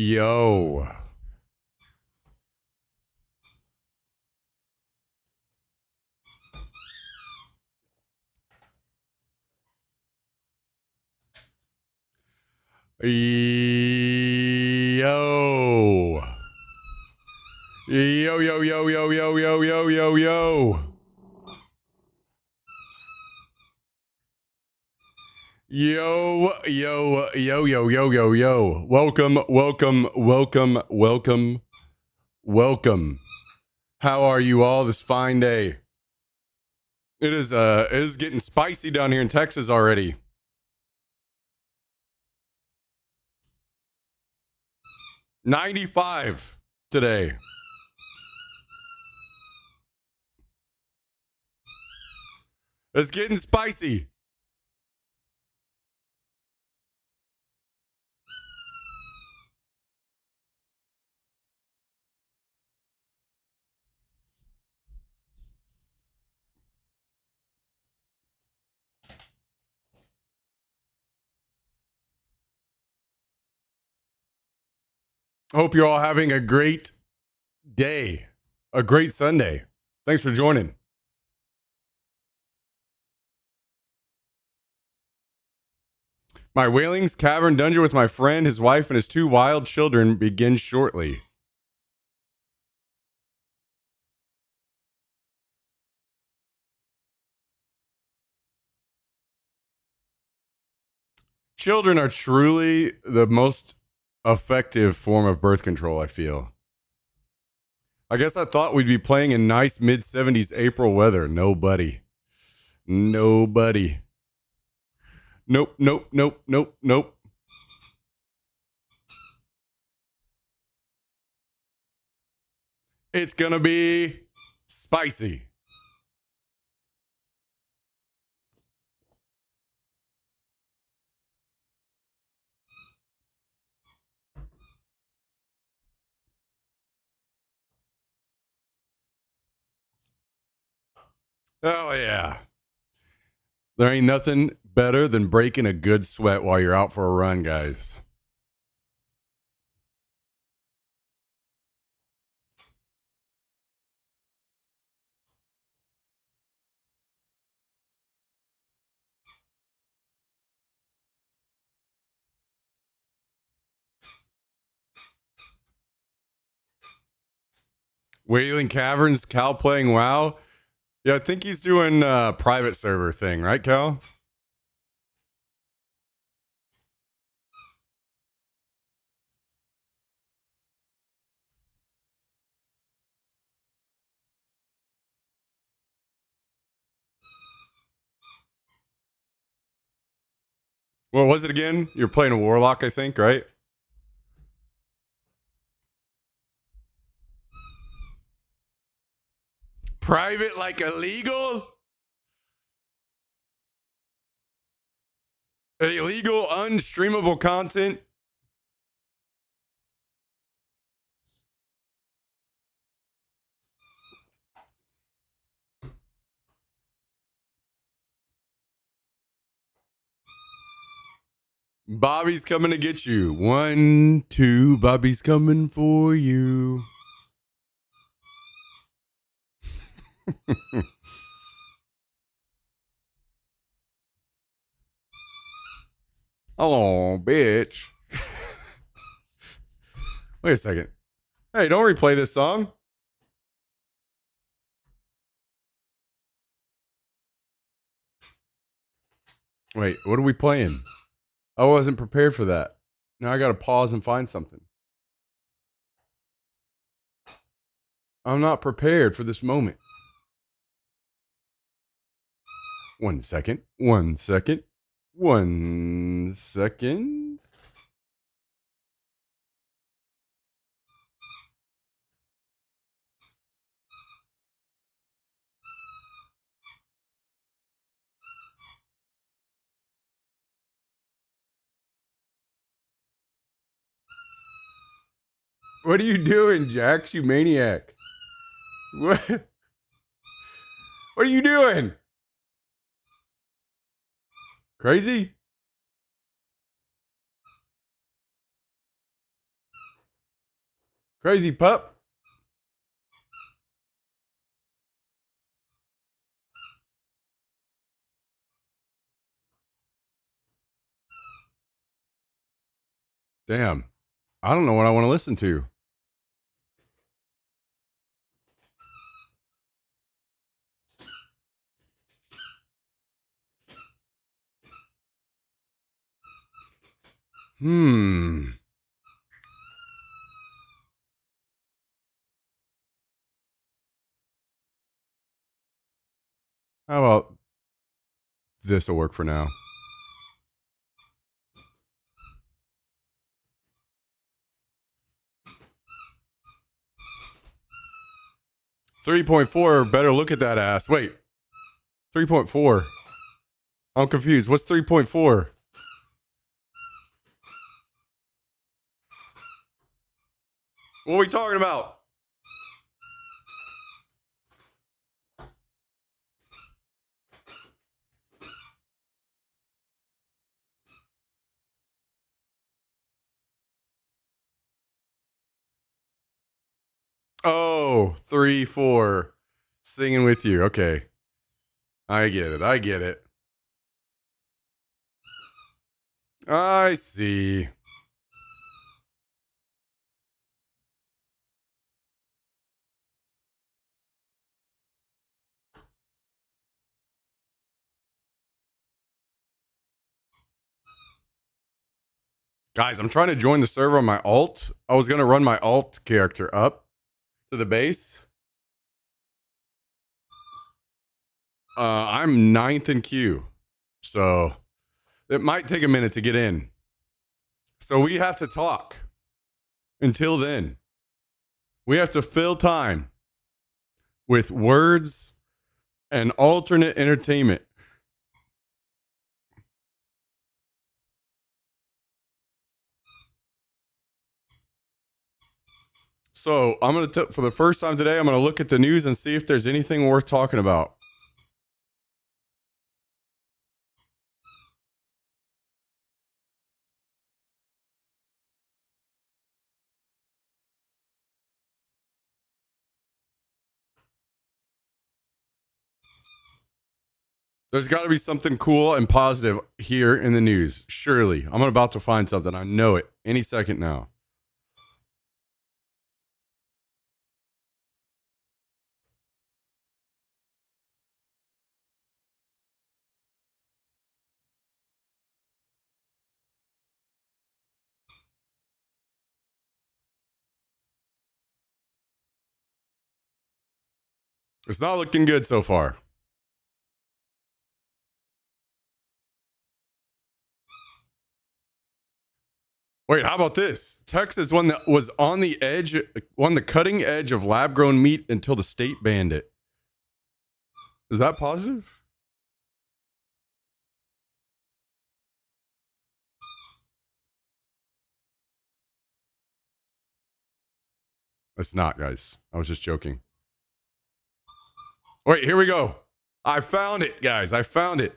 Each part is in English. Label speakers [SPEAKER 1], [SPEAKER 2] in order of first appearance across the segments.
[SPEAKER 1] Yo. Yo. Yo, yo, yo, yo, yo, yo, yo, yo, yo. Yo, yo, yo, yo, yo, yo, yo. Welcome, welcome, welcome, welcome, welcome. How are you all this fine day? It is getting spicy down here in Texas already. $95 today. It's getting spicy. Hope you're all having a great day, a great Sunday. Thanks for joining. My Whaling's Cavern dungeon with my friend, his wife, and his two wild children begins shortly. Children are truly the most effective form of birth control, I feel. I guess I thought we'd be playing in nice mid 70s April weather. Nobody. Nobody. Nope, nope, nope, nope, nope. It's gonna be spicy. Oh, yeah. There ain't nothing better than breaking a good sweat while you're out for a run, guys. Whaling Caverns, Cal playing WoW. Yeah, I think he's doing a private server thing, right, Cal? What was it again? You're playing a Warlock, I think, right? Private like illegal? Illegal, unstreamable content? Bobby's coming to get you. 1, 2, Bobby's coming for you. Oh, bitch. Wait a second. Hey, don't replay this song. Wait, what are we playing? I wasn't prepared for that. Now I gotta pause and find something. I'm not prepared for this moment. 1 second. 1 second. 1 second. What are you doing, Jax, you maniac? What? What are you doing? Crazy? Crazy pup. Damn. I don't know what I want to listen to. Hmm. How about this will work for now? 3.4. Better look at that ass. Wait. 3.4. I'm confused. What's 3.4? What are we talking about? Oh, 3, 4. Singing with you. Okay. I get it. I get it. I see. Guys, I'm trying to join the server on my alt. I was going to run my alt character up to the base. I'm 9th in queue. So it might take a minute to get in. So we have to talk. Until then, we have to fill time with words and alternate entertainment. So I'm going to, for the first time today, I'm going to look at the news and see if there's anything worth talking about. There's got to be something cool and positive here in the news. Surely. I'm about to find something. I know it. Any second now. It's not looking good so far. Wait, how about this? Texas one that was on the edge, on the cutting edge of lab grown meat until the state banned it. Is that positive? It's not, guys. I was just joking. Wait, here we go. I found it, guys. I found it.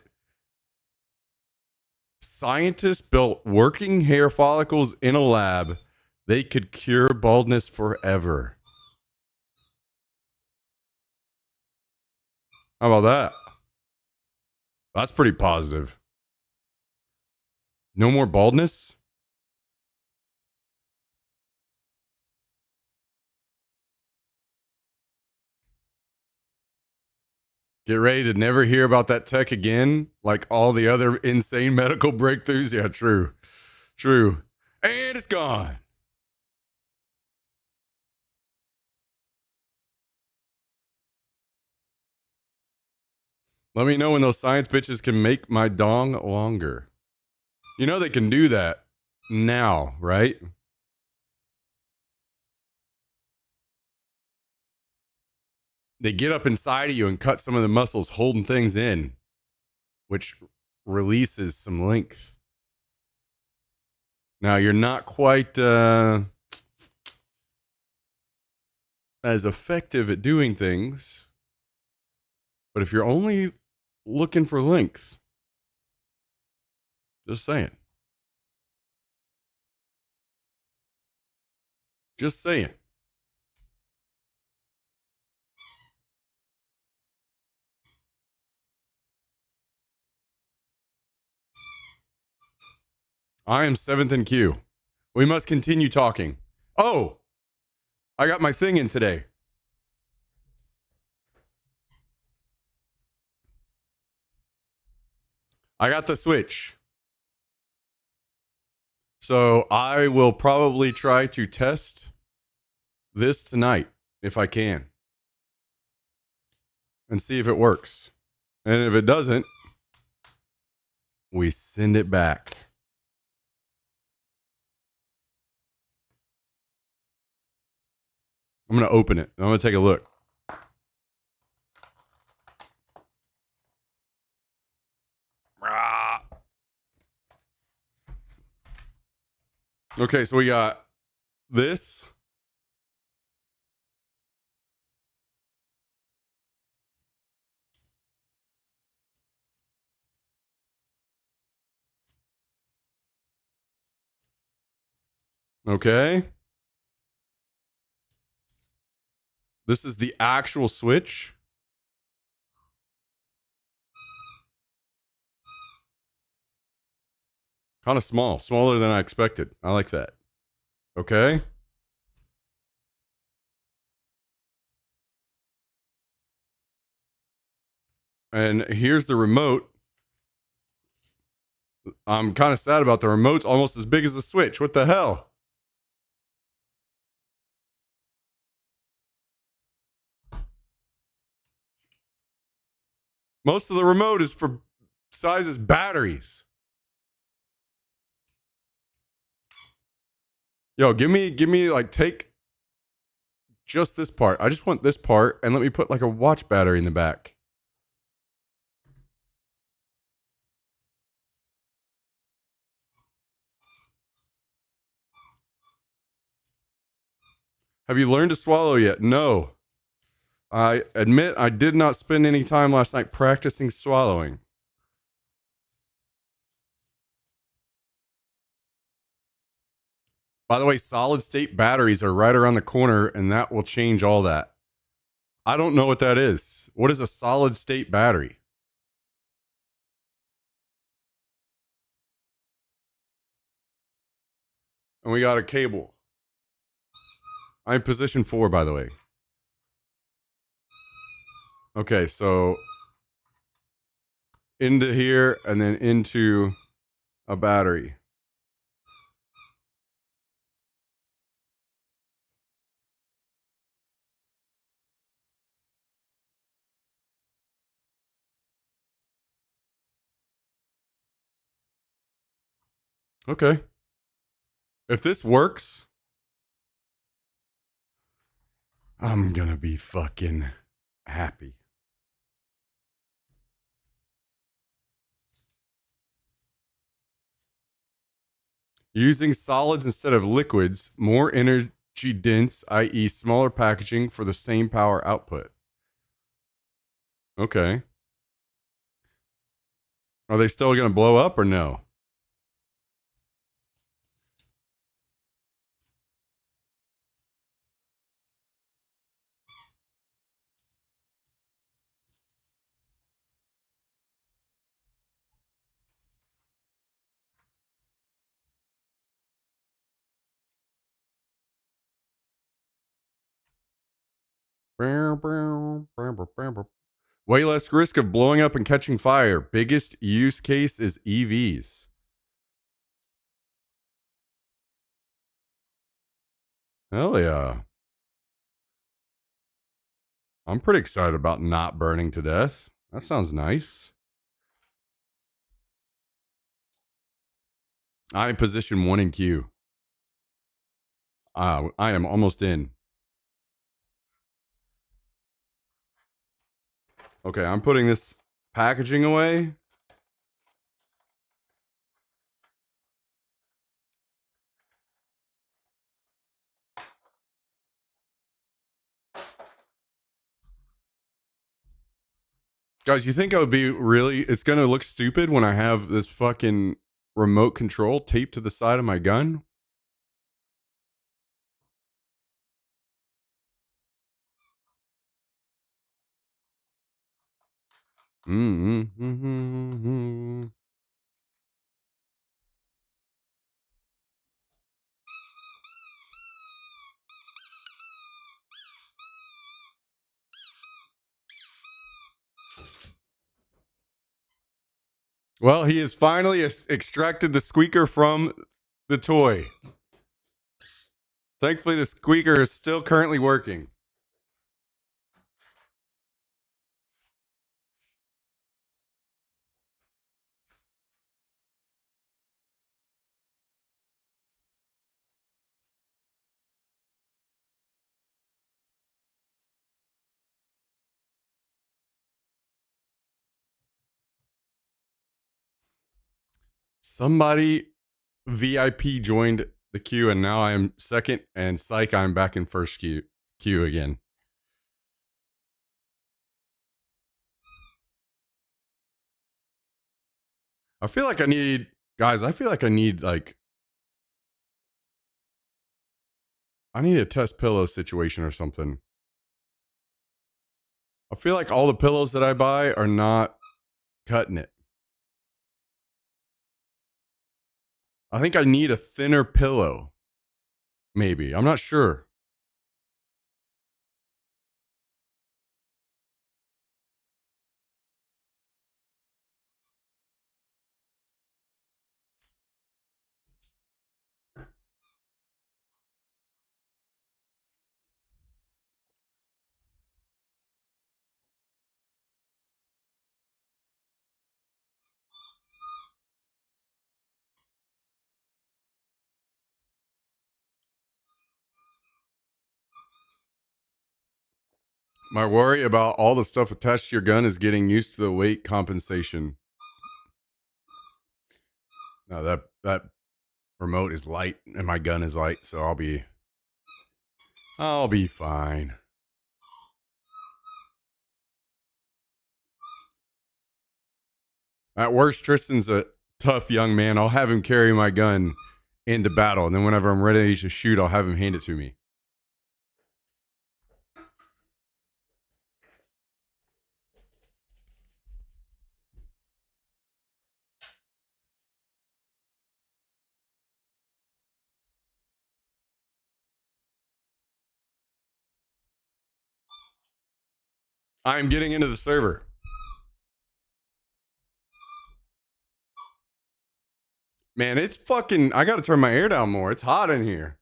[SPEAKER 1] Scientists built working hair follicles in a lab. They could cure baldness forever. How about that? That's pretty positive. No more baldness? Get ready to never hear about that tech again, like all the other insane medical breakthroughs. Yeah, true. True. And it's gone. Let me know when those science bitches can make my dong longer. You know they can do that now, right? They get up inside of you and cut some of the muscles holding things in, which releases some length. Now, you're not quite as effective at doing things, but if you're only looking for length, just saying. Just saying. I am 7th in queue. We must continue talking. Oh, I got my thing in today. I got the Switch. So I will probably try to test this tonight if I can and see if it works. And if it doesn't, we send it back. I'm going to open it. I'm going to take a look. Okay, so we got this. Okay. This is the actual Switch. Kind of small, smaller than I expected. I like that. Okay. And here's the remote. I'm kind of sad about the remote's almost as big as the Switch. What the hell? Most of the remote is for sizes batteries. Yo, give me like take just this part. I just want this part and let me put like a watch battery in the back. Have you learned to swallow yet? No. I admit I did not spend any time last night practicing swallowing. By the way, solid state batteries are right around the corner, and that will change all that. I don't know what that is. What is a solid state battery? And we got a cable. I'm position 4, by the way. Okay, so into here and then into a battery. Okay. If this works, I'm gonna be fucking happy. Using solids instead of liquids, more energy dense, i.e., smaller packaging for the same power output. Okay. Are they still gonna blow up or no? Way less risk of blowing up and catching fire. Biggest use case is EVs. Hell yeah. I'm pretty excited about not burning to death. That sounds nice. I'm position 1 in queue. I am almost in. Okay, I'm putting this packaging away. Guys, you think I would be really, it's going to look stupid when I have this fucking remote control taped to the side of my gun? Mm-hmm. Well, he has finally extracted the squeaker from the toy. Thankfully, the squeaker is still currently working. Somebody VIP joined the queue, and now I am second, and psych, I'm back in first queue again. I feel like I need, guys, I feel like I need a test pillow situation or something. I feel like all the pillows that I buy are not cutting it. I think I need a thinner pillow. Maybe. I'm not sure. My worry about all the stuff attached to your gun is getting used to the weight compensation. No, that remote is light and my gun is light, so I'll be fine. At worst, Tristan's a tough young man. I'll have him carry my gun into battle, and then whenever I'm ready to shoot, I'll have him hand it to me. I'm getting into the server. Man, it's fucking. I gotta turn my air down more. It's hot in here.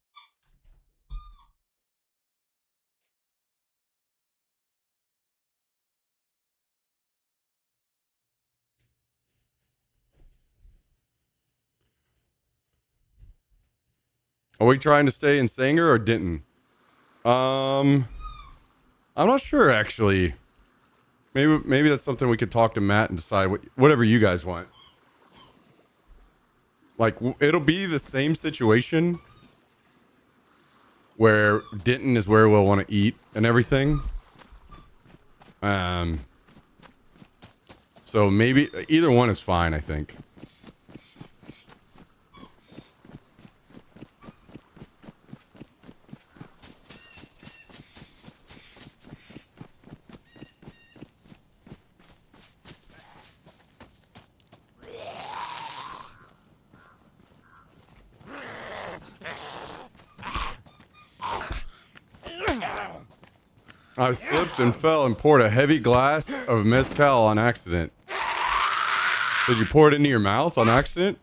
[SPEAKER 1] Are we trying to stay in Sanger or Denton? I'm not sure actually. Maybe that's something we could talk to Matt and decide whatever you guys want. Like it'll be the same situation where Denton is where we'll want to eat and everything. So maybe either one is fine, I think. I slipped and fell and poured a heavy glass of mezcal on accident. Did you pour it into your mouth on accident?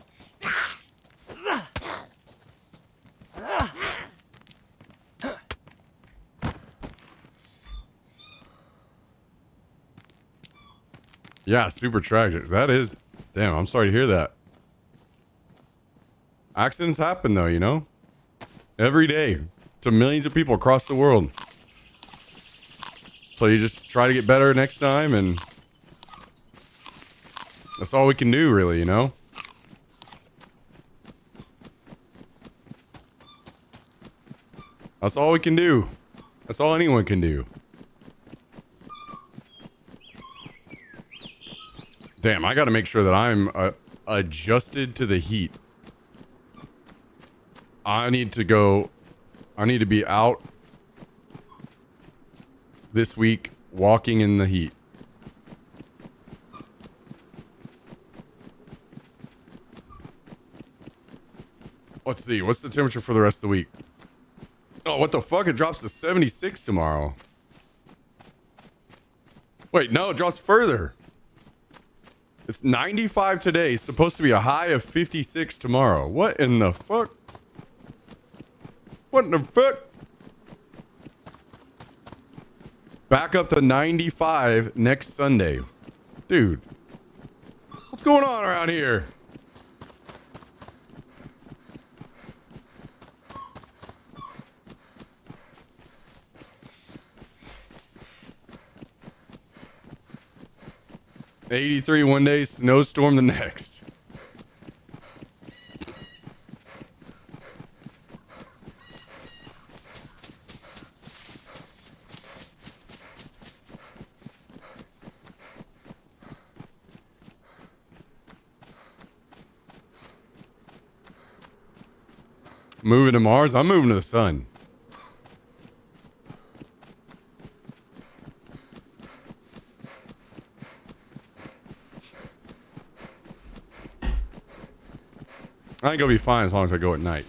[SPEAKER 1] Yeah, super tragic. That is... Damn, I'm sorry to hear that. Accidents happen though, you know? Every day. To millions of people across the world. So you just try to get better next time, and that's all we can do, really, you know? That's all we can do. That's all anyone can do. Damn, I gotta make sure that I'm adjusted to the heat. I need to be out this week walking in the heat. Let's see. What's the temperature for the rest of the week? Oh, what the fuck? It drops to 76 tomorrow. Wait, no, it drops further. It's 95 today. It's supposed to be a high of 56 tomorrow. What in the fuck? What in the fuck? Back up to 95 next Sunday. Dude. What's going on around here? $83 one day, snowstorm the next. Moving to Mars? I'm moving to the sun. I think it'll be fine as long as I go at night.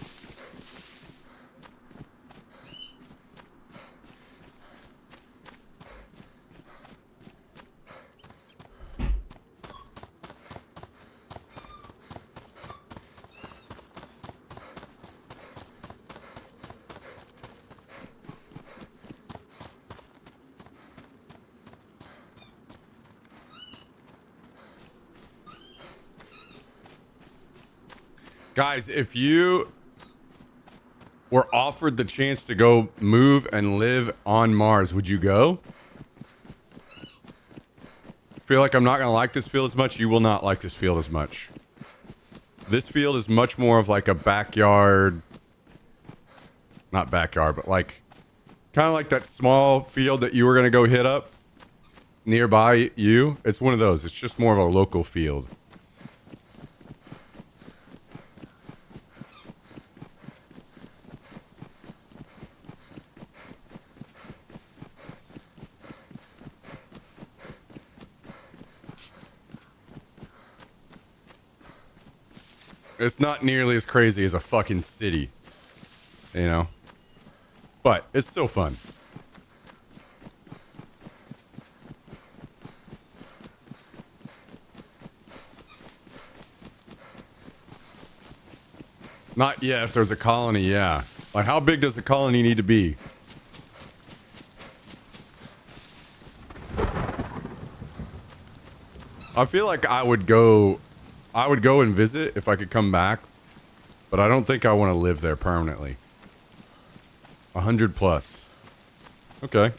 [SPEAKER 1] Guys, if you were offered the chance to go move and live on Mars, would you go? Feel like I'm not going to like this field as much? You will not like this field as much. This field is much more of like a backyard. Not backyard, but like kind of like that small field that you were going to go hit up nearby you. It's one of those. It's just more of a local field. It's not nearly as crazy as a fucking city, you know? But it's still fun. Not yet. If there's a colony, yeah. Like, how big does the colony need to be? I feel like I would go and visit if I could come back, but I don't think I want to live there permanently. 100 plus. Okay.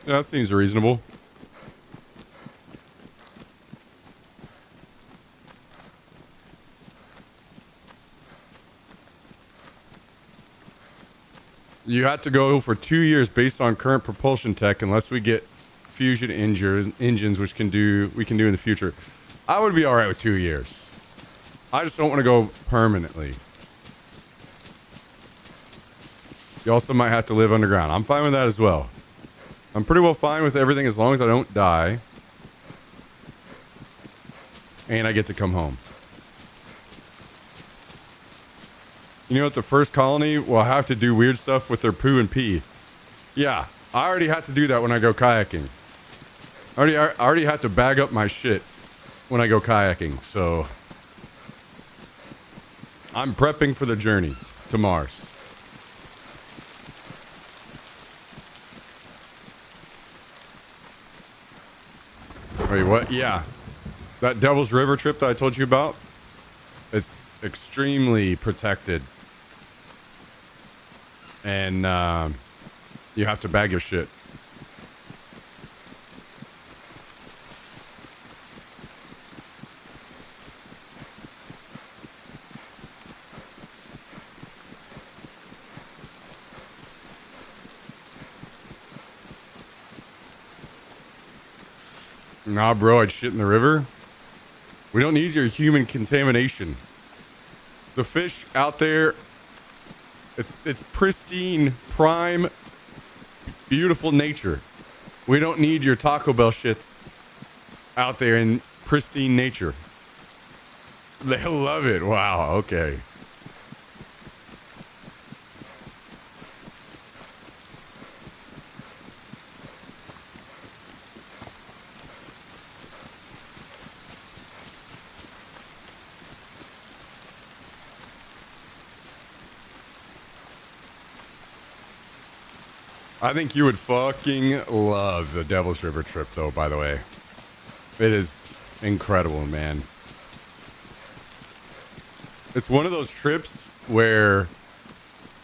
[SPEAKER 1] Yeah, that seems reasonable. You have to go for 2 years based on current propulsion tech, unless we get fusion engines, which we can do in the future. I would be all right with 2 years. I just don't want to go permanently. You also might have to live underground. I'm fine with that as well. I'm pretty well fine with everything as long as I don't die. And I get to come home. You know what? The first colony will have to do weird stuff with their poo and pee. Yeah, I already have to do that when I go kayaking. I already have to bag up my shit when I go kayaking, so I'm prepping for the journey to Mars. Wait, what? Yeah. That Devil's River trip that I told you about, it's extremely protected. And you have to bag your shit. Nah, bro, I'd shit in the river. We don't need your human contamination. The fish out there, it's pristine, prime, beautiful nature. We don't need your Taco Bell shits out there in pristine nature. They love it. Wow. Okay. I think you would fucking love the Devil's River trip, though, by the way. It is incredible, man. It's one of those trips where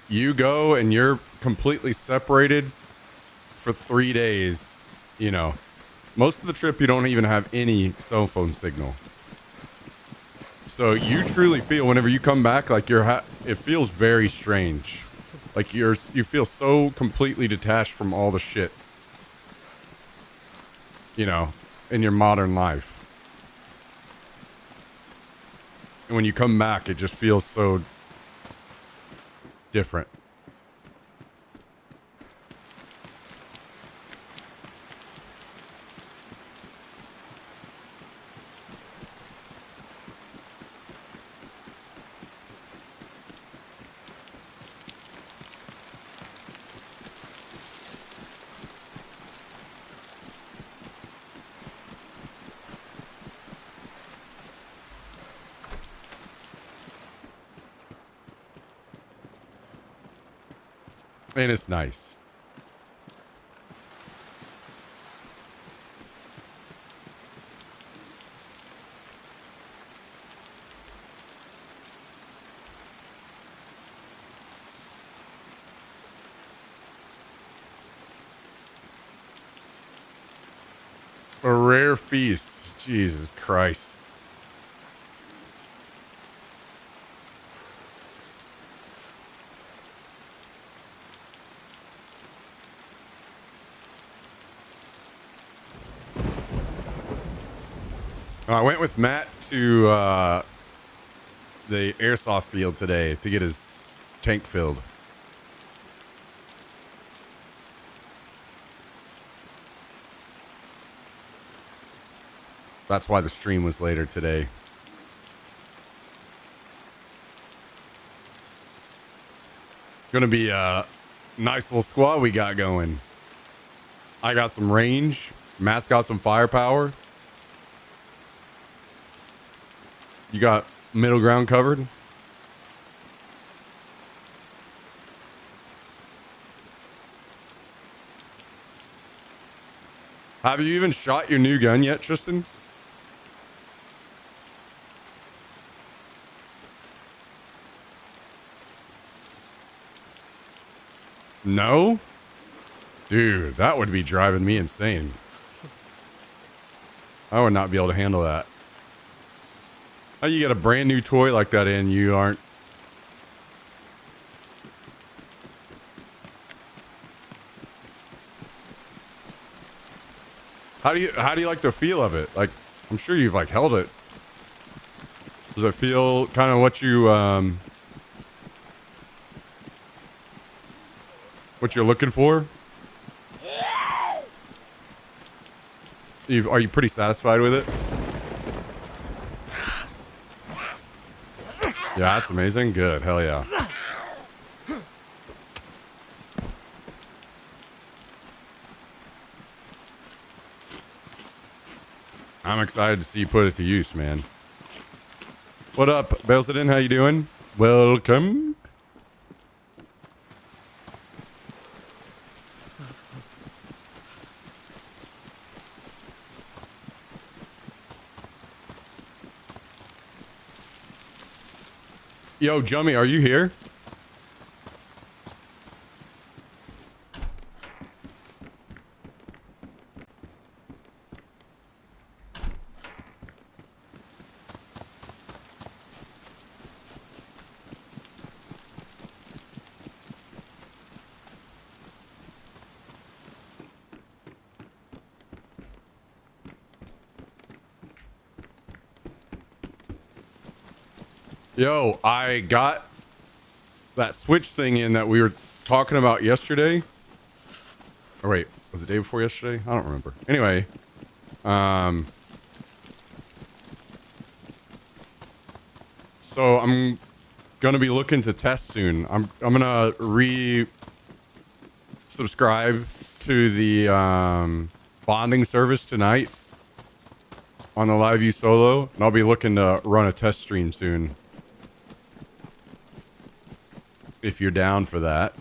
[SPEAKER 1] you go and you're completely separated for 3 days. You know, most of the trip you don't even have any cell phone signal. So you truly feel whenever you come back like it feels very strange. Like you feel so completely detached from all the shit, you know, in your modern life. And when you come back, it just feels so different. And it's nice. A rare feast. Jesus Christ. I went with Matt to the airsoft field today to get his tank filled. That's why the stream was later today. Gonna be a nice little squad we got going. I got some range. Matt's got some firepower. You got middle ground covered? Have you even shot your new gun yet, Tristan? No? Dude, that would be driving me insane. I would not be able to handle that. How you get a brand new toy like that and you aren't? How do you like the feel of it? Like, I'm sure you've like held it. Does it feel kind of what you're looking for? Are you pretty satisfied with it? Yeah, that's amazing. Good. Hell yeah. I'm excited to see you put it to use, man. What up, Belzadin? How you doing? Welcome. Yo, Jummy, are you here? Yo, I got that Switch thing in that we were talking about yesterday. Or wait, was it the day before yesterday? I don't remember. Anyway, So I'm gonna be looking to test soon. I'm gonna subscribe to the bonding service tonight on the Live View Solo, and I'll be looking to run a test stream soon. If you're down for that.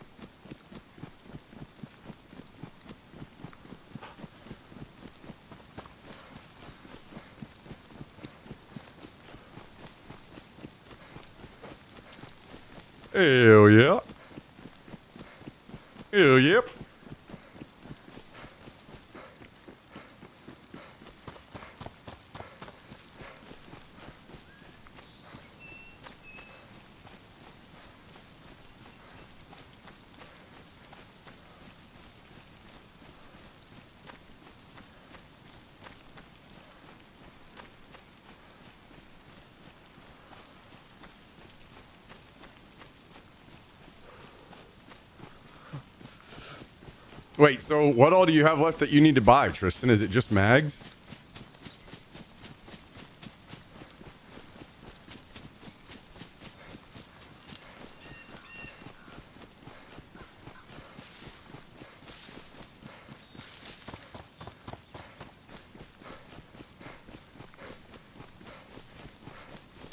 [SPEAKER 1] Hell yeah. Hell yep. Wait, so what all do you have left that you need to buy, Tristan? Is it just mags?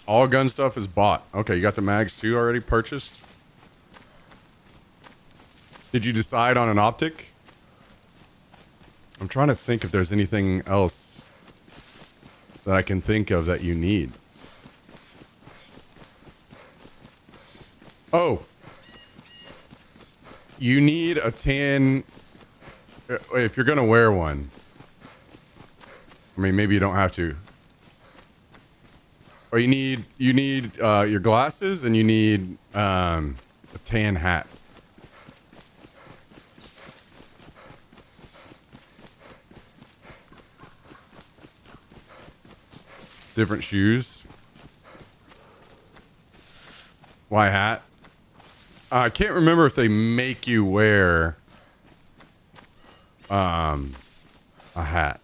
[SPEAKER 1] All gun stuff is bought. Okay, you got the mags too already purchased? Did you decide on an optic? I'm trying to think if there's anything else that I can think of that you need. Oh. You need a tan... If you're going to wear one. I mean, maybe you don't have to. Or you need your glasses, and you need a tan hat. Different shoes. Why hat? I can't remember if they make you wear a hat.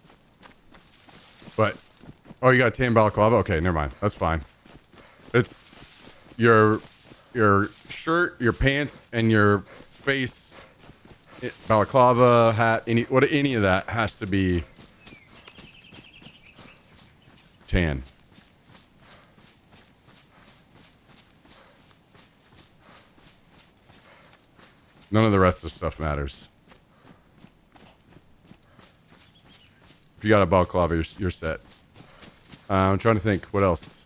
[SPEAKER 1] But oh, you got a tan balaclava? Okay, never mind. That's fine. It's your shirt, your pants, and your face balaclava, hat, any of that has to be tan. None of the rest of the stuff matters. If you got a balaclava, you're set. I'm trying to think. What else?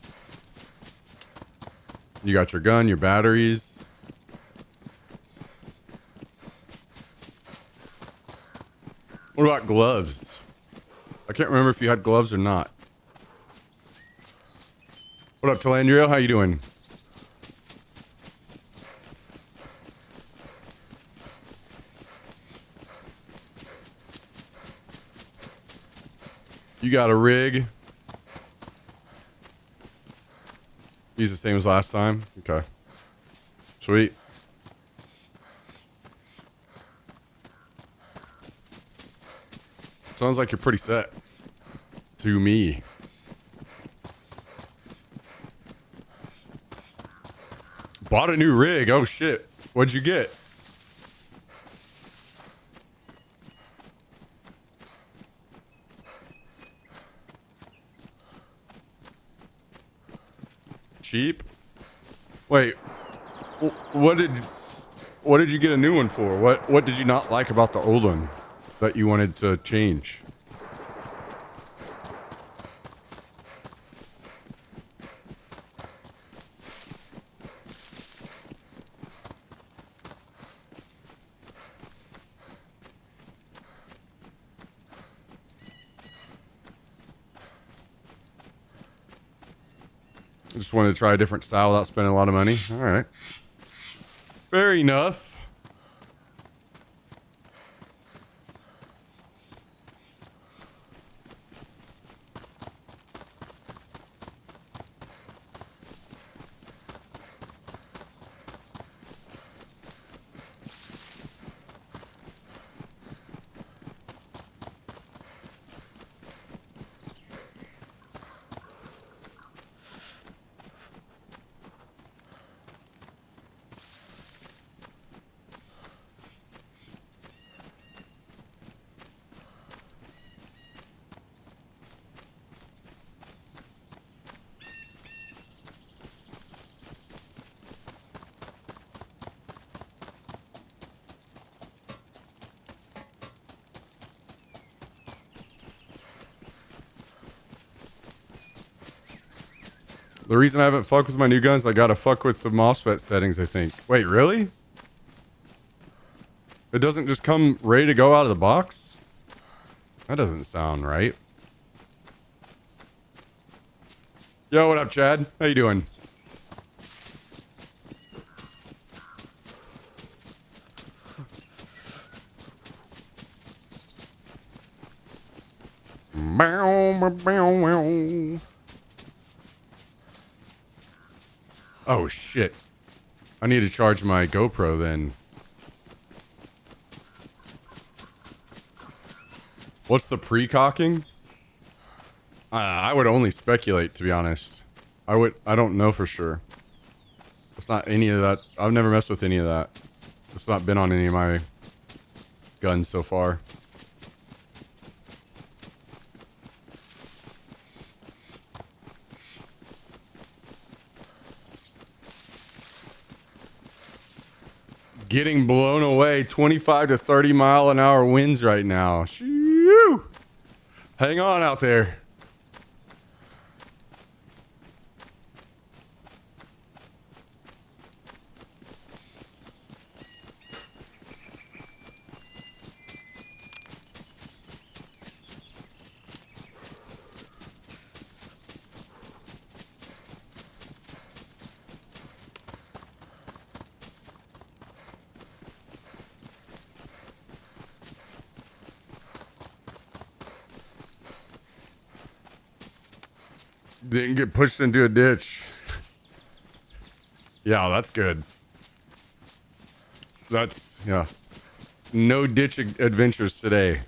[SPEAKER 1] You got your gun, your batteries. What about gloves? I can't remember if you had gloves or not. What up, Talandrio? How you doing? You got a rig. He's the same as last time. Okay. Sweet. Sounds like you're pretty set. To me. Bought a new rig. Oh shit. What'd you get? Cheap? Wait. What did you get a new one for? What did you not like about the old one that you wanted to change? Just wanted to try a different style without spending a lot of money. All right. Fair enough. The reason I haven't fucked with my new guns, I gotta fuck with some MOSFET settings, I think. Wait, really? It doesn't just come ready to go out of the box? That doesn't sound right. Yo, what up, Chad? How you doing? Oh, shit. I need to charge my GoPro then. What's the pre-cocking? I would only speculate, to be honest. I don't know for sure. It's not any of that. I've never messed with any of that. It's not been on any of my guns so far. Getting blown away. 25 to 30 mile an hour winds right now. Shoo! Hang on out there. Didn't get pushed into a ditch. Yeah, that's good. That's, yeah. No ditch adventures today.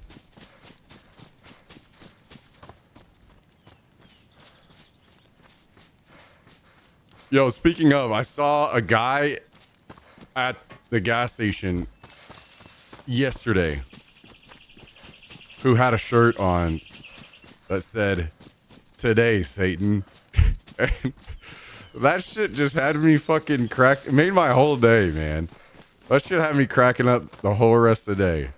[SPEAKER 1] Yo, speaking of, I saw a guy at the gas station yesterday who had a shirt on that said, "Today, Satan." And that shit just had me fucking crack. It made my whole day, man. That shit had me cracking up the whole rest of the day.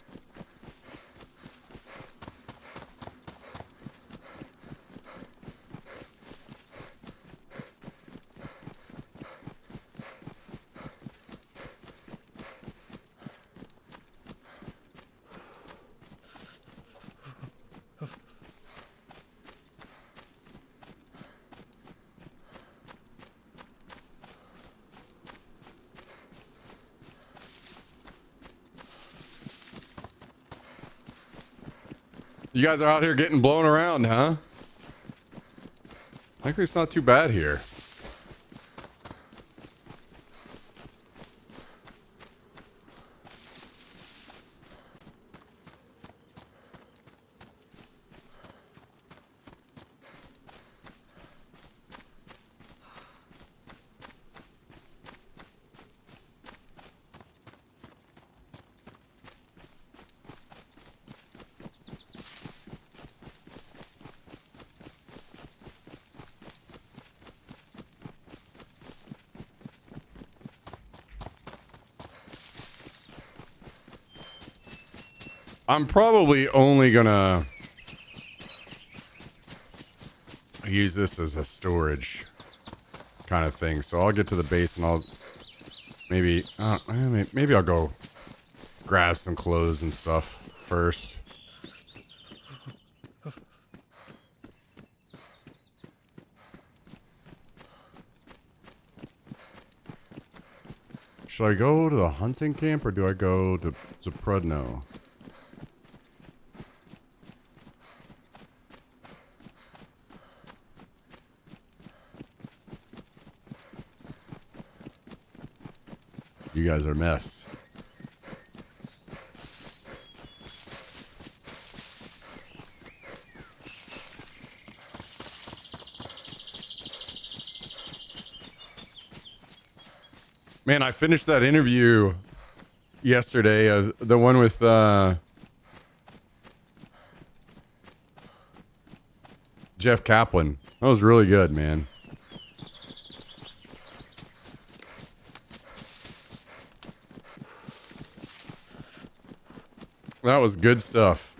[SPEAKER 1] You guys are out here getting blown around, huh? I think it's not too bad here. I'm probably only gonna use this as a storage kind of thing. So I'll get to the base and I'll maybe I'll go grab some clothes and stuff first. Should I go to the hunting camp or do I go to Zaprudno? You guys are a mess. Man, I finished that interview yesterday, the one with Jeff Kaplan. That was really good, man. That was good stuff.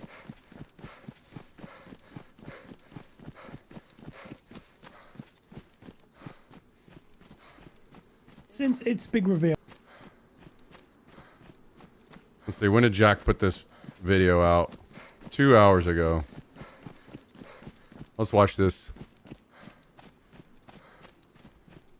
[SPEAKER 2] Since its big reveal.
[SPEAKER 1] Let's see, when did Jack put this video out? 2 hours ago. Let's watch this.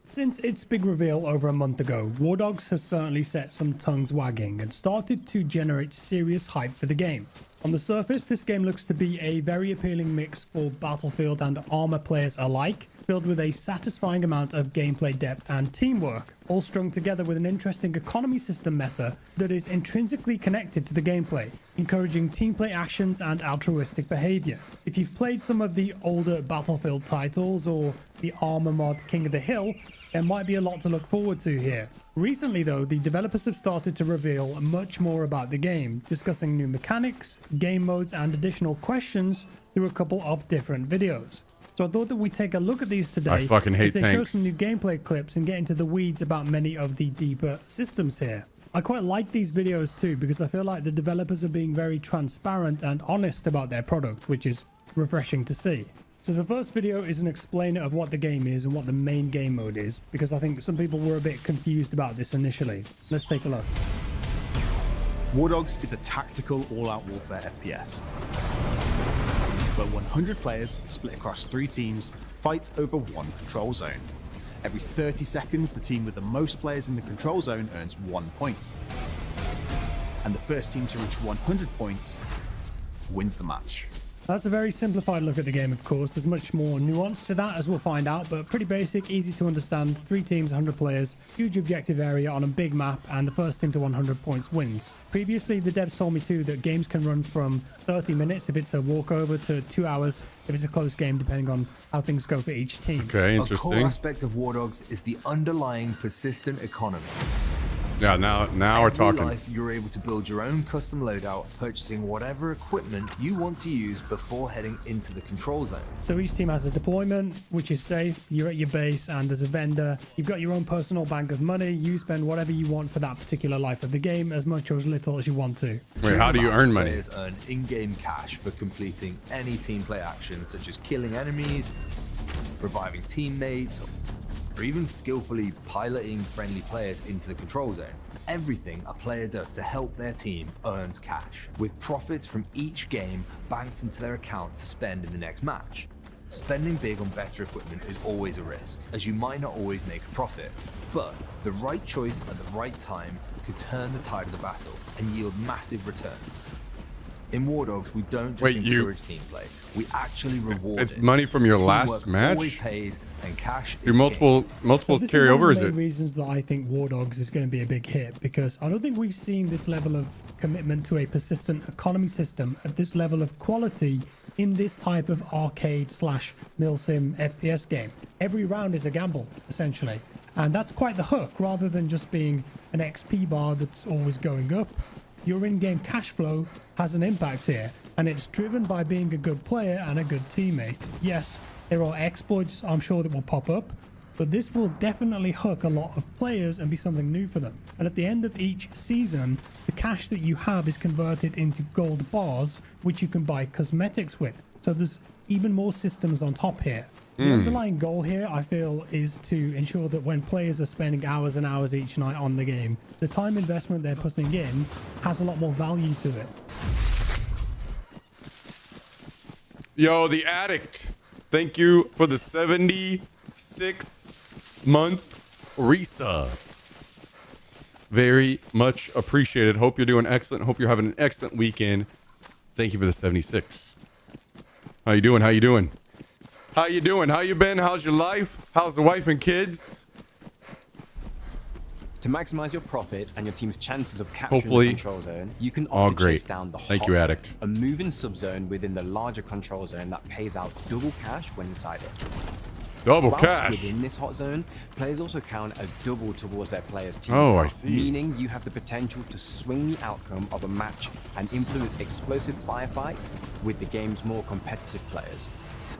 [SPEAKER 2] Since its big reveal over a month ago, War Dogs has certainly set some tongues wagging and started to generate serious hype for the game. On the surface, this game looks to be a very appealing mix for Battlefield and Arma players alike, filled with a satisfying amount of gameplay depth and teamwork, all strung together with an interesting economy system meta that is intrinsically connected to the gameplay, encouraging team play actions and altruistic behavior. If you've played some of the older Battlefield titles or the Arma mod King of the Hill, there might be a lot to look forward to here. Recently though, the developers have started to reveal much more about the game, discussing new mechanics, game modes and additional questions through a couple of different videos. So I thought that we'd take a look at these today.
[SPEAKER 1] I fucking hate
[SPEAKER 2] as they show
[SPEAKER 1] tanks.
[SPEAKER 2] some new gameplay clips and get into the weeds about many of the deeper systems here. I quite like these videos too because I feel like the developers are being very transparent and honest about their product, which is refreshing to see. So the first video is an explainer of what the game is and what the main game mode is, because I think some people were a bit confused about this initially. Let's take a look.
[SPEAKER 3] War Dogs is a tactical all-out warfare FPS, where 100 players split across 3 teams fight over one control zone. Every 30 seconds, the team with the most players in the control zone earns 1 point. And the first team to reach 100 points wins the match.
[SPEAKER 2] That's a very simplified look at the game, of course. There's much more nuance to that, as we'll find out, but pretty basic, easy to understand. 3 teams, 100 players, huge objective area on a big map, and the first team to 100 points wins. Previously, the devs told me too that games can run from 30 minutes if it's a walkover to 2 hours if it's a close game, depending on how things go for each team.
[SPEAKER 1] Okay,
[SPEAKER 4] A
[SPEAKER 1] interesting.
[SPEAKER 4] core aspect of War Dogs is the underlying persistent economy.
[SPEAKER 1] Yeah, now we're
[SPEAKER 4] Every
[SPEAKER 1] talking.
[SPEAKER 4] life, you're able to build your own custom loadout, purchasing whatever equipment you want to use before heading into the control zone.
[SPEAKER 2] So each team has a deployment, which is safe. You're at your base and there's a vendor. You've got your own personal bank of money. You spend whatever you want for that particular life of the game, as much or as little as you want to.
[SPEAKER 1] Wait, how do you earn money?
[SPEAKER 4] Players earn in-game cash for completing any team play actions, such as killing enemies, reviving teammates, or even skillfully piloting friendly players into the control zone. Everything a player does to help their team earns cash, with profits from each game banked into their account to spend in the next match. Spending big on better equipment is always a risk, as you might not always make a profit, but the right choice at the right time could turn the tide of the battle and yield massive returns. In War Dogs, we don't just encourage team play, we actually reward
[SPEAKER 1] It's
[SPEAKER 4] it.
[SPEAKER 1] money from your
[SPEAKER 4] Teamwork
[SPEAKER 1] last match?
[SPEAKER 4] always pays, and cash
[SPEAKER 1] Do
[SPEAKER 4] is
[SPEAKER 1] multiples
[SPEAKER 2] So this
[SPEAKER 1] carry
[SPEAKER 2] is one
[SPEAKER 1] over?
[SPEAKER 2] of
[SPEAKER 1] Is
[SPEAKER 2] the
[SPEAKER 1] it?
[SPEAKER 2] main reasons that I think War Dogs is going to be a big hit, because I don't think we've seen this level of commitment to a persistent economy system at this level of quality in this type of arcade slash milsim FPS game. Every round is a gamble, essentially. And that's quite the hook, rather than just being an XP bar that's always going up. Your in-game cash flow has an impact here, and it's driven by being a good player and a good teammate. Yes, there are exploits I'm sure that will pop up, but this will definitely hook a lot of players and be something new for them. And at the end of each season, the cash that you have is converted into gold bars, which you can buy cosmetics with. So there's even more systems on top here. The underlying goal here, I feel, is to ensure that when players are spending hours and hours each night on the game, the time investment they're putting in has a lot more value to it.
[SPEAKER 1] Yo, the addict. Thank you for the 76-month resub. Very much appreciated. Hope you're doing excellent. Hope you're having an excellent weekend. Thank you for the 76. How you doing? How you doing? How you doing? How you been? How's your life? How's the wife and kids?
[SPEAKER 5] To maximize your profit and your team's chances of capturing
[SPEAKER 1] Hopefully,
[SPEAKER 5] the control zone, you can
[SPEAKER 1] all
[SPEAKER 5] opt to
[SPEAKER 1] great.
[SPEAKER 5] chase down the
[SPEAKER 1] Thank
[SPEAKER 5] hot
[SPEAKER 1] you,
[SPEAKER 5] zone,
[SPEAKER 1] Addict.
[SPEAKER 5] a moving subzone within the larger control zone that pays out double cash when inside it.
[SPEAKER 1] Double
[SPEAKER 5] Whilst
[SPEAKER 1] cash.
[SPEAKER 5] within this hot zone, players also count a double towards their player's team.
[SPEAKER 1] Oh, I see.
[SPEAKER 5] Meaning you have the potential to swing the outcome of a match and influence explosive firefights with the game's more competitive players.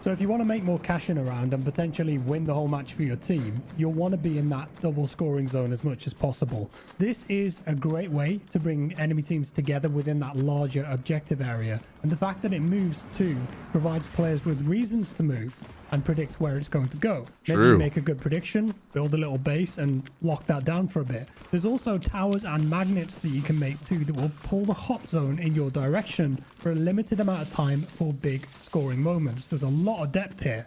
[SPEAKER 2] So if you want to make more cash in a round and potentially win the whole match for your team, you'll want to be in that double scoring zone as much as possible. This is a great way to bring enemy teams together within that larger objective area. And the fact that it moves too provides players with reasons to move. and predict where it's going to go. Maybe
[SPEAKER 1] True.
[SPEAKER 2] you make a good prediction, build a little base, and lock that down for a bit. There's also towers and magnets that you can make too that will pull the hot zone in your direction for a limited amount of time for big scoring moments. There's a lot of depth here.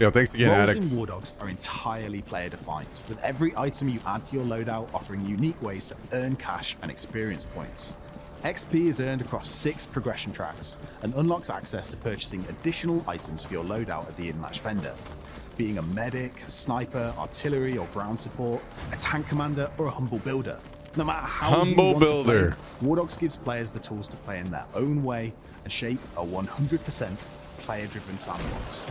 [SPEAKER 1] Yo, thanks again,
[SPEAKER 3] Roles
[SPEAKER 1] Addict.
[SPEAKER 3] in War Dogs are entirely player defined, with every item you add to your loadout offering unique ways to earn cash and experience points. XP is earned across 6 progression tracks and unlocks access to purchasing additional items for your loadout at the in-match vendor. Being a medic, a sniper, artillery or ground support, a tank commander or a humble builder. No matter how
[SPEAKER 1] Humble
[SPEAKER 3] you want
[SPEAKER 1] builder.
[SPEAKER 3] to play, War Dogs gives players the tools to play in their own way and shape a 100% player-driven sandbox.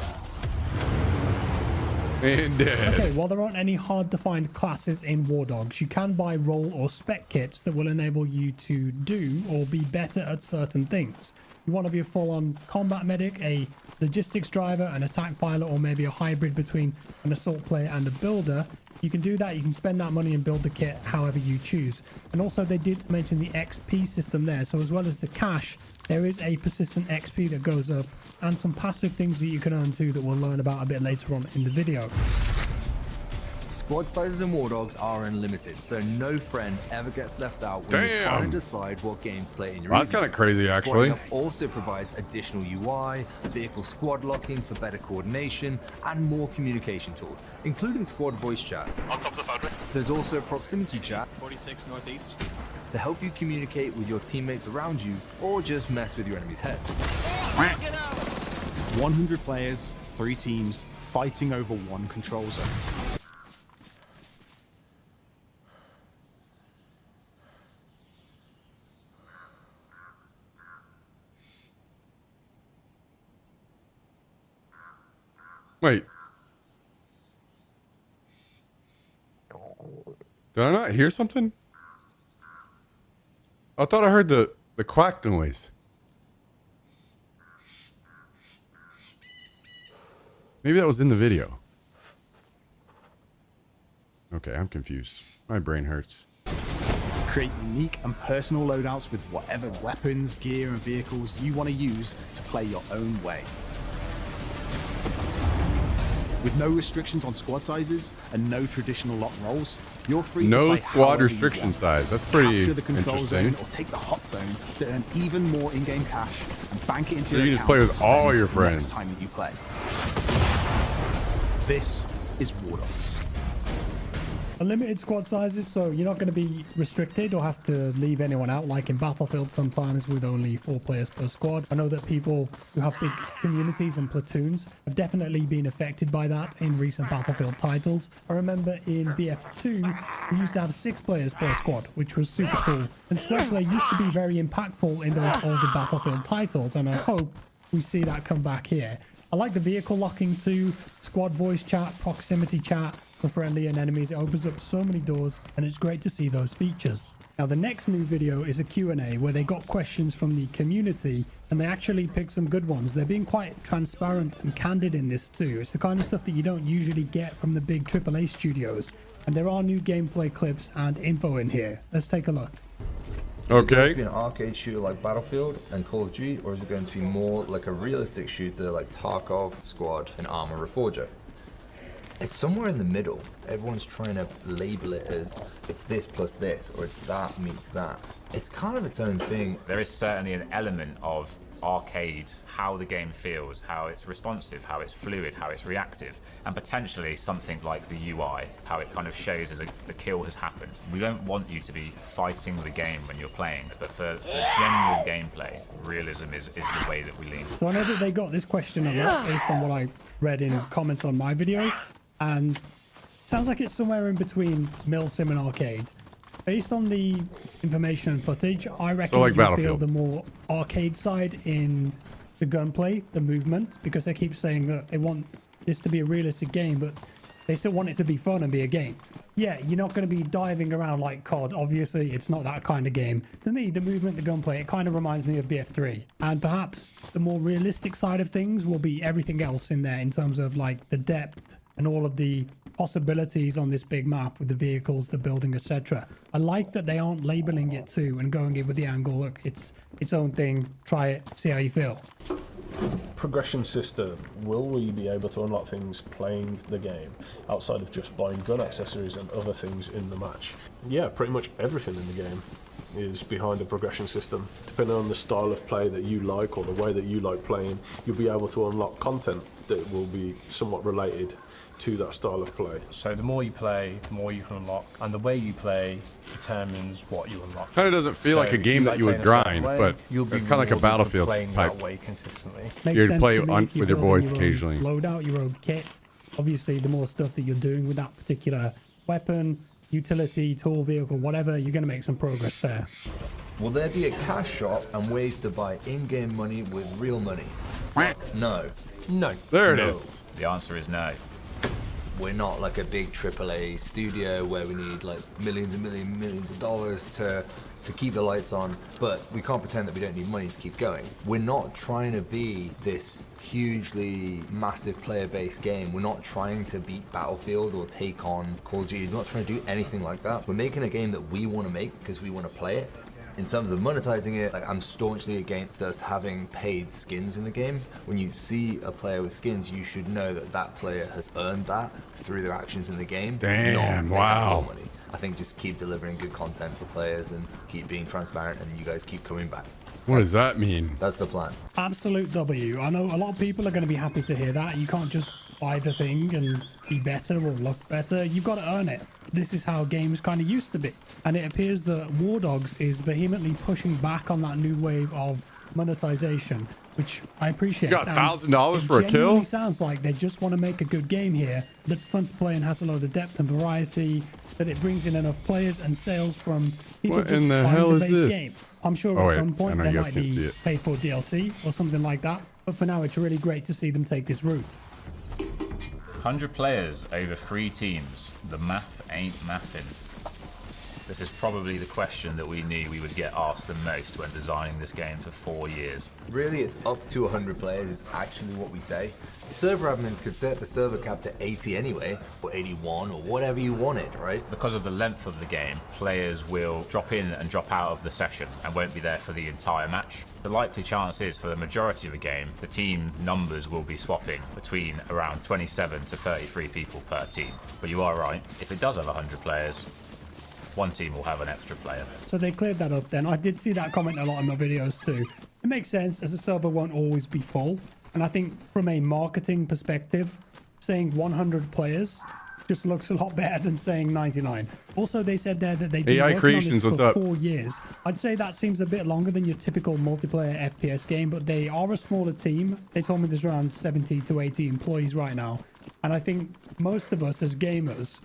[SPEAKER 1] And dead.
[SPEAKER 2] Okay, while there aren't any hard to find classes in War Dogs, you can buy role or spec kits that will enable you to do or be better at certain things. You want to be a full-on combat medic, a logistics driver, an attack pilot, or maybe a hybrid between an assault player and a builder. You can do that. You can spend that money and build the kit however you choose. And also they did mention the XP system there. So as well as the cash, there is a persistent XP that goes up and some passive things that you can earn too that we'll learn about a bit later on in the video.
[SPEAKER 4] Squad sizes in War Dogs are unlimited, so no friend ever gets left out when you're trying to decide what game to play in your
[SPEAKER 1] Well, that's
[SPEAKER 4] evening.
[SPEAKER 1] kinda crazy,
[SPEAKER 4] Squadding
[SPEAKER 1] actually.
[SPEAKER 4] up also provides additional UI, vehicle squad locking for better coordination, and more communication tools, including squad voice chat.
[SPEAKER 6] On top of the foundry.
[SPEAKER 4] There's also proximity chat
[SPEAKER 6] 46 northeast.
[SPEAKER 4] to help you communicate with your teammates around you, or just mess with your enemy's heads.
[SPEAKER 3] 100 players, 3 teams, fighting over one control zone.
[SPEAKER 1] Wait. Did I not hear something? I thought I heard the quack noise. Maybe that was in the video. Okay, I'm confused. My brain hurts.
[SPEAKER 3] Create unique and personal loadouts with whatever weapons, gear, and vehicles you want to use to play your own way. With no restrictions on squad sizes and no traditional lock roles, you're free to
[SPEAKER 1] No
[SPEAKER 3] play
[SPEAKER 1] squad
[SPEAKER 3] however you
[SPEAKER 1] restriction
[SPEAKER 3] want.
[SPEAKER 1] size. That's pretty
[SPEAKER 3] Capture the control
[SPEAKER 1] interesting.
[SPEAKER 3] zone or take the hot zone to earn even more in-game cash and bank it into
[SPEAKER 1] So
[SPEAKER 3] your
[SPEAKER 1] you just
[SPEAKER 3] account
[SPEAKER 1] play with
[SPEAKER 3] to spend
[SPEAKER 1] all your
[SPEAKER 3] next
[SPEAKER 1] friends.
[SPEAKER 3] time that you play. This is War Dogs.
[SPEAKER 2] Unlimited squad sizes, so you're not going to be restricted or have to leave anyone out like in Battlefield sometimes with only 4 players per squad. I know that people who have big communities and platoons have definitely been affected by that in recent Battlefield titles. I remember in BF2 we used to have 6 players per squad, which was super cool. And squad play used to be very impactful in those older Battlefield titles, and I hope we see that come back here. I like the vehicle locking too, squad voice chat, proximity chat for friendly and enemies. It opens up so many doors and it's great to see those features. Now the next new video is a Q&A where they got questions from the community and they actually picked some good ones. They're being quite transparent and candid in this too. It's the kind of stuff that you don't usually get from the big AAA studios. And there are new gameplay clips and info in here. Let's take a look.
[SPEAKER 4] Is it going to
[SPEAKER 1] Okay.
[SPEAKER 4] be an arcade shooter like Battlefield and Call of Duty, or is it going to be more like a realistic shooter like Tarkov, Squad, and Arma Reforger? It's somewhere in the middle. Everyone's trying to label it as it's this plus this, or it's that meets that. It's kind of its own thing.
[SPEAKER 7] There is certainly an element of arcade, how the game feels, how it's responsive, how it's fluid, how it's reactive, and potentially something like the UI, how it kind of shows as the kill has happened. We don't want you to be fighting the game when you're playing, but for genuine gameplay, realism is the way that we lean.
[SPEAKER 2] So I know that they got this question a lot based on what I read in comments on my video, and it sounds like it's somewhere in between Milsim and arcade. Based on the information and footage, I reckon
[SPEAKER 1] like
[SPEAKER 2] you feel
[SPEAKER 1] Battlefield.
[SPEAKER 2] the more arcade side in the gunplay, the movement, because they keep saying that they want this to be a realistic game, but they still want it to be fun and be a game. Yeah, you're not going to be diving around like COD. Obviously, it's not that kind of game. To me, the movement, the gunplay, it kind of reminds me of BF3. And perhaps the more realistic side of things will be everything else in there in terms of like the depth and all of the possibilities on this big map with the vehicles, the building, etc. I like that they aren't labeling it too and going in with the angle, look, it's its own thing, try it, see how you feel.
[SPEAKER 6] progression system, will we be able to unlock things playing the game outside of just buying gun accessories and other things in the match? Yeah, pretty much everything in the game is behind a progression system. Depending on the style of play that you like or the way that you like playing, you'll be able to unlock content that will be somewhat related to that style of play.
[SPEAKER 8] So the more you play, the more you can unlock, and the way you play determines what you unlock.
[SPEAKER 1] Kind of doesn't feel like a game that you would grind, but it's kind of like a Battlefield
[SPEAKER 8] playing
[SPEAKER 1] type.
[SPEAKER 8] that way consistently.
[SPEAKER 2] Makes
[SPEAKER 1] You'd
[SPEAKER 2] sense
[SPEAKER 1] play
[SPEAKER 2] to me if you're
[SPEAKER 1] with your
[SPEAKER 2] building
[SPEAKER 1] boys
[SPEAKER 2] your own
[SPEAKER 1] occasionally.
[SPEAKER 2] Loadout, your own kit. Obviously, the more stuff that you're doing with that particular weapon, utility, tool, vehicle, whatever, you're going to make some progress there.
[SPEAKER 4] Will there be a cash shop and ways to buy in-game money with real money? No.
[SPEAKER 6] No.
[SPEAKER 1] There it
[SPEAKER 4] No.
[SPEAKER 1] is.
[SPEAKER 7] The answer is no.
[SPEAKER 4] We're not like a big AAA studio where we need like millions of dollars to keep the lights on, but we can't pretend that we don't need money to keep going. We're not trying to be this hugely massive player-based game. We're not trying to beat Battlefield or take on Call of Duty. We're not trying to do anything like that. We're making a game that we want to make because we want to play it. In terms of monetizing it, like, I'm staunchly against us having paid skins in the game. When you see a player with skins, you should know that that player has earned that through their actions in the game.
[SPEAKER 1] Damn,
[SPEAKER 4] not taking
[SPEAKER 1] wow.
[SPEAKER 4] more money. I think just keep delivering good content for players and keep being transparent, and you guys keep coming back.
[SPEAKER 1] What does that mean?
[SPEAKER 4] That's the plan.
[SPEAKER 2] Absolute W. I know a lot of people are going to be happy to hear that. You can't just buy the thing and be better or look better. You've got to earn it. This is how games kind of used to be. And it appears that War Dogs is vehemently pushing back on that new wave of monetization, which I appreciate.
[SPEAKER 1] You got $1,000 for a
[SPEAKER 2] It
[SPEAKER 1] kill?
[SPEAKER 2] genuinely sounds like they just want to make a good game here that's fun to play and has a lot of depth and variety, that it brings in enough players and sales from people
[SPEAKER 1] What
[SPEAKER 2] just
[SPEAKER 1] in the
[SPEAKER 2] buying
[SPEAKER 1] hell
[SPEAKER 2] the
[SPEAKER 1] is
[SPEAKER 2] base
[SPEAKER 1] this?
[SPEAKER 2] game. I'm sure
[SPEAKER 1] Oh,
[SPEAKER 2] at
[SPEAKER 1] wait,
[SPEAKER 2] some
[SPEAKER 1] I
[SPEAKER 2] point
[SPEAKER 1] know
[SPEAKER 2] there
[SPEAKER 1] you guys
[SPEAKER 2] might
[SPEAKER 1] can't see
[SPEAKER 2] be
[SPEAKER 1] it.
[SPEAKER 2] paid for DLC or something like that. But for now, it's really great to see them take this route.
[SPEAKER 7] 100 players over 3 teams. The math ain't mathin'. This is probably the question that we knew we would get asked the most when designing this game for 4 years.
[SPEAKER 4] Really, it's up to 100 players is actually what we say. Server admins could set the server cap to 80 anyway, or 81, or whatever you wanted, right?
[SPEAKER 7] Because of the length of the game, players will drop in and drop out of the session and won't be there for the entire match. The likely chance is for the majority of the game, the team numbers will be swapping between around 27 to 33 people per team. But you are right, if it does have 100 players, one team will have an extra player.
[SPEAKER 2] So they cleared that up then. I did see that comment a lot in my videos too. It makes sense as a server won't always be full. And I think from a marketing perspective, saying 100 players just looks a lot better than saying 99. Also, they said there that they've been
[SPEAKER 1] AI
[SPEAKER 2] working
[SPEAKER 1] Creations,
[SPEAKER 2] on this
[SPEAKER 1] what's
[SPEAKER 2] for
[SPEAKER 1] up?
[SPEAKER 2] 4 years. I'd say that seems a bit longer than your typical multiplayer FPS game, but they are a smaller team. They told me there's around 70 to 80 employees right now. And I think most of us as gamers,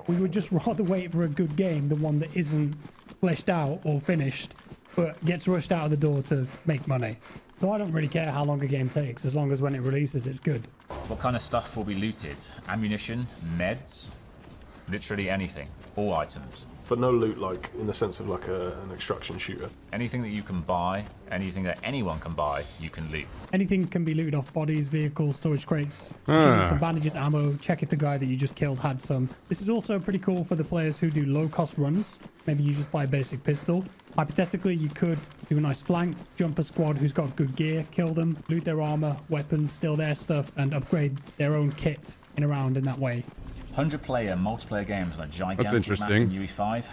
[SPEAKER 2] we would just rather wait for a good game than one that isn't fleshed out or finished, but gets rushed out of the door to make money. So I don't really care how long a game takes, as long as when it releases, it's good.
[SPEAKER 7] What kind of stuff will be looted? Ammunition, meds, literally anything, all items.
[SPEAKER 6] But no loot, like in the sense of like an extraction shooter.
[SPEAKER 7] Anything that you can buy, anything that anyone can buy, you can loot.
[SPEAKER 2] Anything can be looted off bodies, vehicles, storage crates, some bandages, ammo. Check if the guy that you just killed had some. This is also pretty cool for the players who do low-cost runs. Maybe you just buy a basic pistol. Hypothetically, you could do a nice flank, jump a squad who's got good gear, kill them, loot their armor, weapons, steal their stuff, and upgrade their own kit in a round in that way.
[SPEAKER 7] 100-player multiplayer games like gigantic map
[SPEAKER 1] interesting.
[SPEAKER 7] in UE5.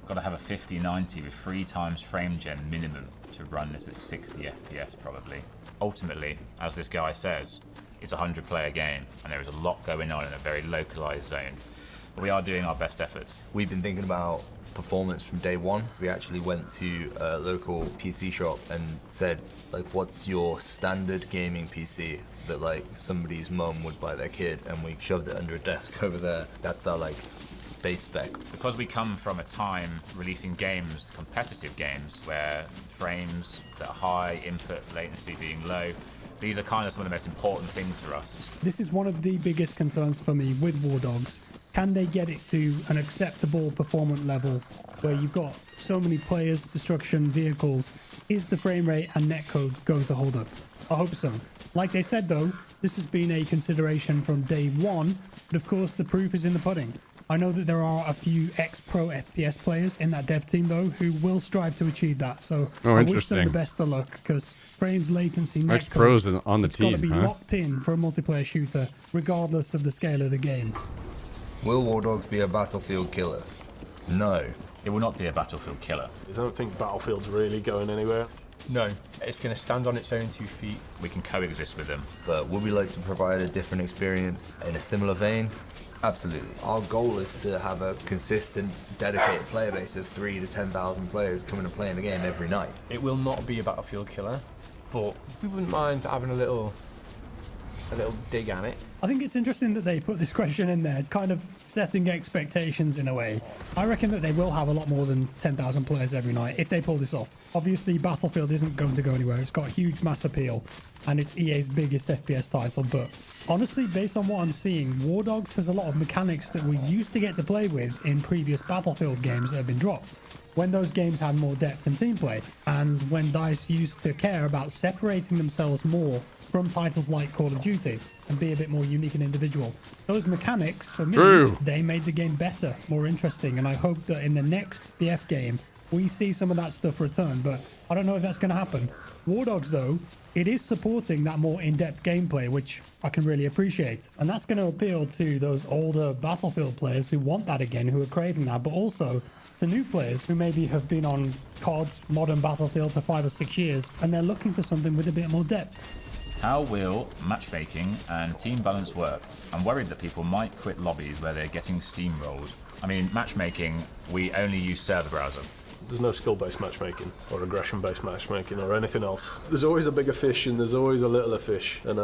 [SPEAKER 7] Got to have a 5090 with 3 times frame gen minimum to run this at 60 FPS probably. Ultimately, as this guy says, it's a 100-player game and there is a lot going on in a very localized zone. But we are doing our best efforts.
[SPEAKER 4] We've been thinking about performance from day one. We actually went to a local PC shop and said, like, what's your standard gaming PC that like somebody's mum would buy their kid, and we shoved it under a desk over there. That's our like base spec.
[SPEAKER 7] Because we come from a time releasing games, competitive games, where frames that are high, input latency being low, these are kind of some of the most important things for us.
[SPEAKER 2] This is one of the biggest concerns for me with War Dogs. Can they get it to an acceptable performance level where you've got so many players, destruction, vehicles? Is the frame rate and netcode going to hold up? I hope so. Like they said though, this has been a consideration from day one, but of course the proof is in the pudding. I know that there are a few ex-pro FPS players in that dev team, though, who will strive to achieve that. So I wish them the best of luck, because frames, latency,
[SPEAKER 1] Ex-pros on the
[SPEAKER 2] it's got to
[SPEAKER 1] team,
[SPEAKER 2] be
[SPEAKER 1] huh?
[SPEAKER 2] locked in for a multiplayer shooter, regardless of the scale of the game.
[SPEAKER 4] Will War Dogs be a Battlefield killer? No.
[SPEAKER 7] It will not be a Battlefield killer.
[SPEAKER 6] I don't think Battlefield's really going anywhere.
[SPEAKER 8] No, it's going to stand on its own 2 feet.
[SPEAKER 7] We can coexist with them.
[SPEAKER 4] But would we like to provide a different experience in a similar vein? Absolutely. Our goal is to have a consistent, dedicated player base of 3,000 to 10,000 players coming and playing the game every night.
[SPEAKER 8] It will not be a Battlefield killer, but we wouldn't mind having a little dig at it.
[SPEAKER 2] I think it's interesting that they put this question in there. It's kind of setting expectations in a way. I reckon that they will have a lot more than 10,000 players every night if they pull this off. Obviously, Battlefield isn't going to go anywhere. It's got huge mass appeal, and it's EA's biggest FPS title. But honestly, based on what I'm seeing, War Dogs has a lot of mechanics that we used to get to play with in previous Battlefield games that have been dropped, when those games had more depth and team play, and when DICE used to care about separating themselves more from titles like Call of Duty and be a bit more unique and individual. Those mechanics, for me, they made the game better, more interesting, and I hope that in the next BF game, we see some of that stuff return, but I don't know if that's going to happen. War Dogs, though, it is supporting that more in-depth gameplay, which I can really appreciate. And that's going to appeal to those older Battlefield players who want that again, who are craving that, but also to new players who maybe have been on COD, modern Battlefield for 5 or 6 years, and they're looking for something with a bit more depth.
[SPEAKER 7] How will matchmaking and team balance work? I'm worried that people might quit lobbies where they're getting steamrolled. I mean, matchmaking, we only use server browser.
[SPEAKER 6] There's no skill-based matchmaking or aggression-based matchmaking or anything else. There's always a bigger fish and there's always a littler fish. And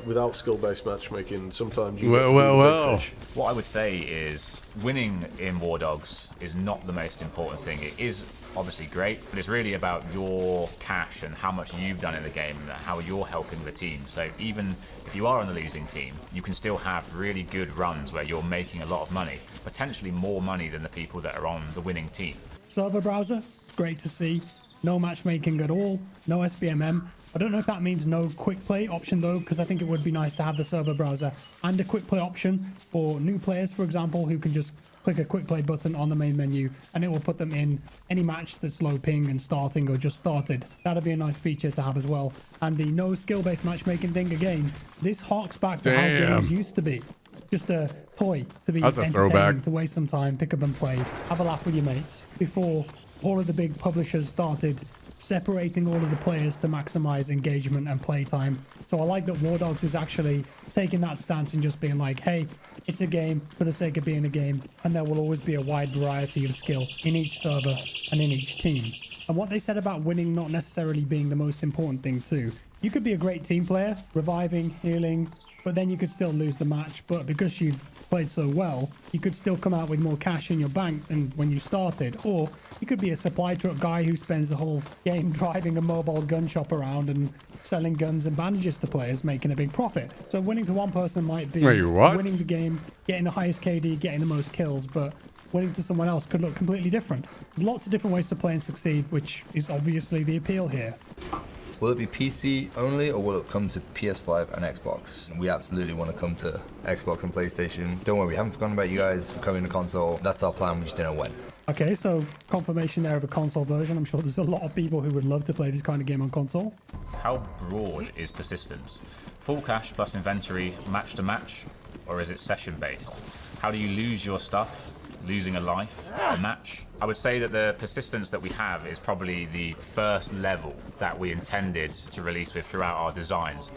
[SPEAKER 6] without skill-based matchmaking, sometimes you get to the big fish.
[SPEAKER 7] What I would say is winning in War Dogs is not the most important thing. It is obviously great, but it's really about your cash and how much you've done in the game and how you're helping the team. So even if you are on the losing team, you can still have really good runs where you're making a lot of money, potentially more money than the people that are on the winning team.
[SPEAKER 2] Server browser, it's great to see. No matchmaking at all, no SBMM. I don't know if that means no quick play option though, because I think it would be nice to have the server browser and a quick play option for new players, for example, who can just click a quick play button on the main menu and it will put them in any match that's low ping and starting or just started. That'd be a nice feature to have as well. And the no skill-based matchmaking thing, again, this harks back to how games used to be. Just a toy to be entertaining, to waste some time, pick up and play, have a laugh with your mates, before all of the big publishers started separating all of the players to maximize engagement and playtime. So I like that War Dogs is actually taking that stance and just being like, hey, it's a game for the sake of being a game, and there will always be a wide variety of skill in each server and in each team. And what they said about winning not necessarily being the most important thing too. You could be a great team player, reviving, healing, but then you could still lose the match. But because you've played so well, you could still come out with more cash in your bank than when you started. Or you could be a supply truck guy who spends the whole game driving a mobile gun shop around and selling guns and bandages to players, making a big profit. So winning to one person might be winning the game, getting the highest KD, getting the most kills, but winning to someone else could look completely different. There's lots of different ways to play and succeed, which is obviously the appeal here.
[SPEAKER 4] Will it be PC only, or will it come to PS5 and Xbox? We absolutely want to come to Xbox and PlayStation. Don't worry, we haven't forgotten about you guys. We're coming to console. That's our plan, we just don't know when.
[SPEAKER 2] Okay, so confirmation there of a console version. I'm sure there's a lot of people who would love to play this kind of game on console.
[SPEAKER 7] How broad is persistence? Full cash plus inventory, match to match, or is it session based? How do you lose your stuff? Losing a life, a match? I would say that the persistence that we have is probably the first level that we intended to release with throughout our designs.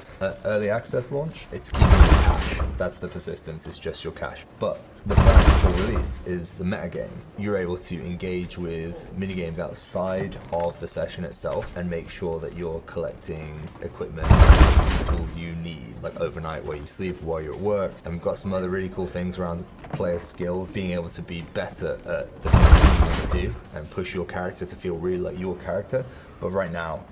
[SPEAKER 4] Early access launch, it's keeping your cash. That's the persistence, it's just your cash. But the plan for release is the metagame. You're able to engage with minigames outside of the session itself and make sure that you're collecting equipment, tools you need, like overnight where you sleep, while you're at work. And we've got some other really cool things around player skills, being able to be better at the things you want to do and push your character to feel really like your character. But right now,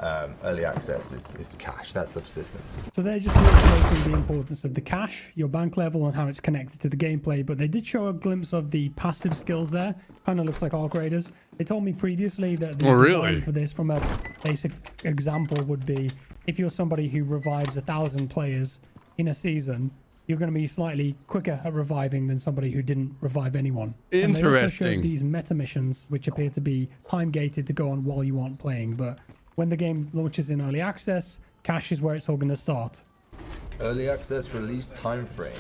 [SPEAKER 4] early access is cash. That's the persistence.
[SPEAKER 2] So they're just reiterating the importance of the cash, your bank level, and how it's connected to the gameplay. But they did show a glimpse of the passive skills there. Kind of looks like Arc Raiders. They told me previously that the design for this, from a basic example, would be if you're somebody who revives 1,000 players in a season, you're going to be slightly quicker at reviving than somebody who didn't revive anyone. And they also
[SPEAKER 1] Interesting.
[SPEAKER 2] showed these meta missions, which appear to be time gated to go on while you aren't playing. But when the game launches in early access, cash is where it's all going to start.
[SPEAKER 4] Early access release time frame.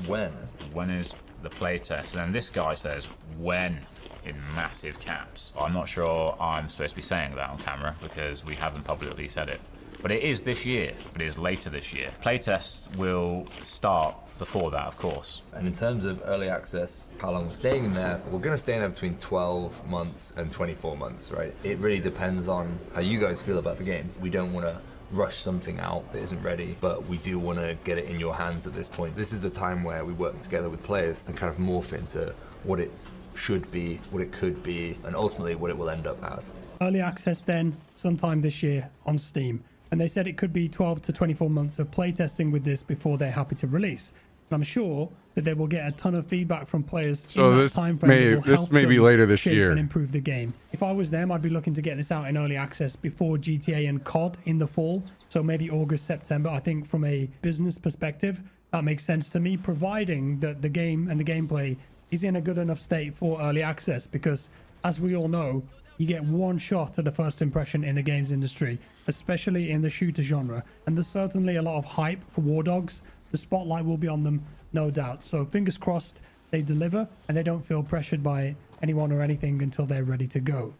[SPEAKER 4] When?
[SPEAKER 7] When is the playtest? And then this guy says, when, in massive caps. I'm not sure I'm supposed to be saying that on camera because we haven't publicly said it. But it is this year, but it is later this year. Playtests will start before that, of course.
[SPEAKER 4] And in terms of early access, how long we're staying in there, we're going to stay in there between 12 months and 24 months, right? It really depends on how you guys feel about the game. We don't want to rush something out that isn't ready, but we do want to get it in your hands at this point. This is the time where we work together with players to kind of morph into what it should be, what it could be, and ultimately what it will end up as.
[SPEAKER 2] Early access then, sometime this year on Steam. And they said it could be 12 to 24 months of playtesting with this before they're happy to release. And I'm sure that they will get a ton of feedback from players
[SPEAKER 1] So
[SPEAKER 2] in that
[SPEAKER 1] this
[SPEAKER 2] time frame.
[SPEAKER 1] may be later this year.
[SPEAKER 2] And improve the game. If I was them, I'd be looking to get this out in early access before GTA and COD in the fall. So maybe August, September. I think from a business perspective, that makes sense to me, providing that the game and the gameplay is in a good enough state for early access. Because as we all know, you get one shot at a first impression in the games industry, especially in the shooter genre. And there's certainly a lot of hype for War Dogs. The spotlight will be on them, no doubt. So fingers crossed they deliver and they don't feel pressured by anyone or anything until they're ready to go.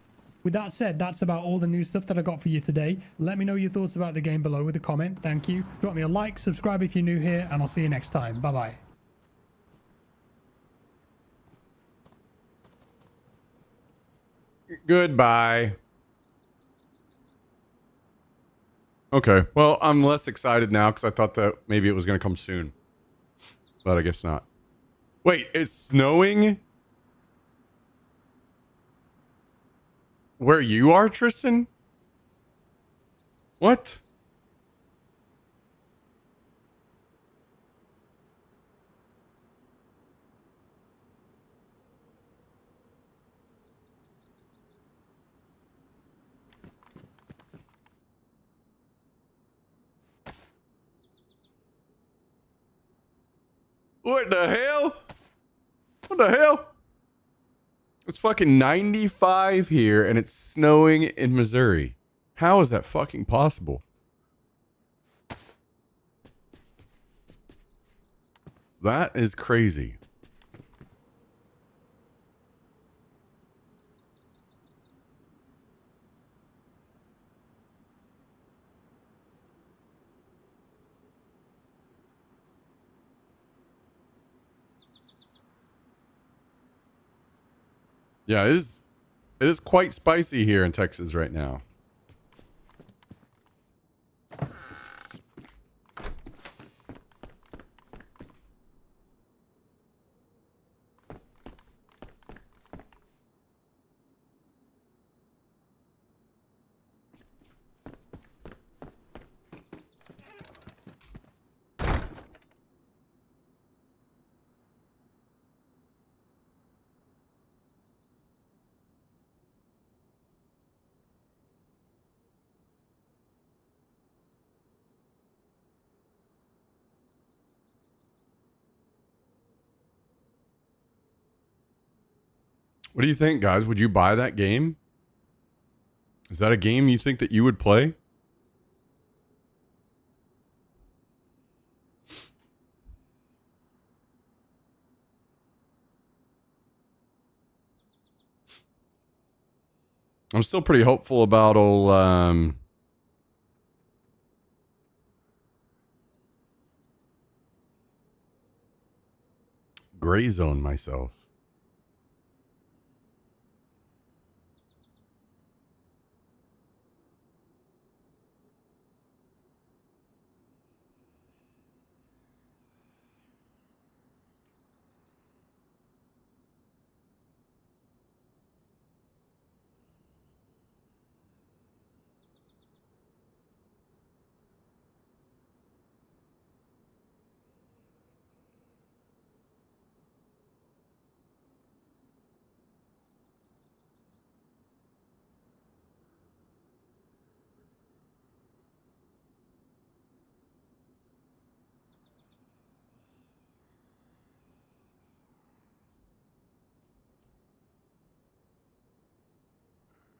[SPEAKER 2] With that said, that's about all the new stuff that I got for you today. Let me know your thoughts about the game below with a comment. Thank you. Drop me a like, subscribe if you're new here, and I'll see you next time. Bye-bye.
[SPEAKER 1] Goodbye. Okay, well, I'm less excited now because I thought that maybe it was going to come soon. But I guess not. Wait, it's snowing? Where you are, Tristan? What? What the hell? What the hell? It's fucking 95 here and it's snowing in Missouri. How is that fucking possible? That is crazy. Yeah, it is quite spicy here in Texas right now. What do you think, guys? Would you buy that game? Is that a game you think that you would play? I'm still pretty hopeful about old Gray Zone myself.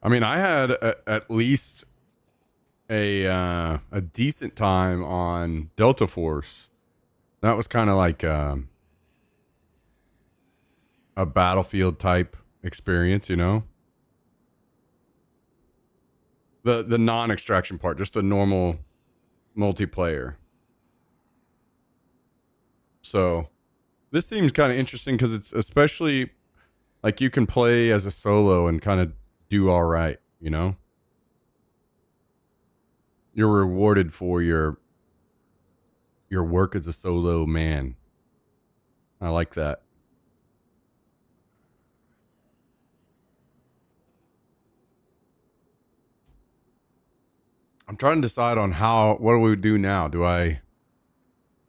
[SPEAKER 1] I mean, I had at least a decent time on Delta Force. That was kind of like a Battlefield type experience, you know. The non-extraction part, just the normal multiplayer. So this seems kind of interesting because it's especially like you can play as a solo and kind of do all right, you know. You're rewarded for your work as a solo man. I like that. I'm trying to decide on what do we do now? Do I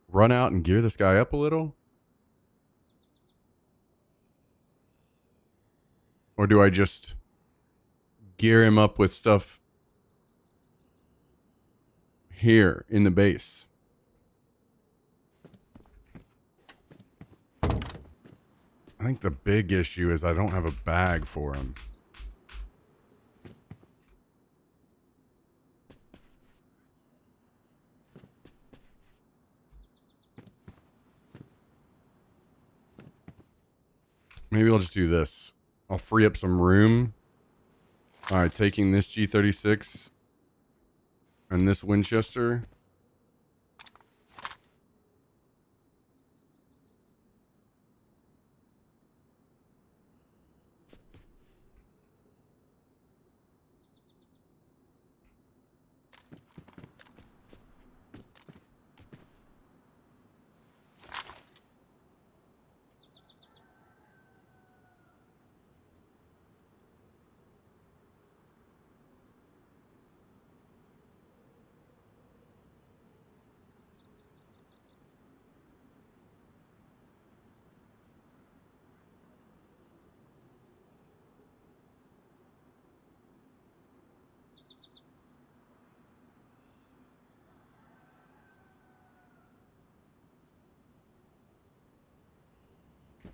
[SPEAKER 1] run out and gear this guy up a little? Or do I just gear him up with stuff here in the base? I think the big issue is I don't have a bag for him. Maybe I'll just do this. I'll free up some room. All right, taking this G36 and this Winchester.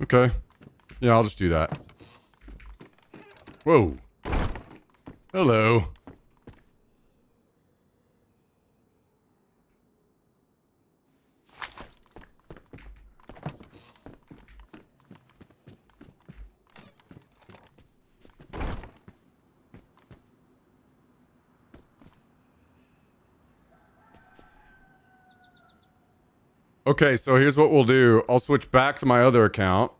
[SPEAKER 1] Okay. Yeah, I'll just do that. Whoa. Hello. Okay, so here's what we'll do. I'll switch back to my other account.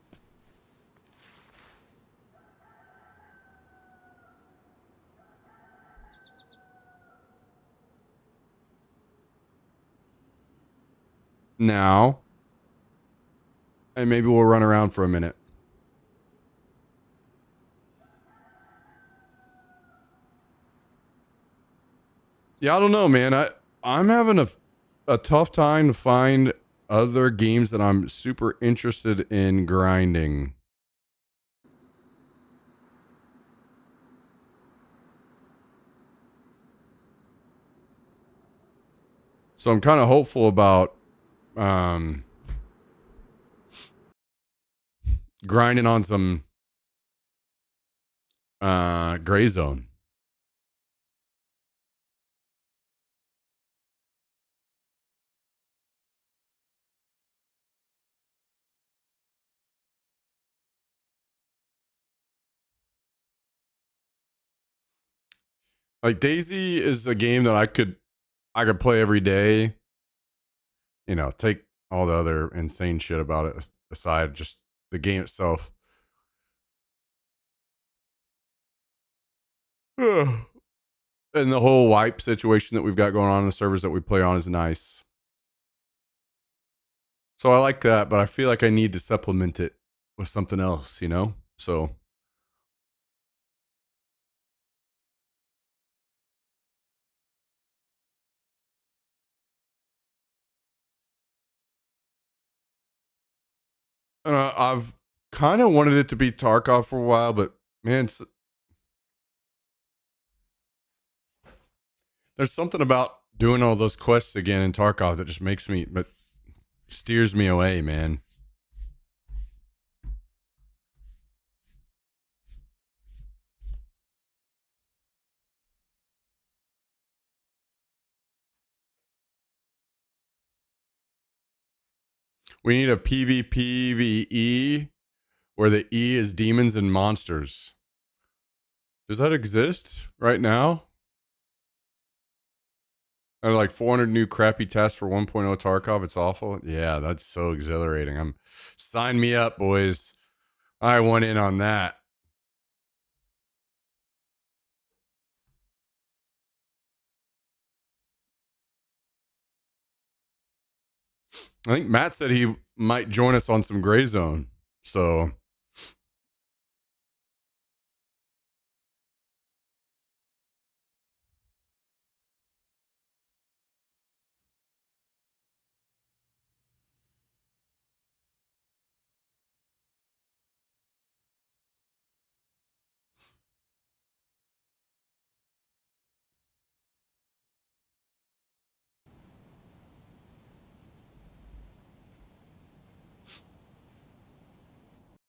[SPEAKER 1] Now. And maybe we'll run around for a minute. Yeah, I don't know, man. I'm having a tough time to find other games that I'm super interested in grinding. So I'm kind of hopeful about grinding on some gray zone. Like Daisy is a game that I could play every day. You know, take all the other insane shit about it aside, just the game itself. And the whole wipe situation that we've got going on in the servers that we play on is nice. So I like that, but I feel like I need to supplement it with something else, you know? So I've kind of wanted it to be Tarkov for a while, but man, there's something about doing all those quests again in Tarkov that just steers me away, man. We need a PvPvE where the E is demons and monsters. Does that exist right now? And like 400 new crappy tasks for 1.0 Tarkov. It's awful. Yeah, that's so exhilarating. Sign me up, boys. I want in on that. I think Matt said he might join us on some Gray Zone. So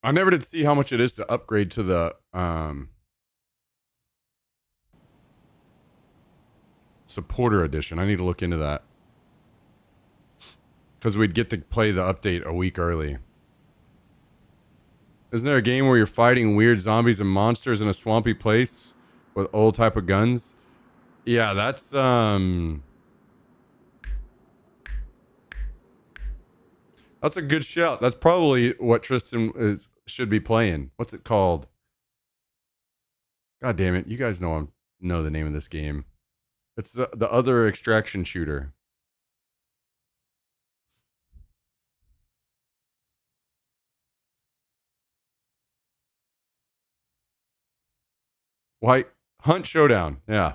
[SPEAKER 1] I never did see how much it is to upgrade to the supporter edition. I need to look into that. Because we'd get to play the update a week early. Isn't there a game where you're fighting weird zombies and monsters in a swampy place with old type of guns? Yeah, that's a good shout. That's probably what Tristan should be playing. What's it called? God damn it. You guys know the name of this game. It's the other extraction shooter. White Hunt Showdown. Yeah.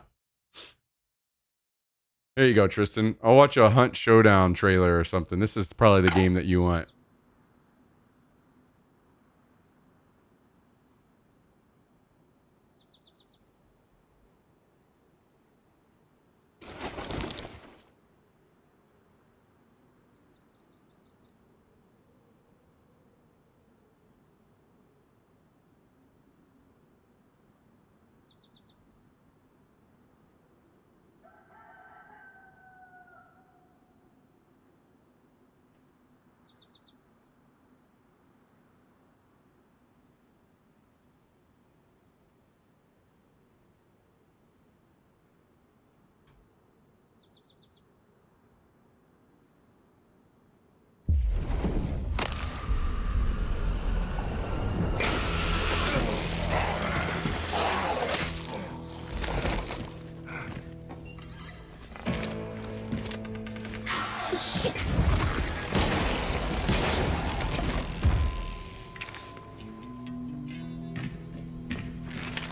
[SPEAKER 1] There you go, Tristan. I'll watch a Hunt Showdown trailer or something. This is probably the game that you want.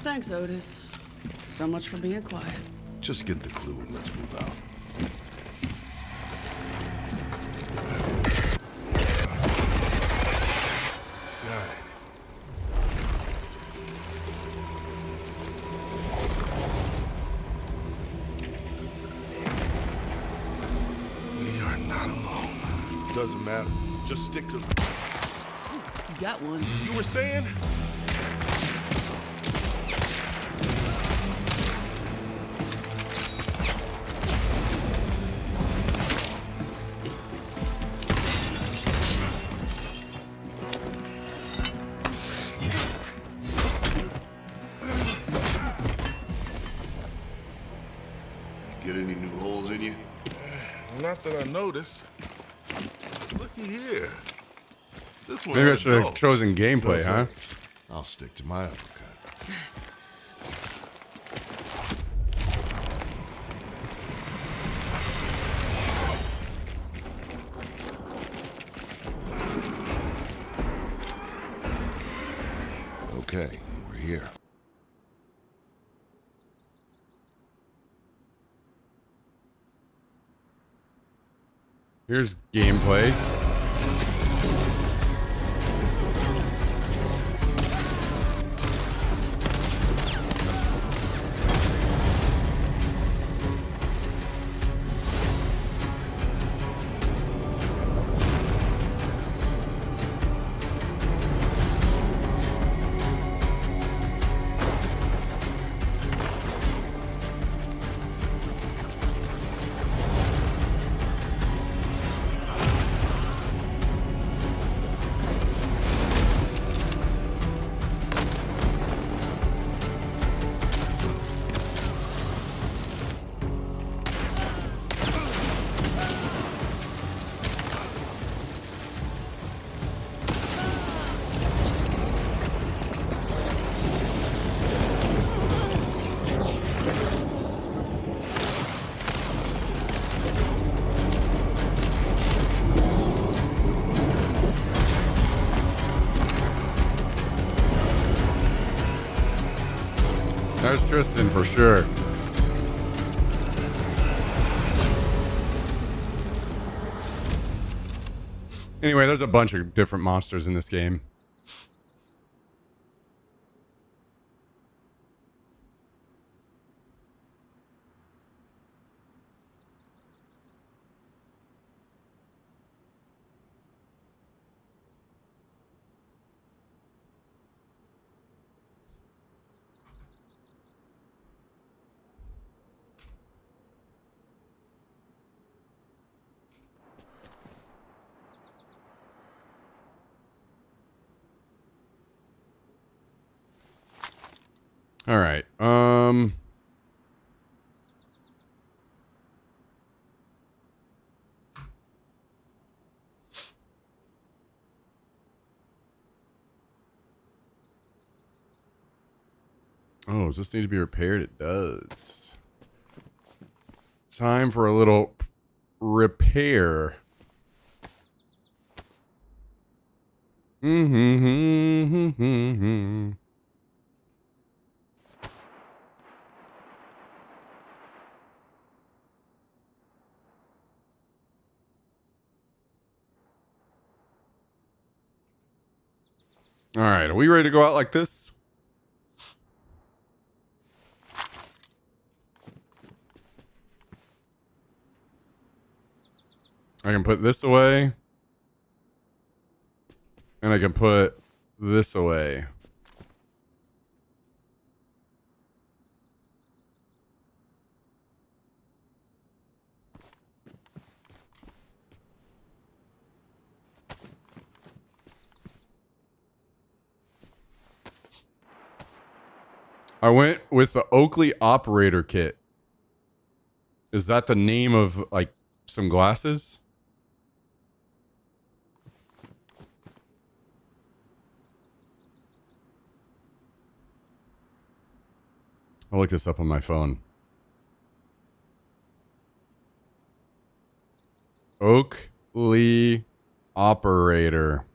[SPEAKER 9] Thanks, Otis. So much for being quiet.
[SPEAKER 10] Just get the clue and let's move out. Got it. We are not alone. Doesn't matter. Just stick to...
[SPEAKER 9] You got one.
[SPEAKER 10] You were saying? Get any new holes in you? Not that I noticed. Looky here. This one.
[SPEAKER 1] Maybe I should have chosen gameplay, huh?
[SPEAKER 10] Thanks. I'll stick to my uppercut. Okay, we're here.
[SPEAKER 1] Here's gameplay. there's Tristan for sure. Anyway, there's a bunch of different monsters in this game. All right. Oh, does this need to be repaired? It does. Time for a little repair. Mm-hmm. All right, are we ready to go out like this? I can put this away. And I can put this away. I went with the Oakley Operator Kit. Is that the name of, like, some glasses? I'll look this up on my phone. Oakley Operator.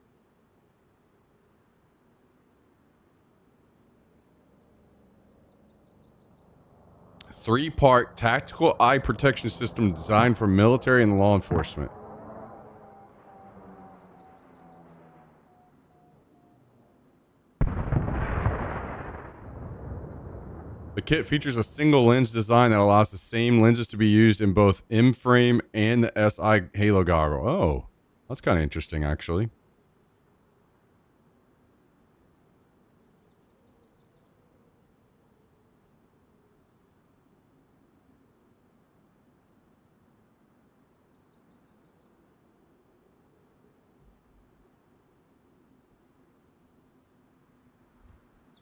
[SPEAKER 1] Three-part tactical eye protection system designed for military and law enforcement. The kit features a single lens design that allows the same lenses to be used in both M-frame and the SI Halo goggle. Oh, that's kind of interesting, actually.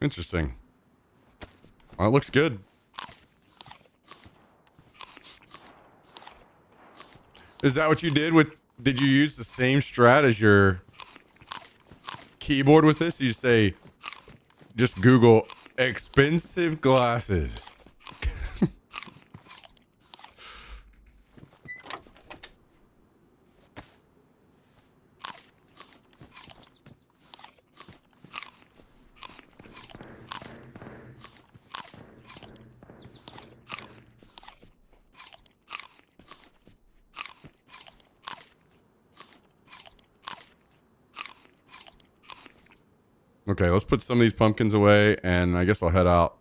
[SPEAKER 1] Interesting. Well, it looks good. Is that what you did with... Did you use the same strat as your keyboard with this? You say, just Google expensive glasses. Okay, let's put some of these pumpkins away, and I guess I'll head out.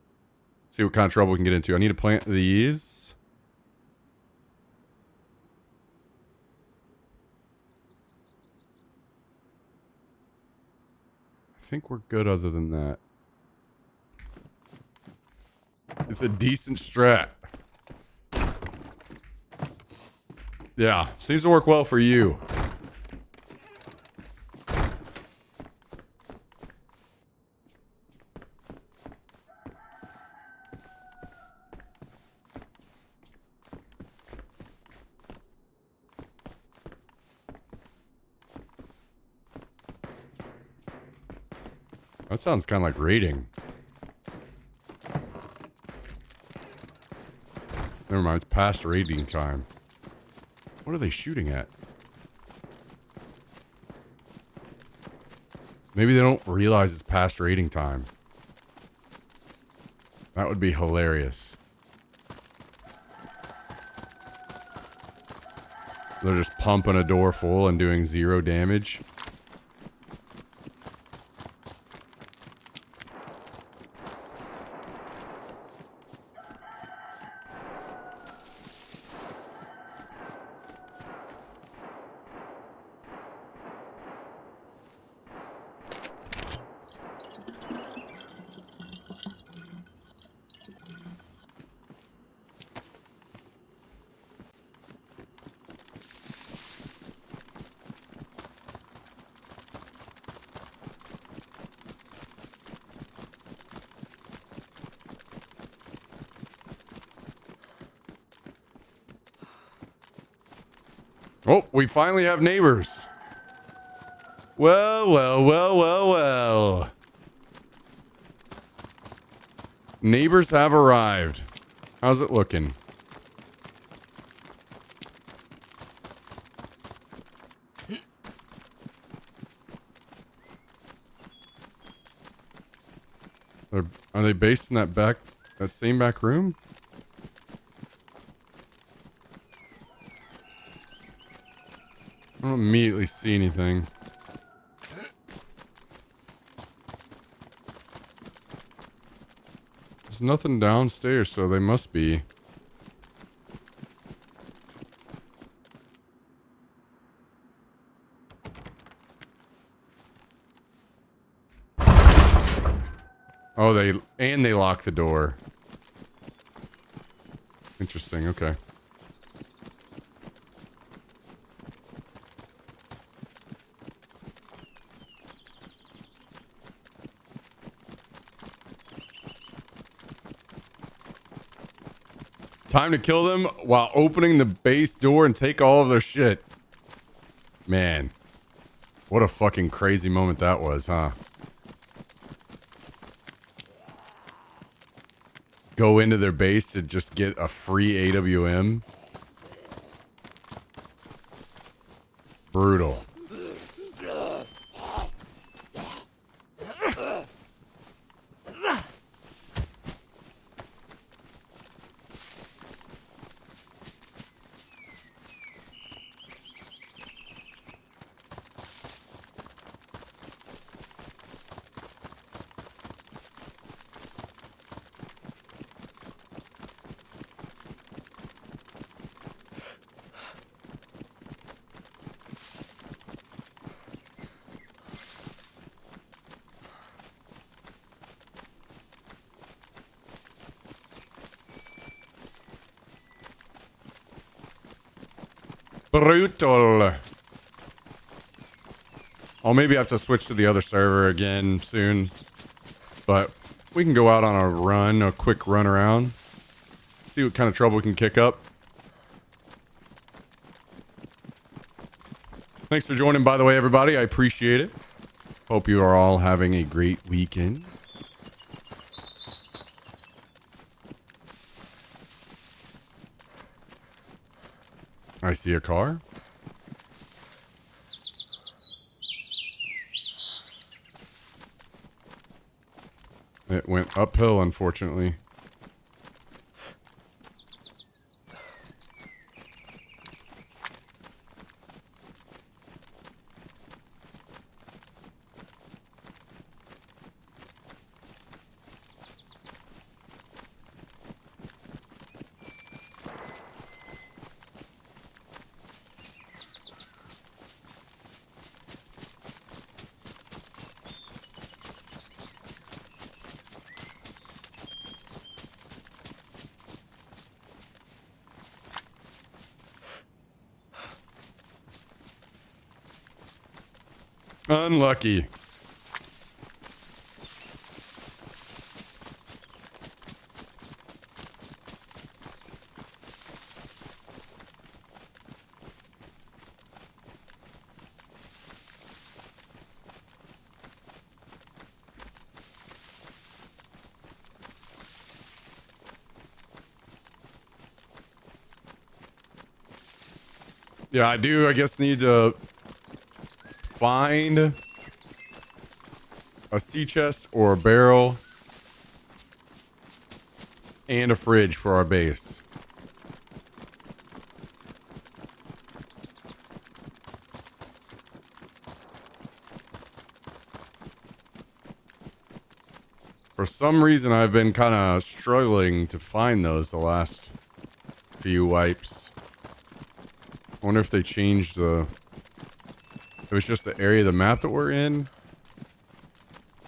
[SPEAKER 1] See what kind of trouble we can get into. I need to plant these. I think we're good other than that. It's a decent strat. Yeah, seems to work well for you. That sounds kind of like raiding. Never mind, it's past raiding time. What are they shooting at? Maybe they don't realize it's past raiding time. That would be hilarious. They're just pumping a door full and doing 0 damage. Oh, we finally have neighbors. Well, well, well, well, well. Neighbors have arrived. How's it looking? Are they based in that same back room? I don't immediately see anything. There's nothing downstairs, so they must be. Oh, they lock the door. Interesting, okay. Time to kill them while opening the base door and take all of their shit. Man. What a fucking crazy moment that was, huh? Go into their base to just get a free AWM. Brutal. Brutal. I'll maybe have to switch to the other server again soon. But we can go out on a run, a quick run around. See what kind of trouble we can kick up. Thanks for joining, by the way, everybody. I appreciate it. Hope you are all having a great weekend. I see a car. It went uphill, unfortunately. Unlucky. Yeah, I do, I guess, need to find a sea chest or a barrel and a fridge for our base. For some reason, I've been kind of struggling to find those the last few wipes. I wonder if they changed the... If it's just the area of the map that we're in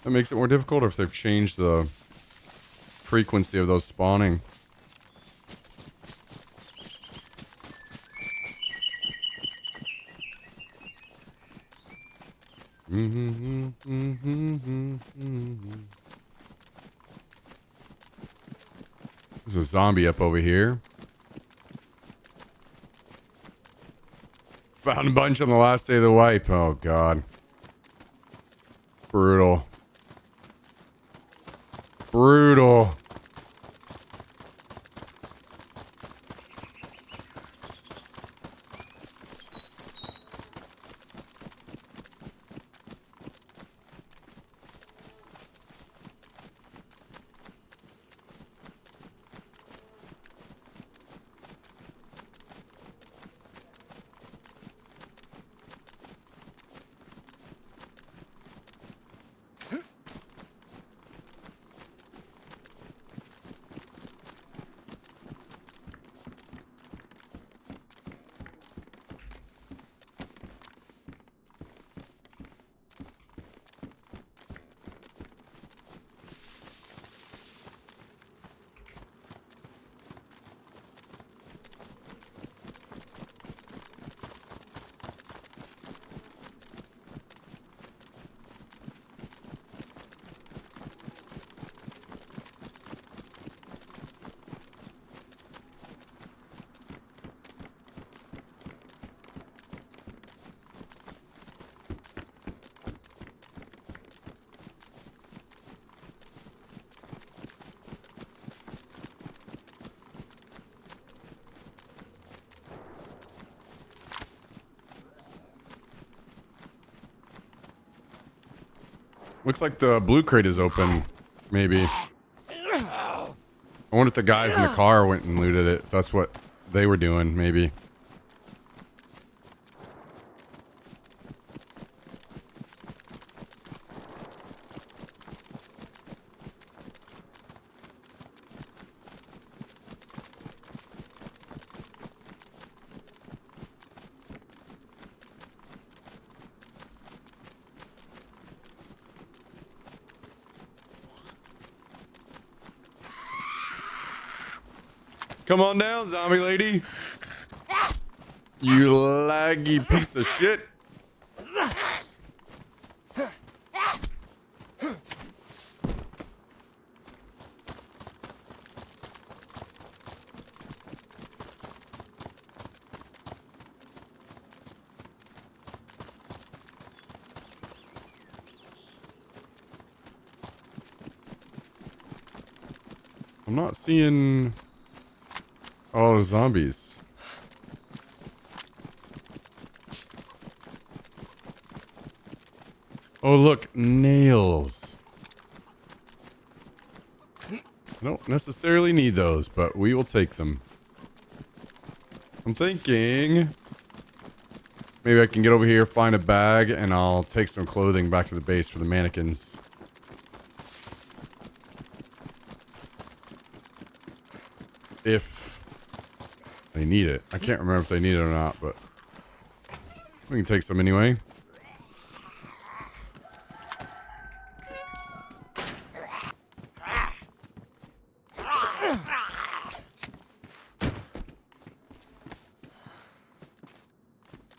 [SPEAKER 1] that makes it more difficult, or if they've changed the frequency of those spawning. There's a zombie up over here. Found a bunch on the last day of the wipe. Oh, God. Brutal. Brutal. Looks like the blue crate is open, maybe. I wonder if the guys in the car went and looted it. If that's what they were doing, maybe. Come on down, zombie lady. You laggy piece of shit. I'm not seeing... Oh, the zombies. Oh, look, nails. I don't necessarily need those, but we will take them. I'm thinking maybe I can get over here, find a bag, and I'll take some clothing back to the base for the mannequins. If they need it. I can't remember if they need it or not, but we can take some anyway.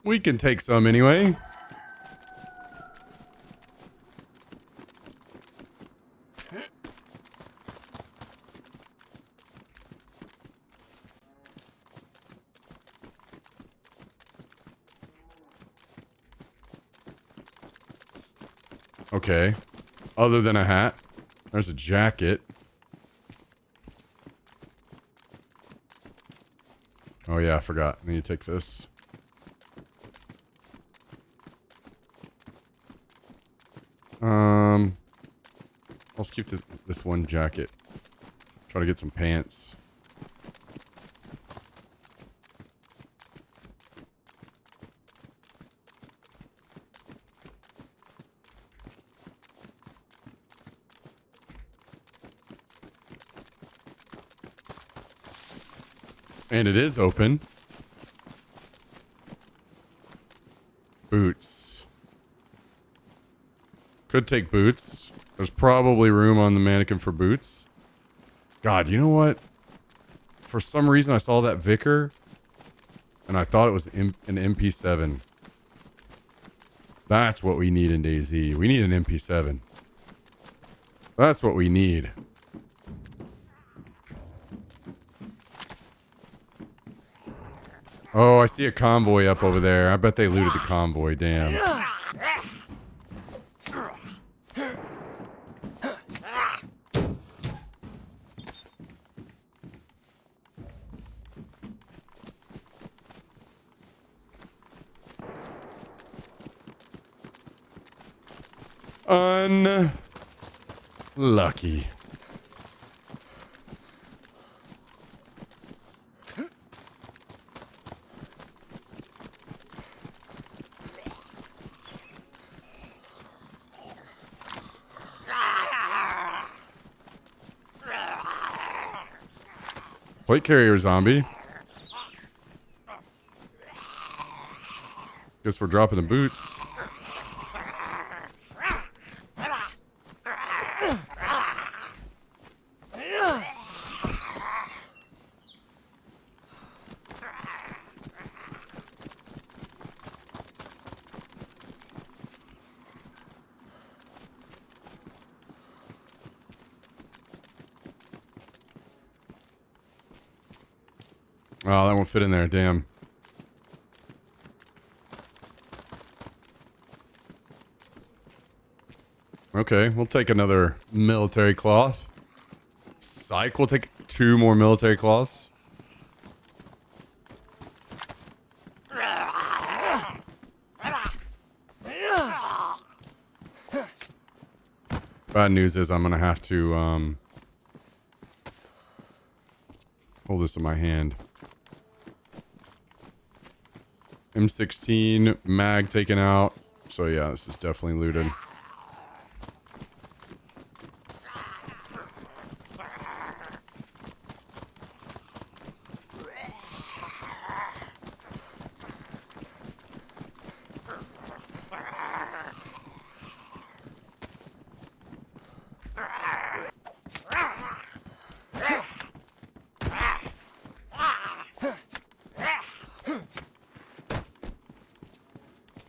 [SPEAKER 1] We can take some anyway. Okay. Other than a hat. There's a jacket. Oh yeah, I forgot. I need to take this. Let's keep this one jacket. Try to get some pants. And it is open. Boots. Could take boots. There's probably room on the mannequin for boots. God, you know what? For some reason I saw that Vicar and I thought it was an MP7. That's what we need in DayZ. We need an MP7. That's what we need. Oh, I see a convoy up over there. I bet they looted the convoy. Damn. Unlucky. Plate carrier zombie. Guess we're dropping the boots. Oh, that won't fit in there. Damn. Okay, we'll take another military cloth. Psych, we'll take 2 more military cloths. Bad news is I'm gonna have to hold this in my hand. M16 mag taken out. So yeah, this is definitely looted.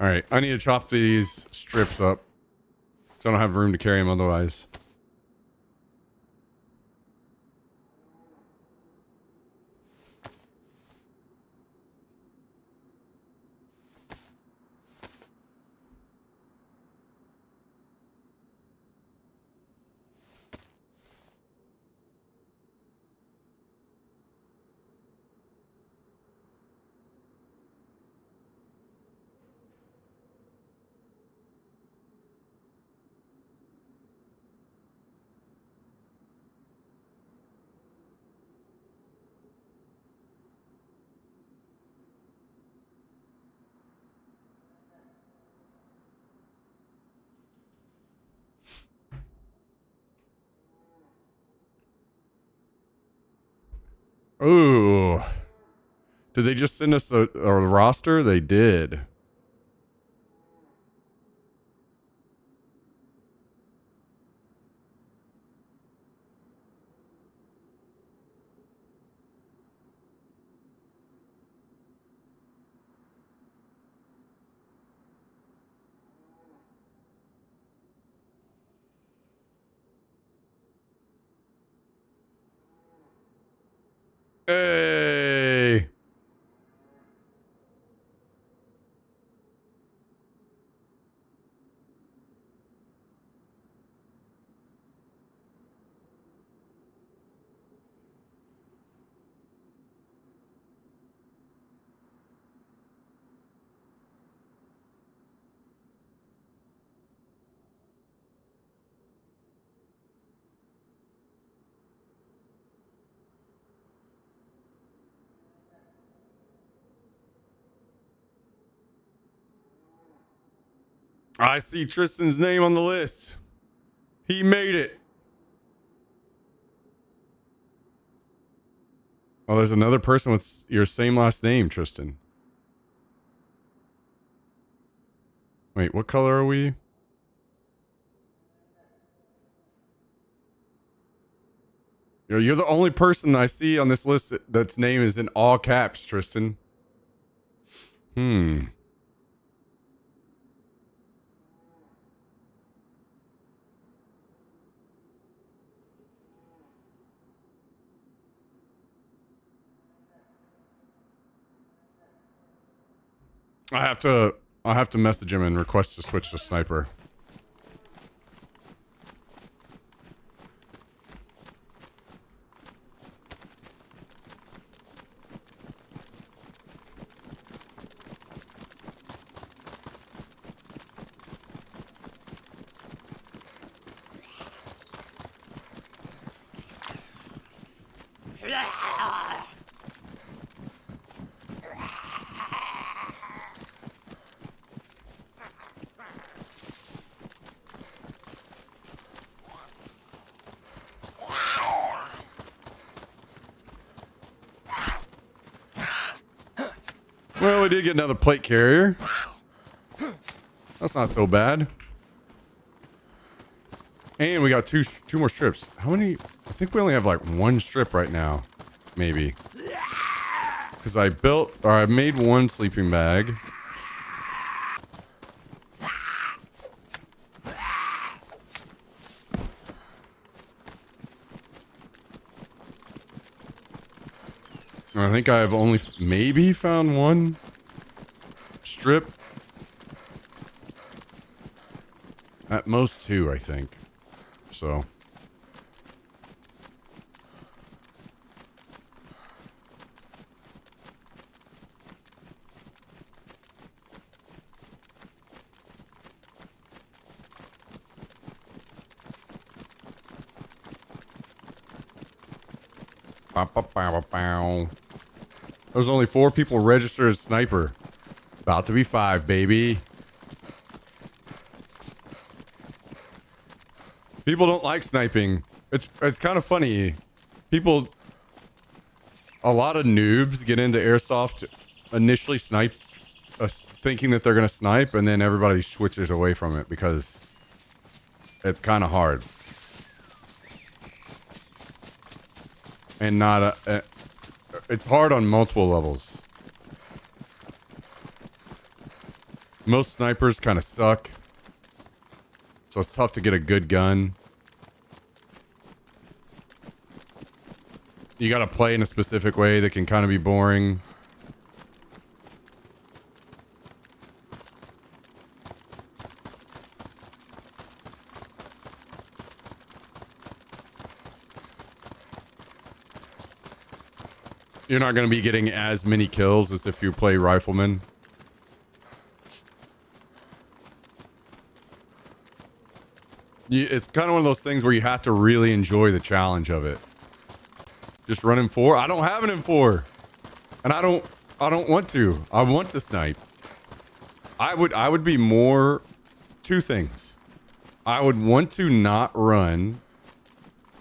[SPEAKER 1] Alright, I need to chop these strips up. So I don't have room to carry them otherwise. Ooh. Did they just send us a roster? They did. Hey. I see Tristan's name on the list. He made it. Oh, there's another person with your same last name, Tristan. Wait, what color are we? You're the only person I see on this list that's name is in all caps, Tristan. I have to message him and request to switch to sniper. Well, we did get another plate carrier. That's not so bad. And we got two more strips. How many? I think we only have like one strip right now. Maybe. Because I made one sleeping bag. I think I've only maybe found one strip. At most two, I think. So. There's only 4 people registered as sniper. About to be 5, baby. People don't like sniping. It's kind of funny. A lot of noobs get into airsoft initially thinking that they're gonna snipe, and then everybody switches away from it because it's kind of hard. And it's hard on multiple levels. Most snipers kind of suck. So it's tough to get a good gun. You gotta play in a specific way that can kind of be boring. You're not going to be getting as many kills as if you play rifleman. It's kind of one of those things where you have to really enjoy the challenge of it. Just run M4. I don't have an M4, and I don't want to. I want to snipe. I would be more. 2 things. I would want to not run,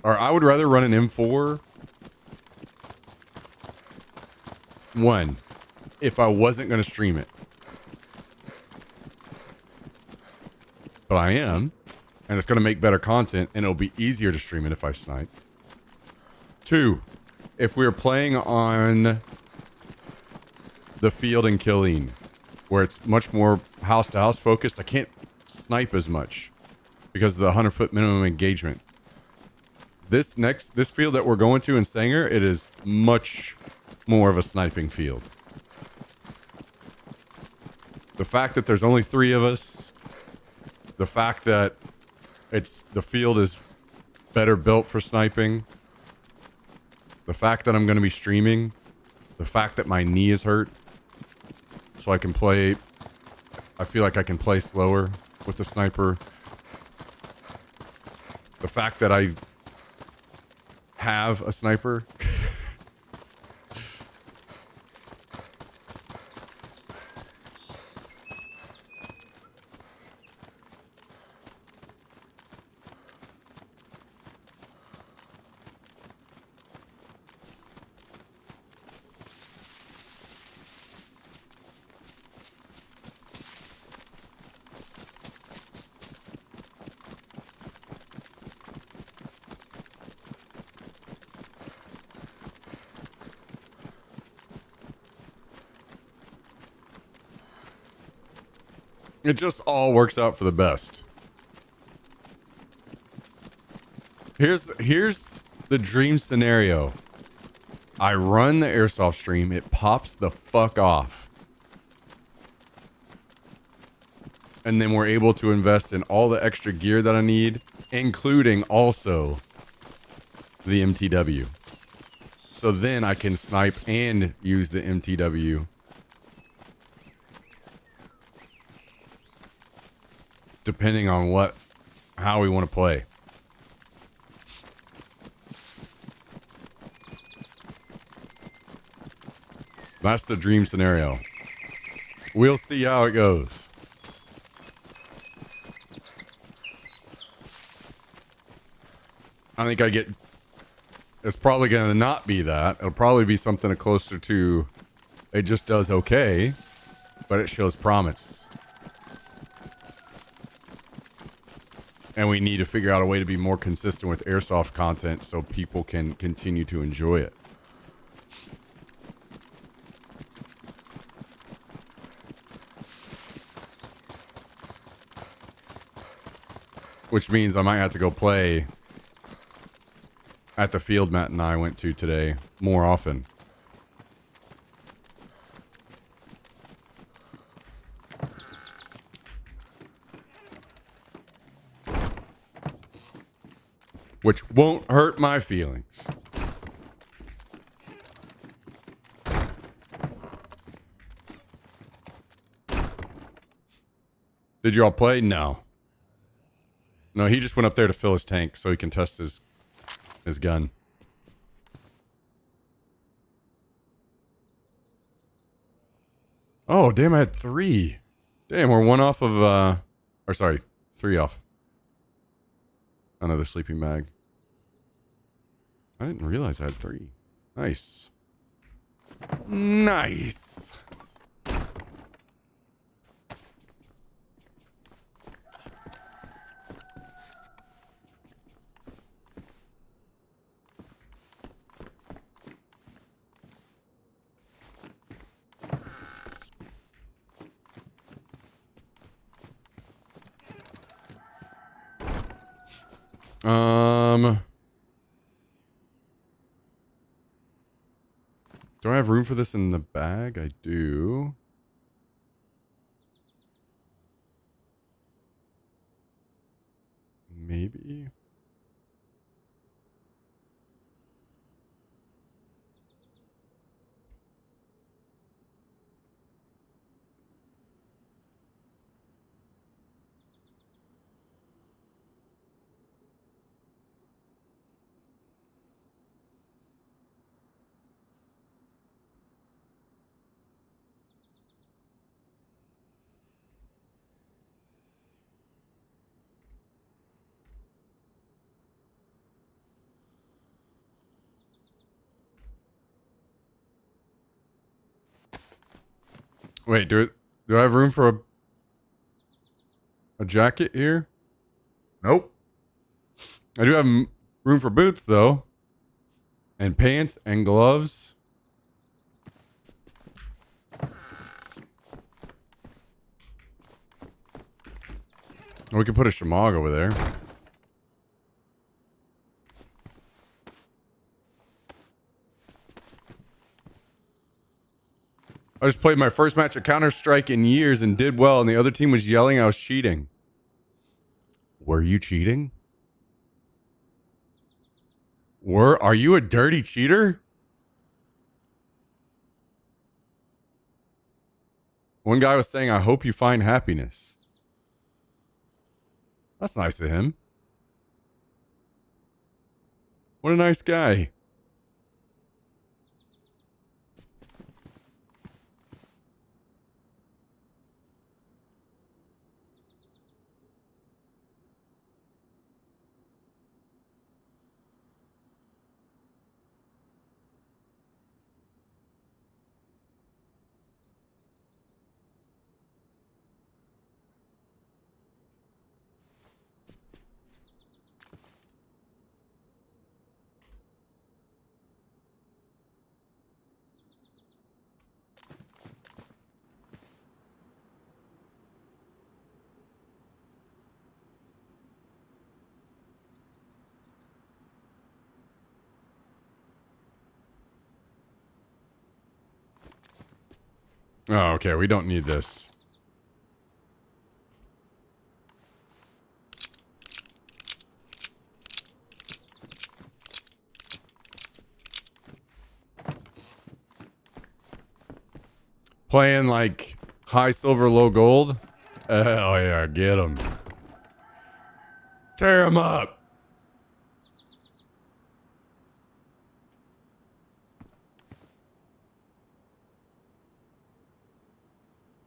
[SPEAKER 1] or I would rather run an M4. 1, if I wasn't going to stream it. But I am, and it's going to make better content, and it'll be easier to stream it if I snipe. 2, if we're playing on the field and killing, where it's much more house-to-house focused, I can't snipe as much because of the 100-foot minimum engagement. This field that we're going to in Sanger, it is much more of a sniping field. The fact that there's only 3 of us, the fact that the field is better built for sniping, the fact that I'm going to be streaming, the fact that my knee is hurt, so I feel like I can play slower with the sniper, the fact that I have a sniper. It just all works out for the best. Here's the dream scenario. I run the airsoft stream, it pops the fuck off. And then we're able to invest in all the extra gear that I need, including also the MTW. So then I can snipe and use the MTW. Depending on how we want to play. That's the dream scenario. We'll see how it goes. I think it's probably going to not be that. It'll probably be something closer to, it just does okay, but it shows promise. And we need to figure out a way to be more consistent with airsoft content so people can continue to enjoy it. Which means I might have to go play at the field Matt and I went to today more often. Which won't hurt my feelings. Did you all play? No. No, he just went up there to fill his tank so he can test his gun. Oh, damn, I had 3. Damn, we're 1 off of, or sorry, 3 off. Another sleeping bag. I didn't realize I had 3. Nice. Nice. Do I have room for this in the bag? I do. Maybe. Wait, do I have room for a jacket here? Nope. I do have room for boots though. And pants and gloves. We could put a shamog over there. I just played my first match of Counter-Strike in years and did well, and the other team was yelling I was cheating. Were you cheating? Are you a dirty cheater? One guy was saying, I hope you find happiness. That's nice of him. What a nice guy. Oh, okay. We don't need this. Playing like high silver, low gold. Hell yeah, get him. Tear him up.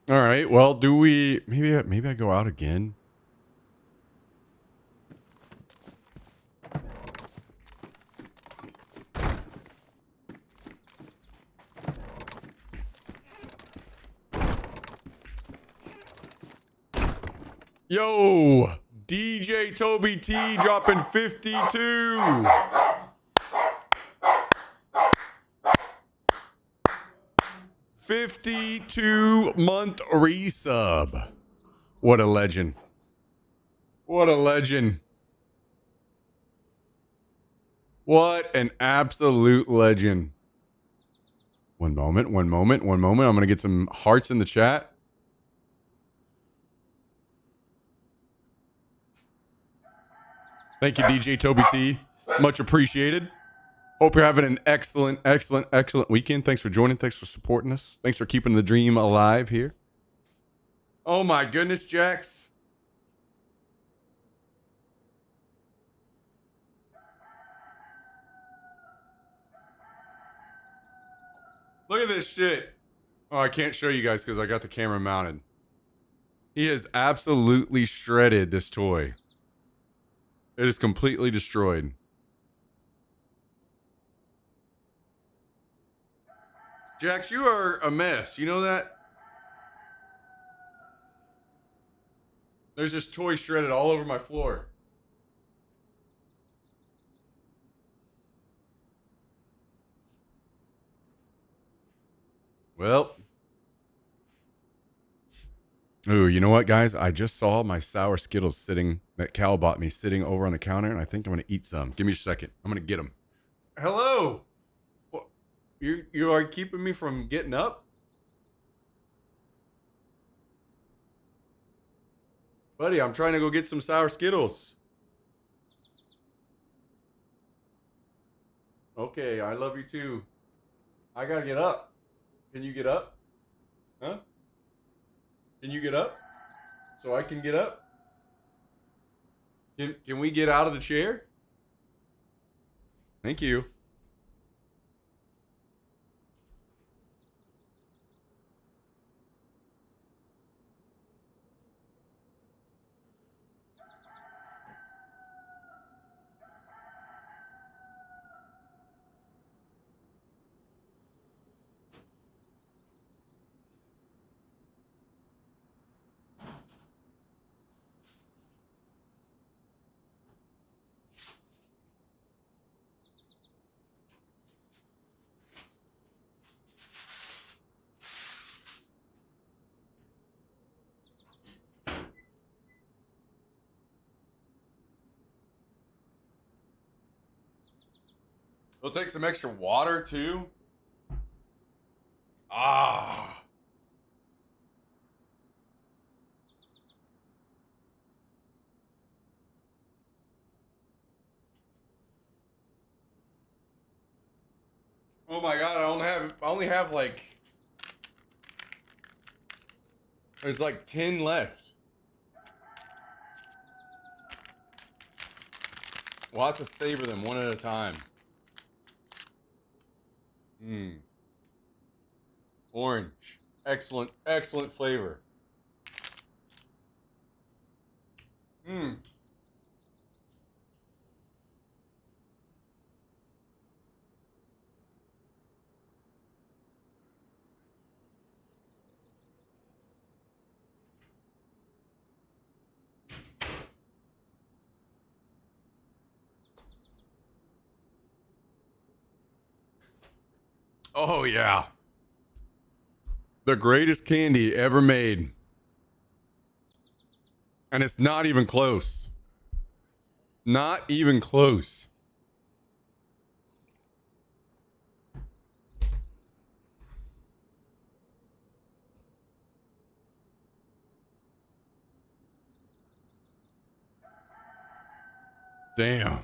[SPEAKER 1] All right. Well, do we maybe I go out again? Yo, DJ Toby T dropping 52. $52-month resub. What a legend. What a legend. What an absolute legend. One moment. I'm going to get some hearts in the chat. Thank you, DJ Toby T. Much appreciated. Hope you're having an excellent weekend. Thanks for joining. Thanks for supporting us. Thanks for keeping the dream alive here. Oh my goodness, Jax. Look at this shit. Oh, I can't show you guys because I got the camera mounted. He has absolutely shredded this toy. It is completely destroyed. Jax, you are a mess. You know that? There's this toy shredded all over my floor. Well. Ooh, you know what, guys? I just saw my sour Skittles that Cal bought me sitting over on the counter, and I think I'm going to eat some. Give me a second. I'm going to get them. Hello. What? You are keeping me from getting up? Buddy, I'm trying to go get some sour Skittles. Okay, I love you too. I got to get up. Can you get up? Huh? Can you get up? So I can get up? Can we get out of the chair? Thank you. We'll take some extra water too. Ah. Oh my god, I only have like there's like 10 left. We'll have to savor them one at a time. Orange. Excellent flavor. Oh yeah. The greatest candy ever made. And it's not even close. Not even close. Damn.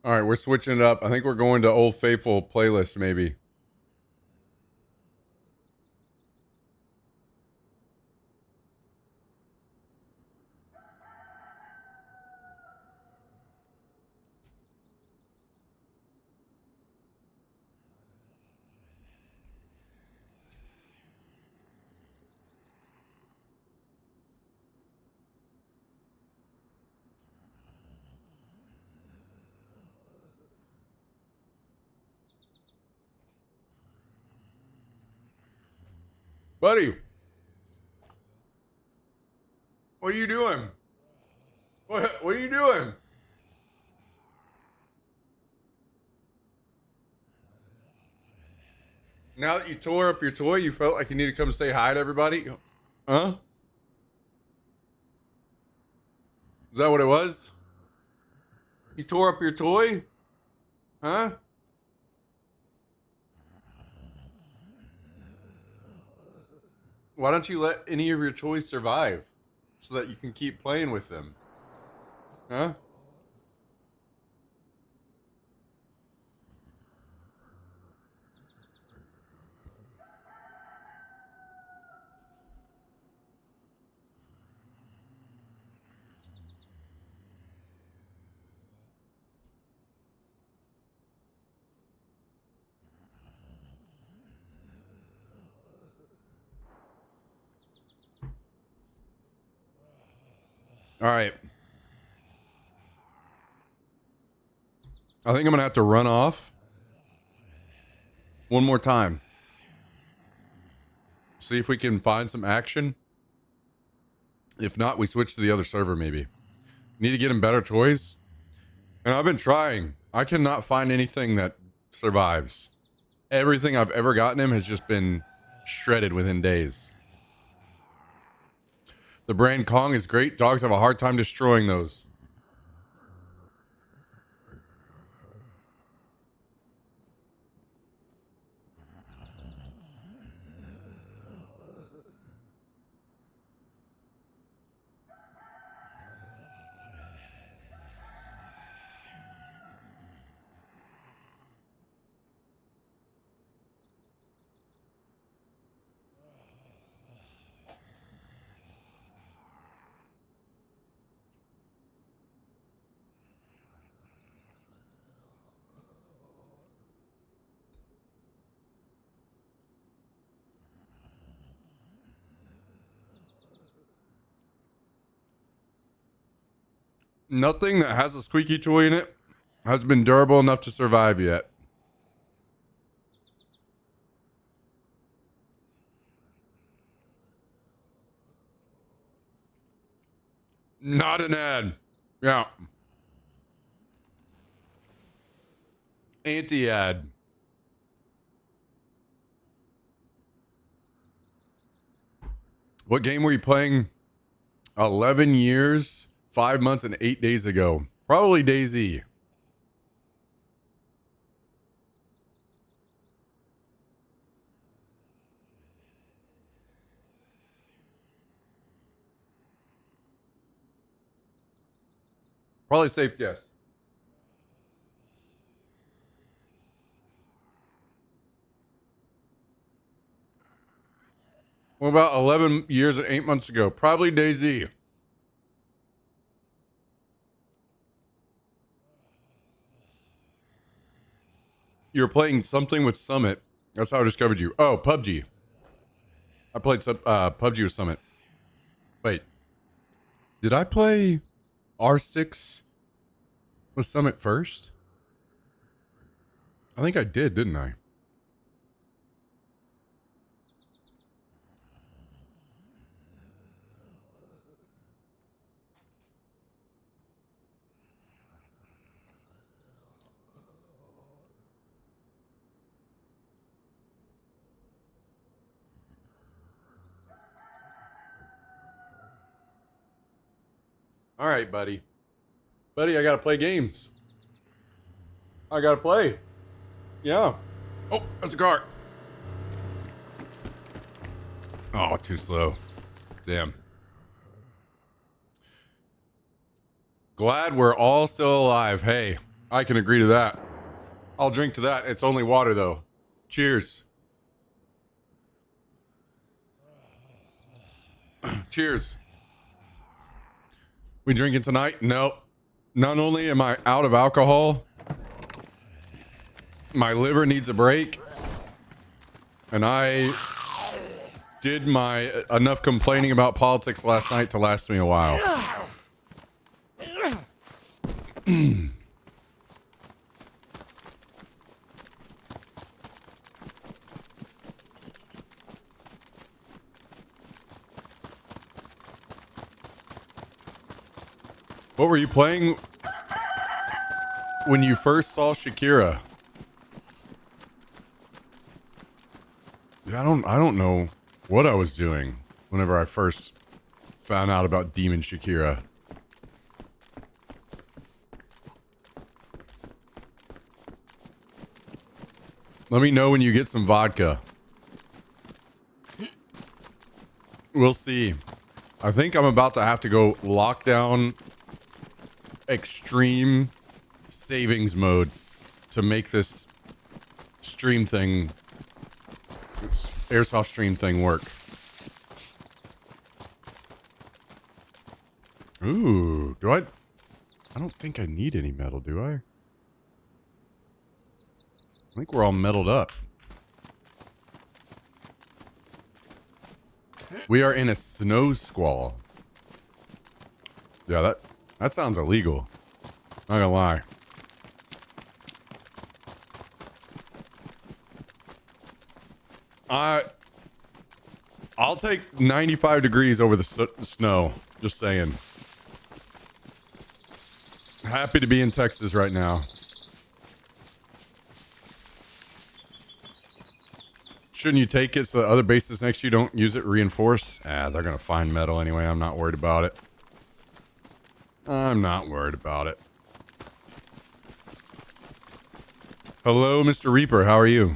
[SPEAKER 1] All right, we're switching it up. I think we're going to Old Faithful playlist, maybe. Buddy, what are you doing? What are you doing? Now that you tore up your toy, you felt like you need to come say hi to everybody? Huh? Is that what it was? You tore up your toy? Huh? Why don't you let any of your toys survive so that you can keep playing with them? Huh? All right. I think I'm going to have to run off one more time. See if we can find some action. If not, we switch to the other server maybe. Need to get him better toys. And I've been trying. I cannot find anything that survives. Everything I've ever gotten him has just been shredded within days. The brand Kong is great. Dogs have a hard time destroying those. Nothing that has a squeaky toy in it has been durable enough to survive yet. Not an ad. Yeah. Anti-ad. What game were you playing 11 years, 5 months, and 8 days ago? Probably DayZ. Probably safe guess. What about 11 years and 8 months ago? Probably DayZ. You were playing something with Summit. That's how I discovered you. Oh, PUBG. I played PUBG with Summit. Wait. Did I play R6 with Summit first? I think I did, didn't I? All right, buddy. Buddy, I gotta play games. I gotta play. Yeah. Oh, that's a car. Oh, too slow. Damn. Glad we're all still alive. Hey, I can agree to that. I'll drink to that. It's only water, though. Cheers. Cheers. We drinking tonight? No. Not only am I out of alcohol, my liver needs a break, and I did my enough complaining about politics last night to last me a while. What were you playing when you first saw Shakira? I don't know what I was doing whenever I first found out about Demon Shakira. Let me know when you get some vodka. We'll see. I think I'm about to have to go lock down extreme savings mode to make this stream thing, airsoft stream thing work. Ooh, I don't think I need any metal, do I? I think we're all metaled up. We are in a snow squall. Yeah, that sounds illegal. Not gonna lie. I'll take 95 degrees over the snow. Just saying. Happy to be in Texas right now. Shouldn't you take it so the other bases next to you don't use it reinforce? They're gonna find metal anyway. I'm not worried about it. I'm not worried about it. Hello, Mr. Reaper. How are you?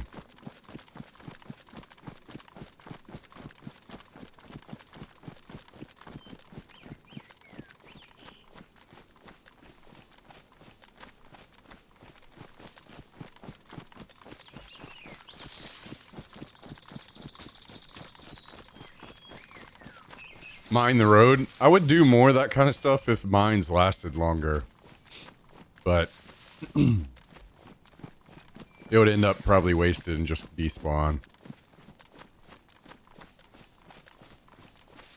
[SPEAKER 1] Mine the road. I would do more of that kind of stuff if mines lasted longer. But it would end up probably wasted and just despawn.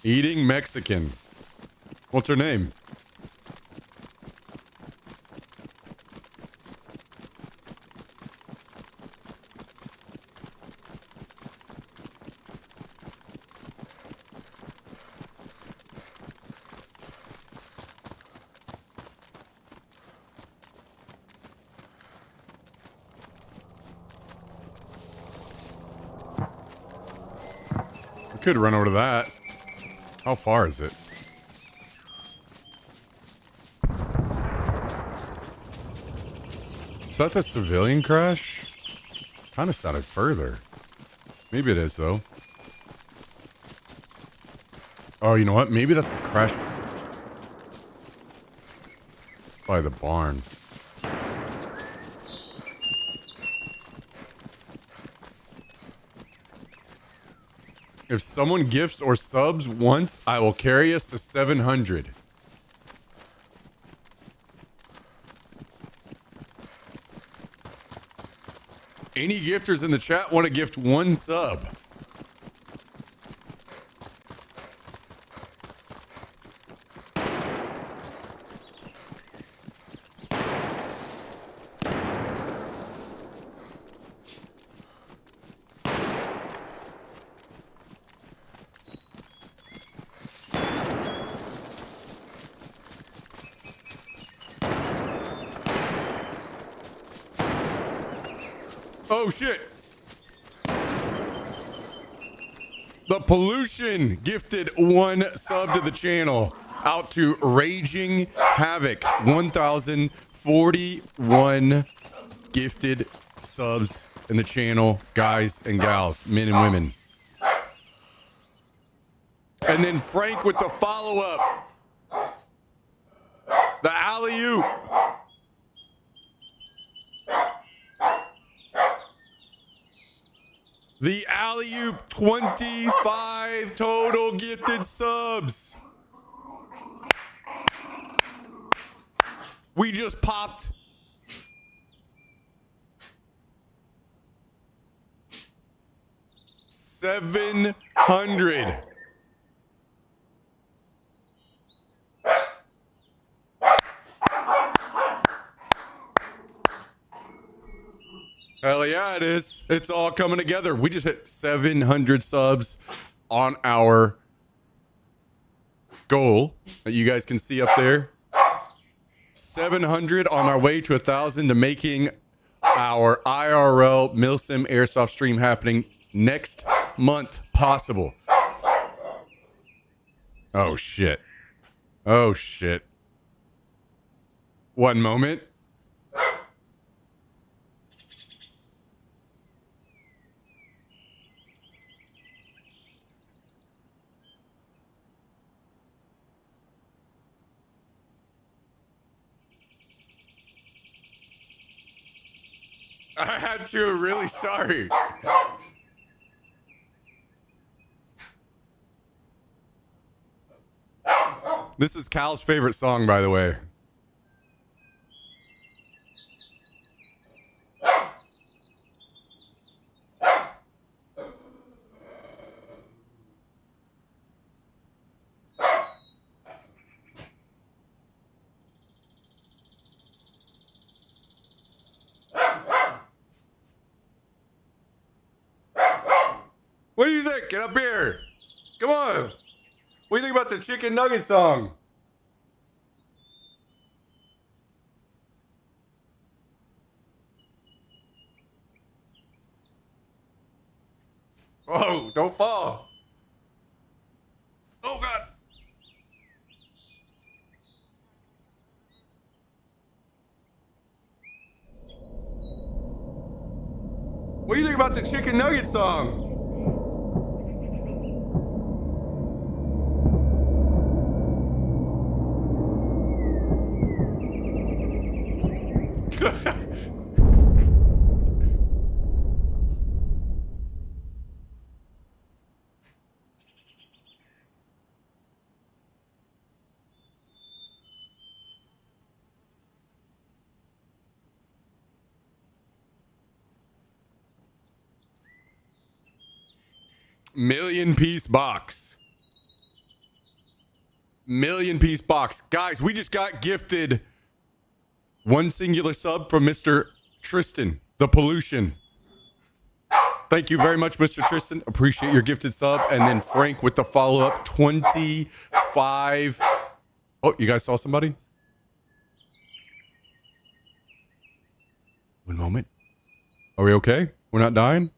[SPEAKER 1] Eating Mexican. What's her name? Could run over to that. How far is it? Is that the civilian crash? Kind of sounded further. Maybe it is though. Oh, you know what? Maybe that's the crash by the barn. If someone gifts or subs once, I will carry us to 700. Any gifters in the chat want to gift one sub? Oh shit. The Pollution gifted one sub to the channel. Out to Raging Havoc. 1,041 gifted subs in the channel, guys and gals, men and women. And then Frank with the follow-up. The alley-oop. The alley-oop, 25 total gifted subs. We just popped 700. Hell yeah, it is. It's all coming together. We just hit 700 subs on our goal that you guys can see up there. 700 on our way to 1,000 to making our IRL Milsim Airsoft stream happening next month possible. Oh, shit. Oh, shit. One moment. I had to. Really sorry. This is Cal's favorite song, by the way. What do you think? Get up here. Come on. What do you think about the chicken nugget song? Oh, don't fall. Oh, God. What do you think about the chicken nugget song? Million piece box. Million piece box. Guys, we just got gifted one singular sub from Mr. Tristan, the pollution. Thank you very much, Mr. Tristan. Appreciate your gifted sub. And then Frank with the follow-up, 25. Oh, you guys saw somebody? One moment. Are we okay? We're not dying?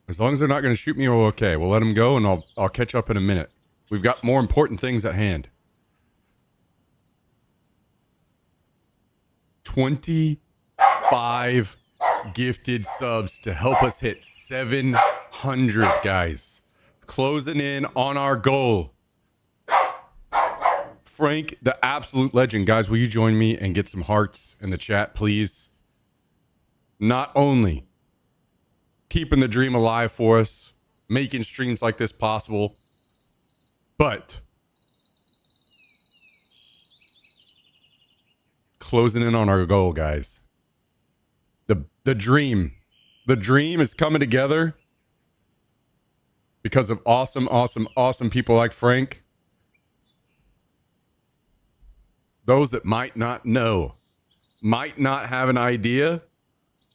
[SPEAKER 1] As long as they're not going to shoot me, we're okay. We'll let them go, and I'll catch up in a minute. We've got more important things at hand. 25 gifted subs to help us hit 700, guys. Closing in on our goal. Frank, the absolute legend. Guys, will you join me and get some hearts in the chat, please? Not only keeping the dream alive for us, making streams like this possible, but closing in on our goal, guys. The dream is coming together because of awesome people like Frank. Those that might not know, might not have an idea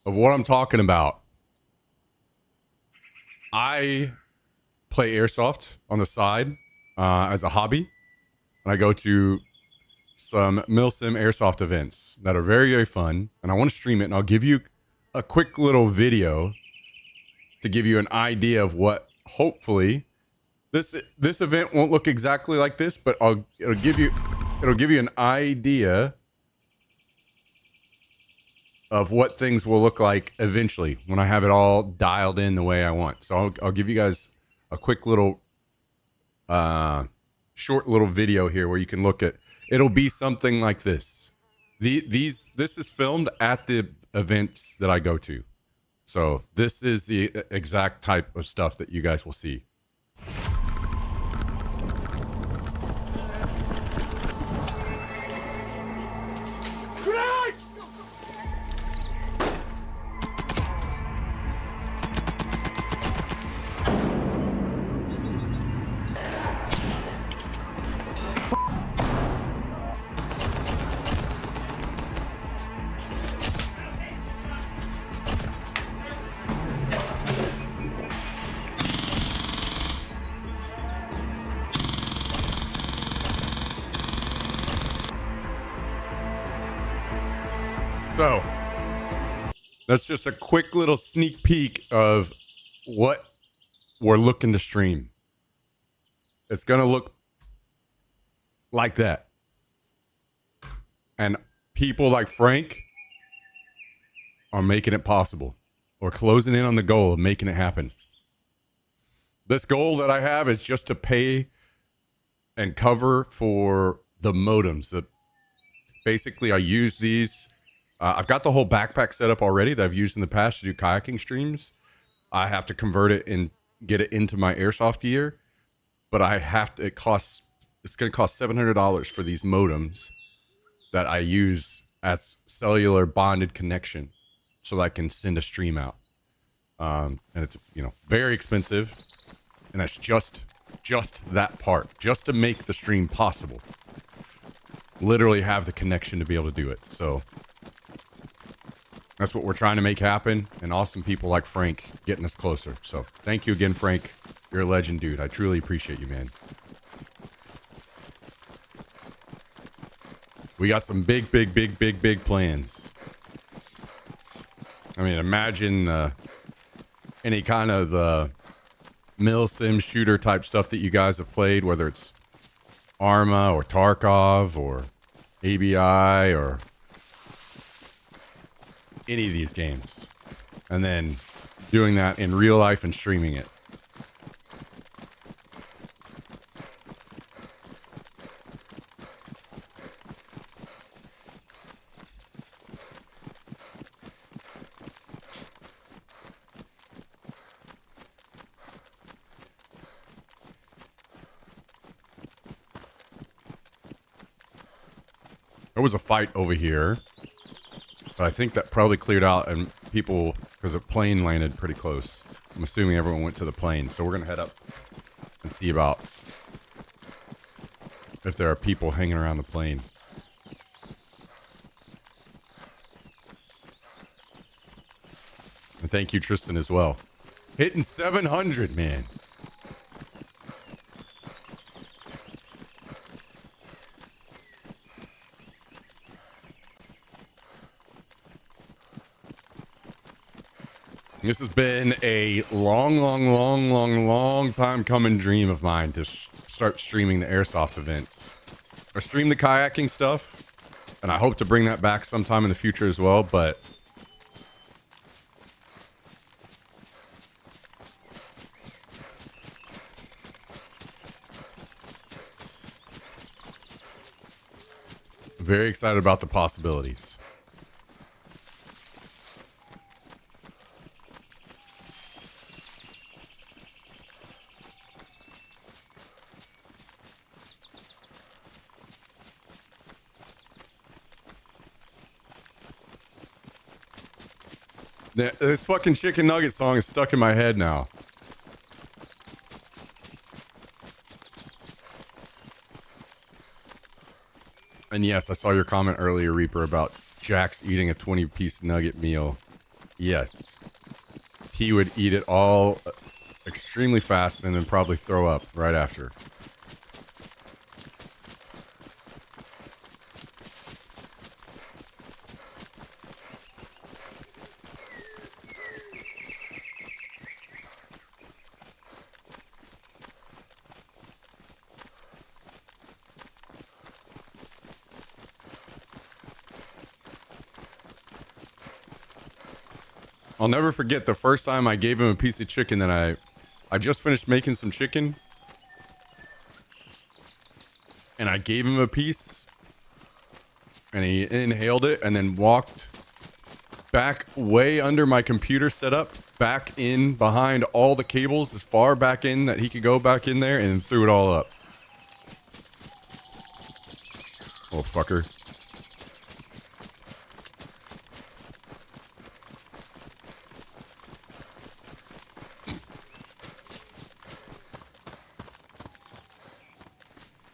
[SPEAKER 1] of what I'm talking about. I play airsoft on the side as a hobby, and I go to some Milsim airsoft events that are very, very fun, and I want to stream it, and I'll give you a quick little video to give you an idea of what, hopefully, this event won't look exactly like this, but it'll give you an idea of what things will look like eventually when I have it all dialed in the way I want. So I'll give you guys a quick little short little video here where you can look at. It'll be something like this. This is filmed at the events that I go to. So this is the exact type of stuff that you guys will see. So that's just a quick little sneak peek of what we're looking to stream. It's going to look like that. And people like Frank are making it possible, or closing in on the goal of making it happen. This goal that I have is just to pay and cover for the modems. That basically I use these. I've got the whole backpack set up already that I've used in the past to do kayaking streams. I have to convert it and get it into my airsoft gear, but I have to. It's going to cost $700 for these modems that I use as cellular bonded connection, so that I can send a stream out. And it's very expensive, and that's just that part, just to make the stream possible. Literally have the connection to be able to do it. So that's what we're trying to make happen, and awesome people like Frank getting us closer. So thank you again, Frank. You're a legend, dude. I truly appreciate you, man. We got some big plans. I mean, imagine any kind of mil sim shooter type stuff that you guys have played, whether it's Arma or Tarkov or ABI or any of these games, and then doing that in real life and streaming it. There was a fight over here, but I think that probably cleared out, and people, because a plane landed pretty close. I'm assuming everyone went to the plane, so we're going to head up and see about if there are people hanging around the plane. And thank you, Tristan, as well. Hitting 700, man. This has been a long time coming dream of mine to start streaming the airsoft events. I stream the kayaking stuff, and I hope to bring that back sometime in the future as well, but very excited about the possibilities. This fucking chicken nugget song is stuck in my head now. And yes, I saw your comment earlier, Reaper, about Jax eating a 20-piece nugget meal. Yes. He would eat it all extremely fast and then probably throw up right after. I'll never forget the first time I gave him a piece of chicken that I just finished making some chicken. And I gave him a piece. And he inhaled it and then walked back way under my computer setup, back in behind all the cables, as far back in that he could go back in there, and threw it all up. Oh, fucker.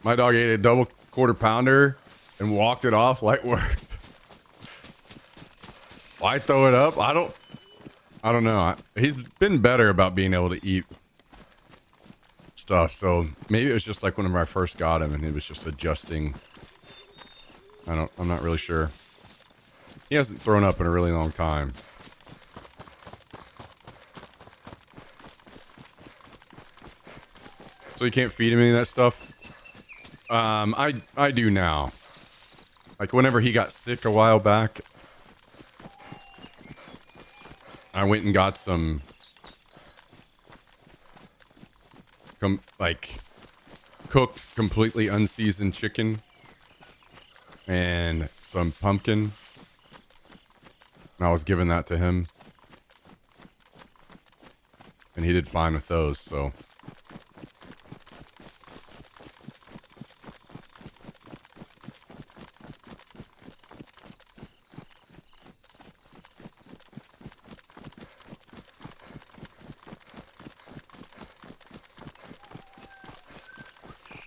[SPEAKER 1] My dog ate a double quarter pounder and walked it off like we're... Why throw it up? I don't know. He's been better about being able to eat stuff, so maybe it was just like whenever I first got him and he was just adjusting. I'm not really sure. He hasn't thrown up in a really long time. So you can't feed him any of that stuff? I do now. Like whenever he got sick a while back, I went and got some like cooked, completely unseasoned chicken and some pumpkin. And I was giving that to him. And he did fine with those, so.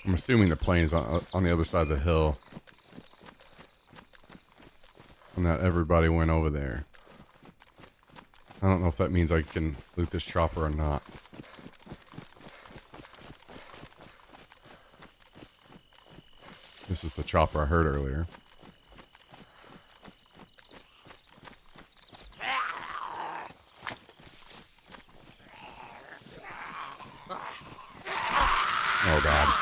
[SPEAKER 1] I'm assuming the plane is on the other side of the hill. And that everybody went over there. I don't know if that means I can loot this chopper or not. This is the chopper I heard earlier. Oh God.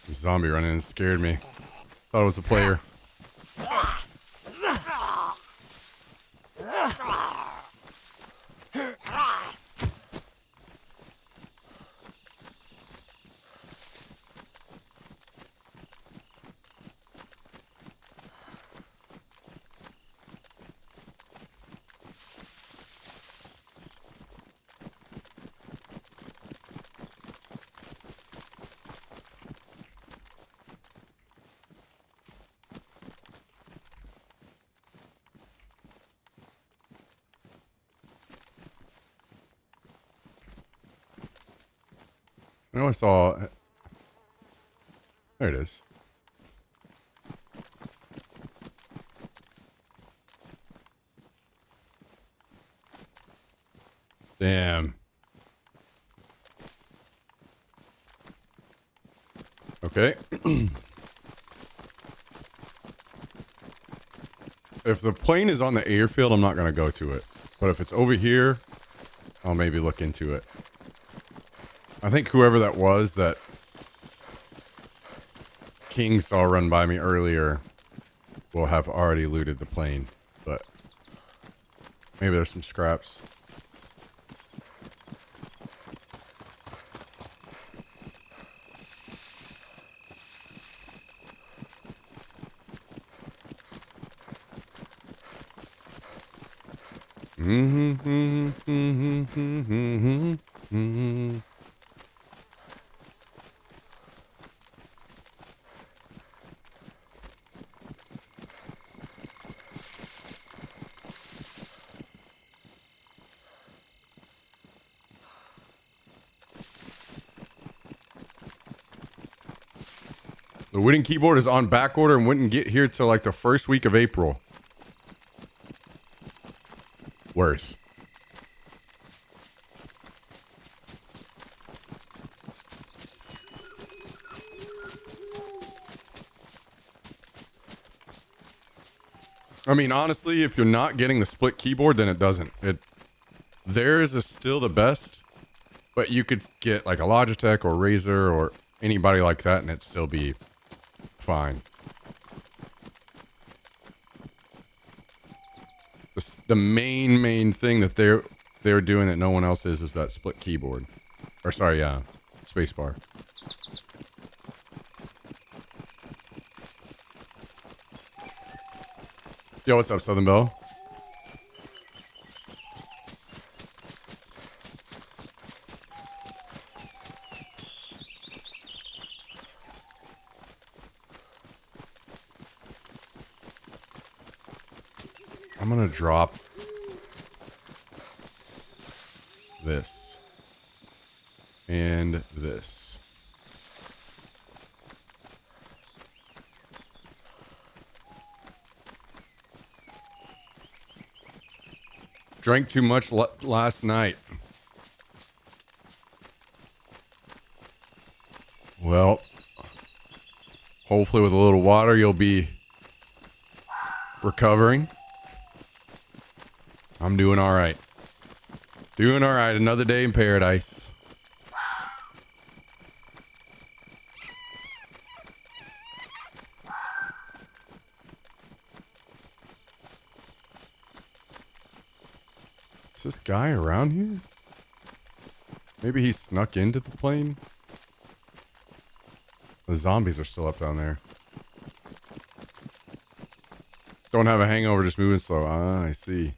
[SPEAKER 1] The zombie running in scared me. Thought it was a player. I know I saw... There it is. Damn. Okay. If the plane is on the airfield, I'm not going to go to it. But if it's over here, I'll maybe look into it. I think whoever that was that King saw run by me earlier will have already looted the plane. But maybe there's some scraps. The wooden keyboard is on back order and wouldn't get here till like the first week of April. Worse. I mean, honestly, if you're not getting the split keyboard, then it doesn't. Theirs is still the best, but you could get like a Logitech or Razer or anybody like that, and it'd still be fine. The main thing that they're doing that no one else is that split keyboard, or sorry, spacebar. Yo, what's up, Southern Belle? I'm gonna drop this and this. Drank too much last night. Well, hopefully with a little water you'll be recovering. I'm doing all right. Doing all right. Another day in paradise. Is this guy around here? Maybe he snuck into the plane? The zombies are still up down there. Don't have a hangover, just moving slow. Ah, I see.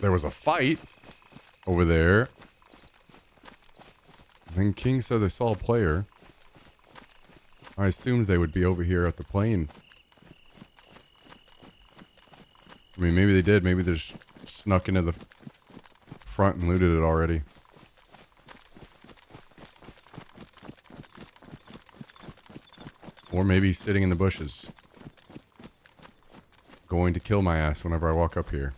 [SPEAKER 1] There was a fight over there. And then King said they saw a player. I assumed they would be over here at the plane. I mean, maybe they did. Maybe they just snuck into the front and looted it already. Or maybe he's sitting in the bushes. Going to kill my ass whenever I walk up here.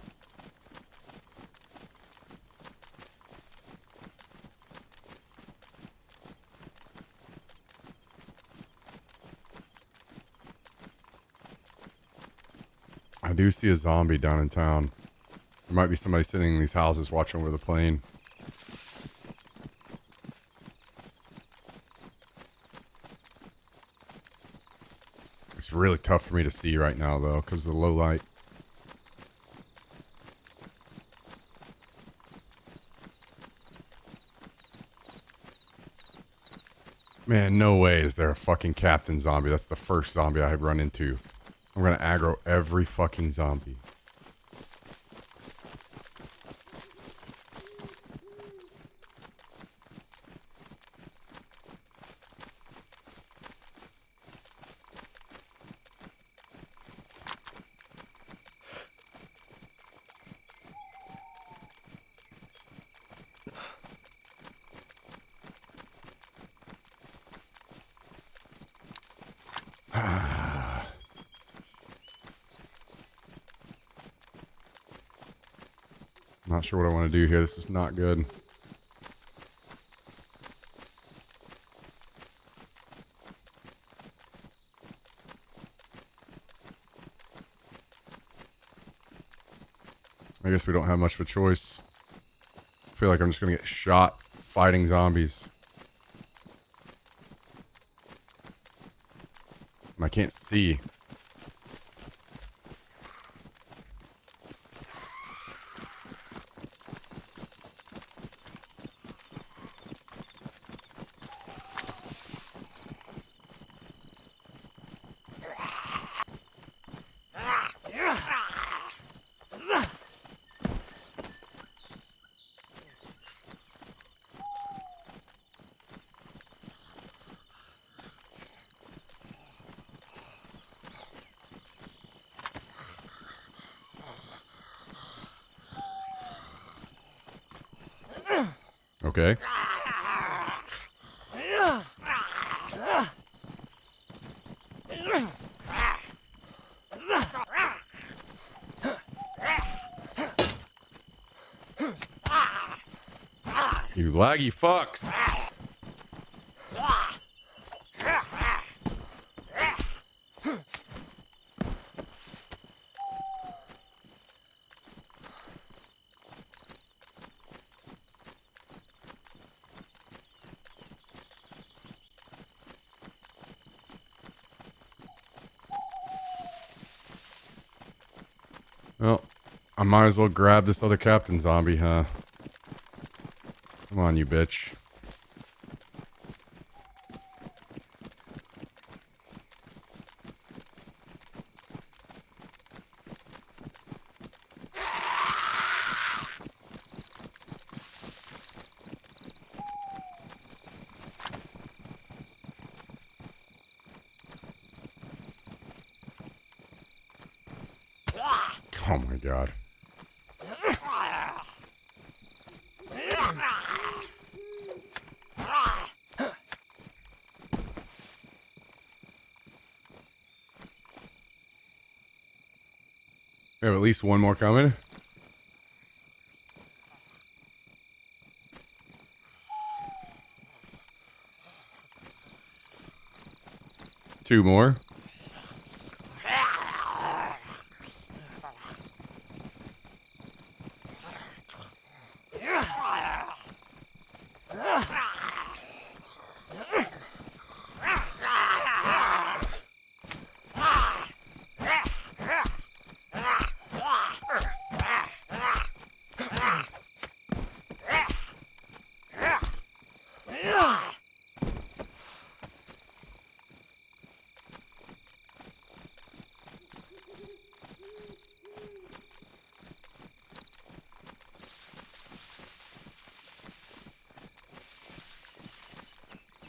[SPEAKER 1] I do see a zombie down in town. There might be somebody sitting in these houses watching over the plane. It's really tough for me to see right now, though, because of the low light. Man, no way is there a fucking captain zombie. That's the first zombie I have run into. I'm gonna aggro every fucking zombie. Not sure what I want to do here. This is not good. I guess we don't have much of a choice. I feel like I'm just going to get shot fighting zombies. And I can't see. Okay. You laggy fucks. I might as well grab this other captain zombie, huh? Come on, you bitch. Oh my god. We have at least one more coming. Two more.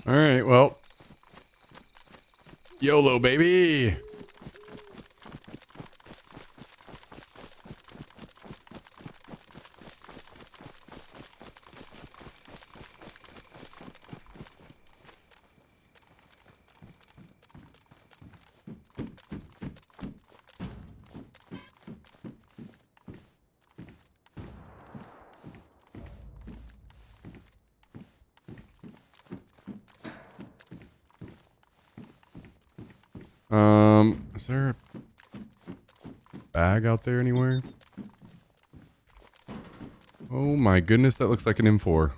[SPEAKER 1] All right, well. YOLO, baby. Is there a bag out there anywhere? Oh my goodness, that looks like an M4.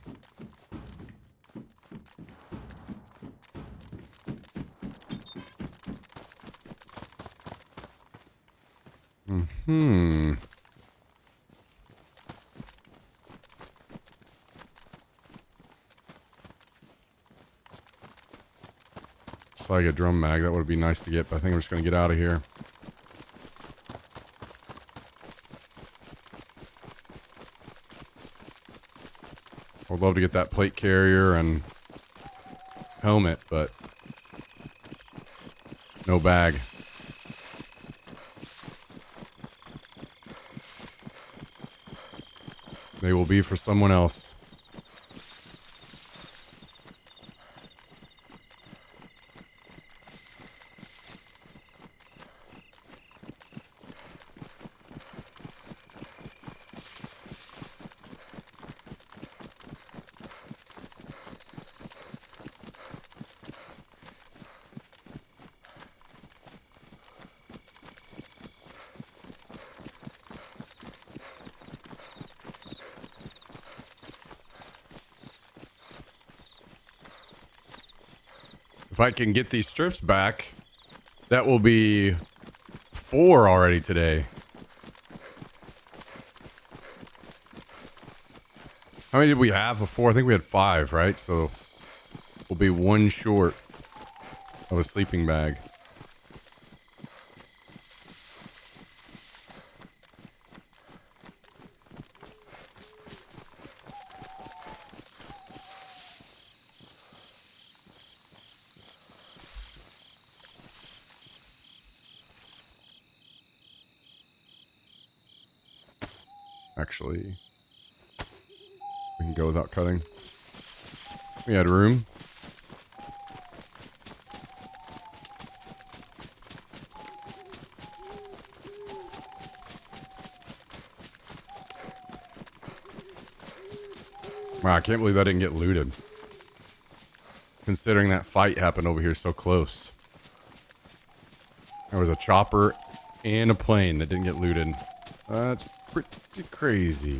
[SPEAKER 1] Hmm. It's like a drum mag. That would be nice to get, but I think I'm just going to get out of here. I'd love to get that plate carrier and helmet, but no bag. They will be for someone else. If I can get these strips back, that will be 4 already today. How many did we have before? I think we had 5, right? So we'll be 1 short of a sleeping bag. Actually, we can go without cutting. We had room. Wow, I can't believe that didn't get looted. Considering that fight happened over here so close. There was a chopper and a plane that didn't get looted. That's pretty crazy.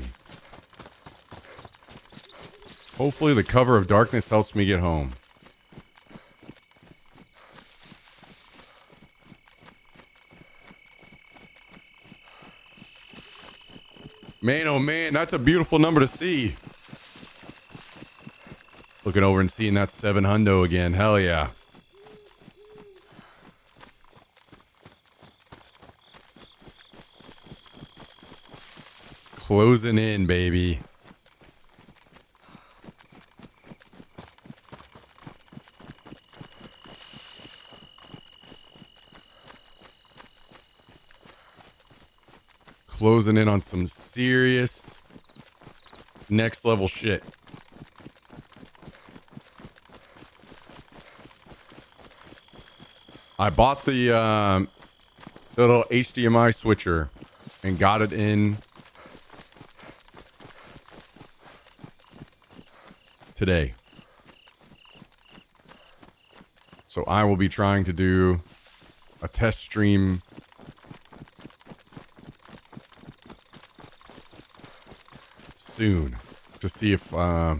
[SPEAKER 1] Hopefully the cover of darkness helps me get home. Man, oh man, that's a beautiful number to see. Looking over and seeing that 700 again. Hell yeah. Closing in, baby. Closing in on some serious next level shit. I bought the little HDMI switcher and got it in today. So I will be trying to do a test stream soon to see if I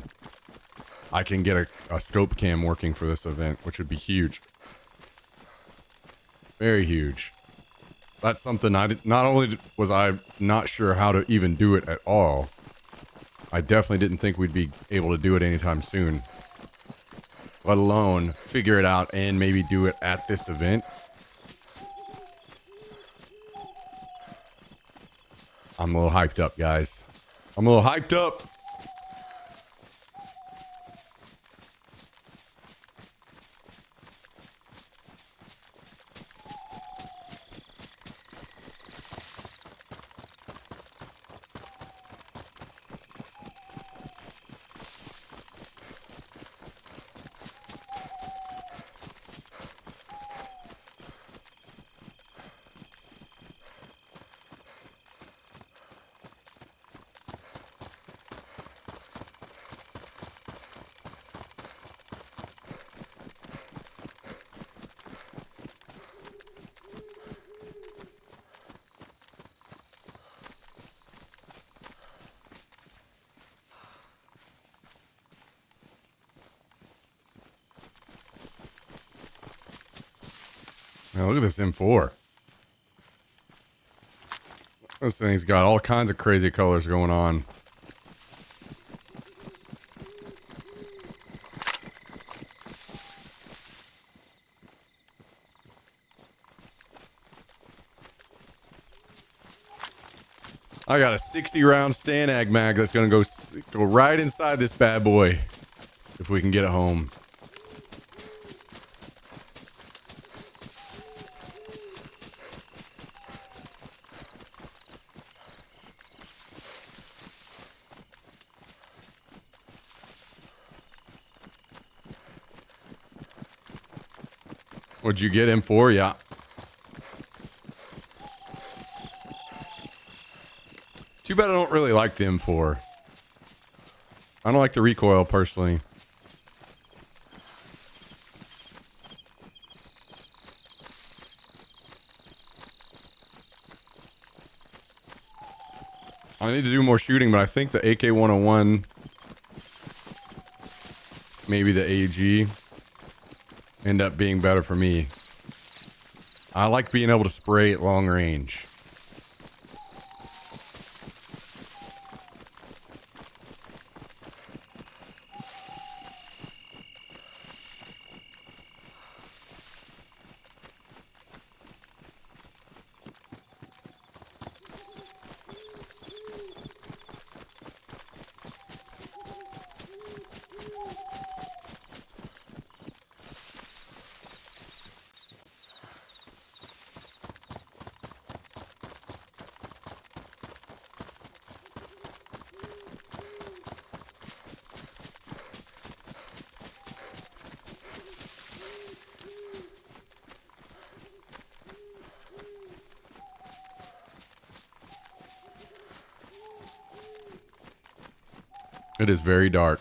[SPEAKER 1] can get a scope cam working for this event, which would be huge. Very huge. That's something I did. Not only was I not sure how to even do it at all, I definitely didn't think we'd be able to do it anytime soon. Let alone figure it out and maybe do it at this event. I'm a little hyped up, guys. I'm a little hyped up. Now look at this M4. This thing's got all kinds of crazy colors going on. I got a 60 round Stanag mag that's gonna go right inside this bad boy if we can get it home. What'd you get him for? Yeah. Too bad I don't really like the M4. I don't like the recoil personally. I need to do more shooting, but I think the AK-101, maybe the AG, end up being better for me. I like being able to spray at long range. It is very dark.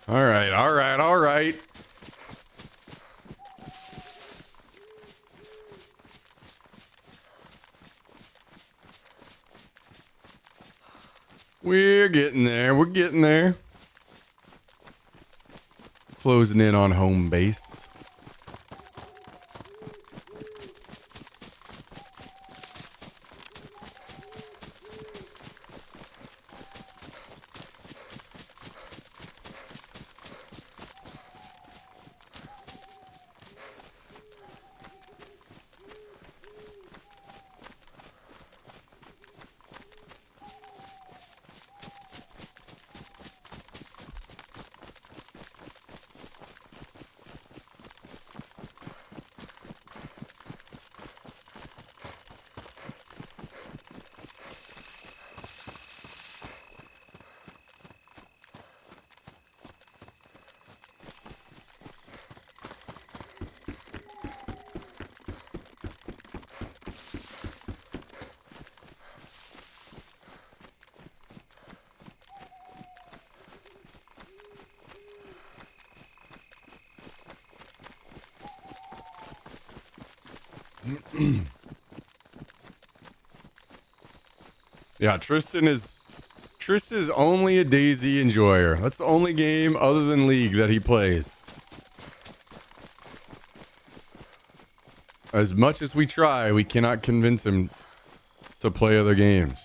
[SPEAKER 1] All right, all right, all right. We're getting there. We're getting there. Closing in on home base. Yeah, Tristan is only a Daisy enjoyer. That's the only game other than League that he plays. As much as we try, we cannot convince him to play other games.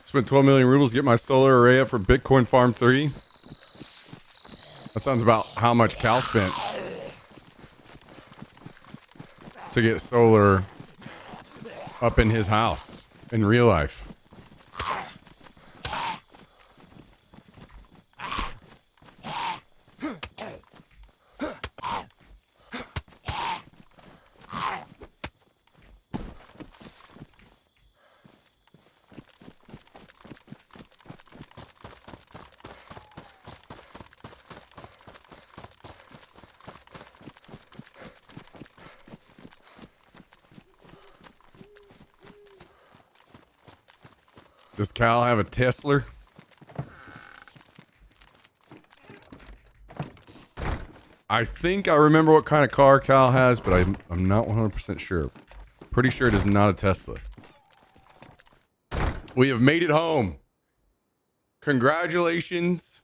[SPEAKER 1] Spent 12 million rubles to get my solar array up for Bitcoin Farm 3. That sounds about how much Cal spent to get solar up in his house in real life. Does Cal have a Tesla? I think I remember what kind of car Cal has, but I'm not 100% sure. Pretty sure it is not a Tesla. We have made it home. Congratulations.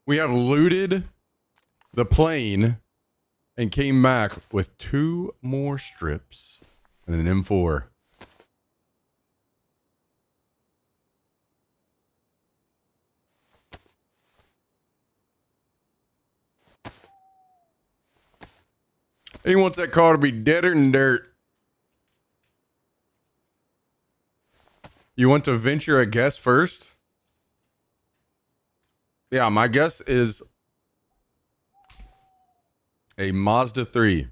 [SPEAKER 1] We have looted the plane and came back with 2 more strips and an M4. He wants that car to be deader than dirt. You want to venture a guess first? Yeah, my guess is a Mazda 3.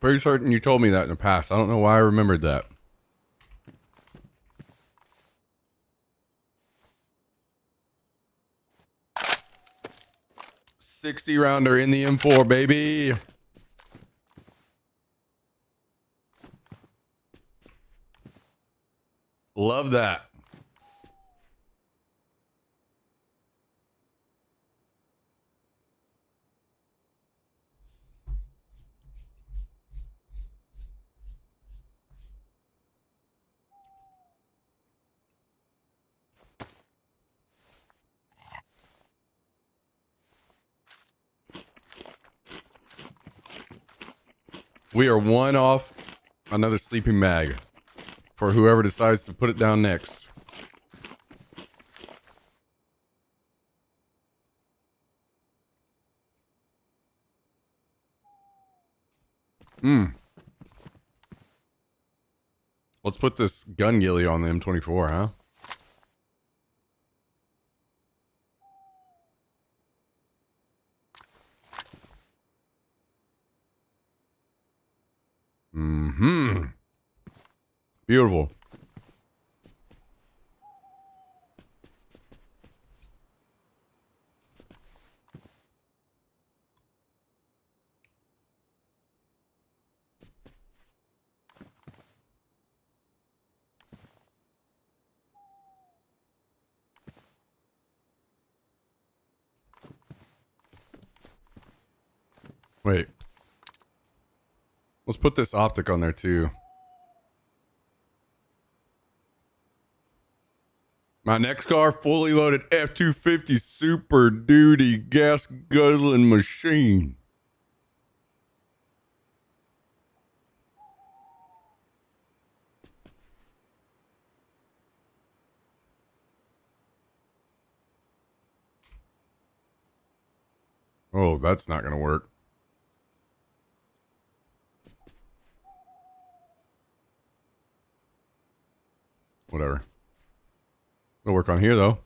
[SPEAKER 1] Pretty certain you told me that in the past. I don't know why I remembered that. .60 rounder in the M4, baby. Love that. We are one off another sleeping mag for whoever decides to put it down next. Let's put this gun ghillie on the M24, huh? Mm-hmm. Beautiful. Wait. Let's put this optic on there too. My next car, fully loaded F-250 Super Duty gas guzzling machine. Oh, that's not gonna work. Whatever. It'll work on here though.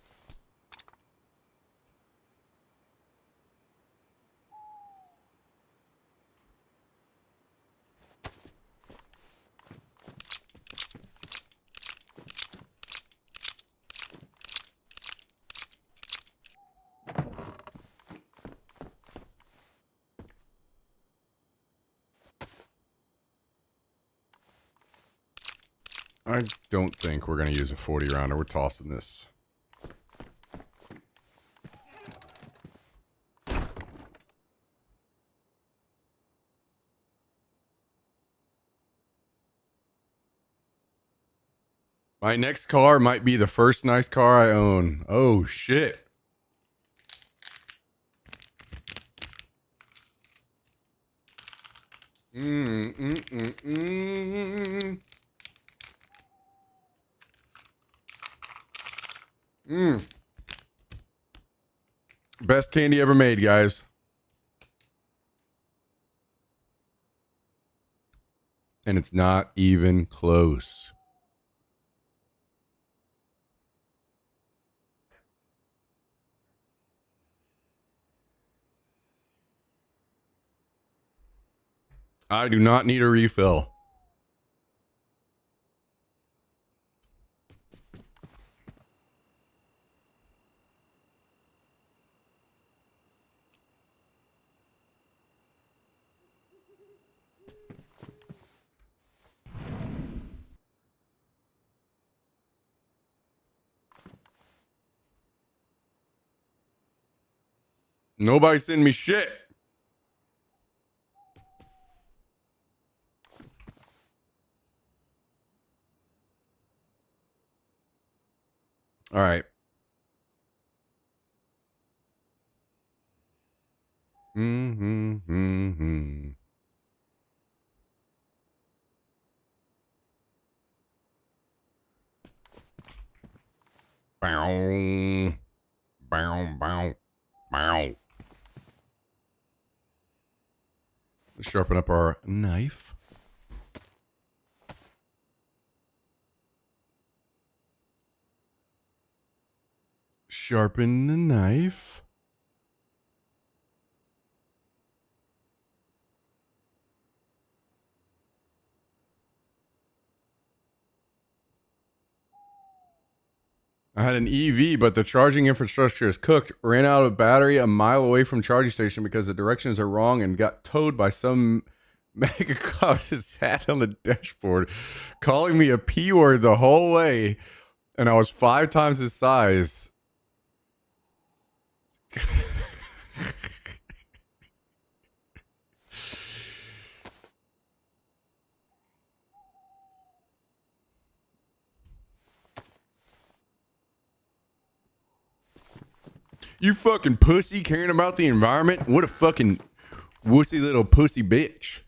[SPEAKER 1] I don't think we're going to use a 40 rounder. We're tossing this. My next car might be the first nice car I own. Oh, shit. Best candy ever made, guys. And it's not even close. I do not need a refill. Nobody send me shit. All right. Bow. Bow, bow, bow. Let's sharpen up our knife. Sharpen the knife. I had an EV, but the charging infrastructure is cooked. Ran out of battery a mile away from charging station because the directions are wrong and got towed by some mega cop that sat on the dashboard, calling me a P word the whole way, and I was 5 times his size. You fucking pussy caring about the environment? What a fucking wussy little pussy bitch.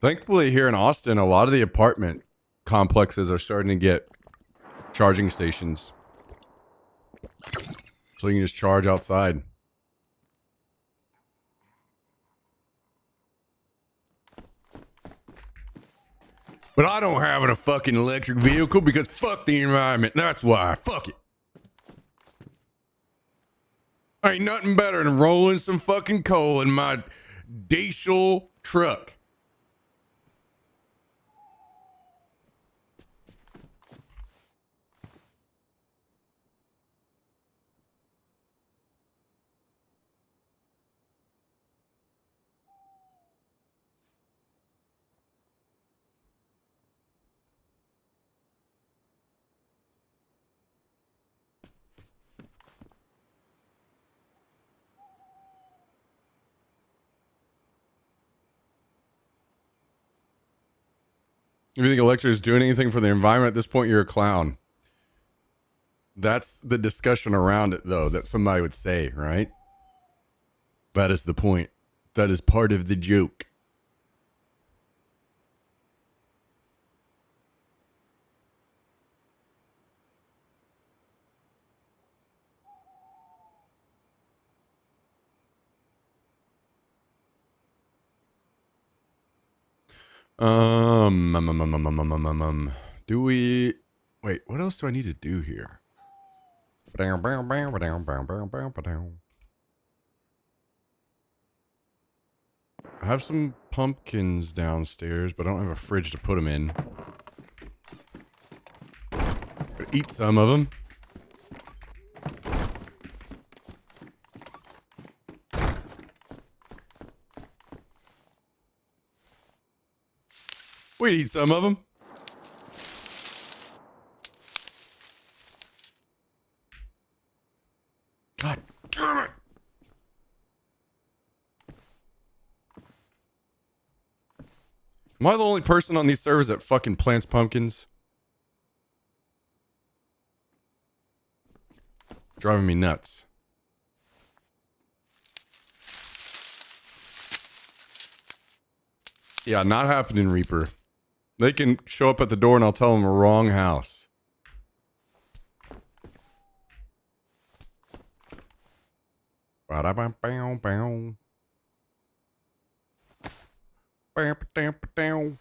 [SPEAKER 1] Thankfully, here in Austin, a lot of the apartment complexes are starting to get charging stations. So you can just charge outside. But I don't have a fucking electric vehicle because fuck the environment. That's why. Fuck it. Ain't nothing better than rolling some fucking coal in my diesel truck. If you think electric is doing anything for the environment at this point, you're a clown. That's the discussion around it, though, that somebody would say, right? That is the point. That is part of the joke. Do we... Wait, what else do I need to do here? I have some pumpkins downstairs, but I don't have a fridge to put them in. But eat some of them. We eat some of them. God damn it. Am I the only person on these servers that fucking plants pumpkins? Driving me nuts. Yeah, not happening, Reaper. They can show up at the door and I'll tell them wrong house. Ba-da-bam-bam-bam. Bam-ba-dam-ba-dam.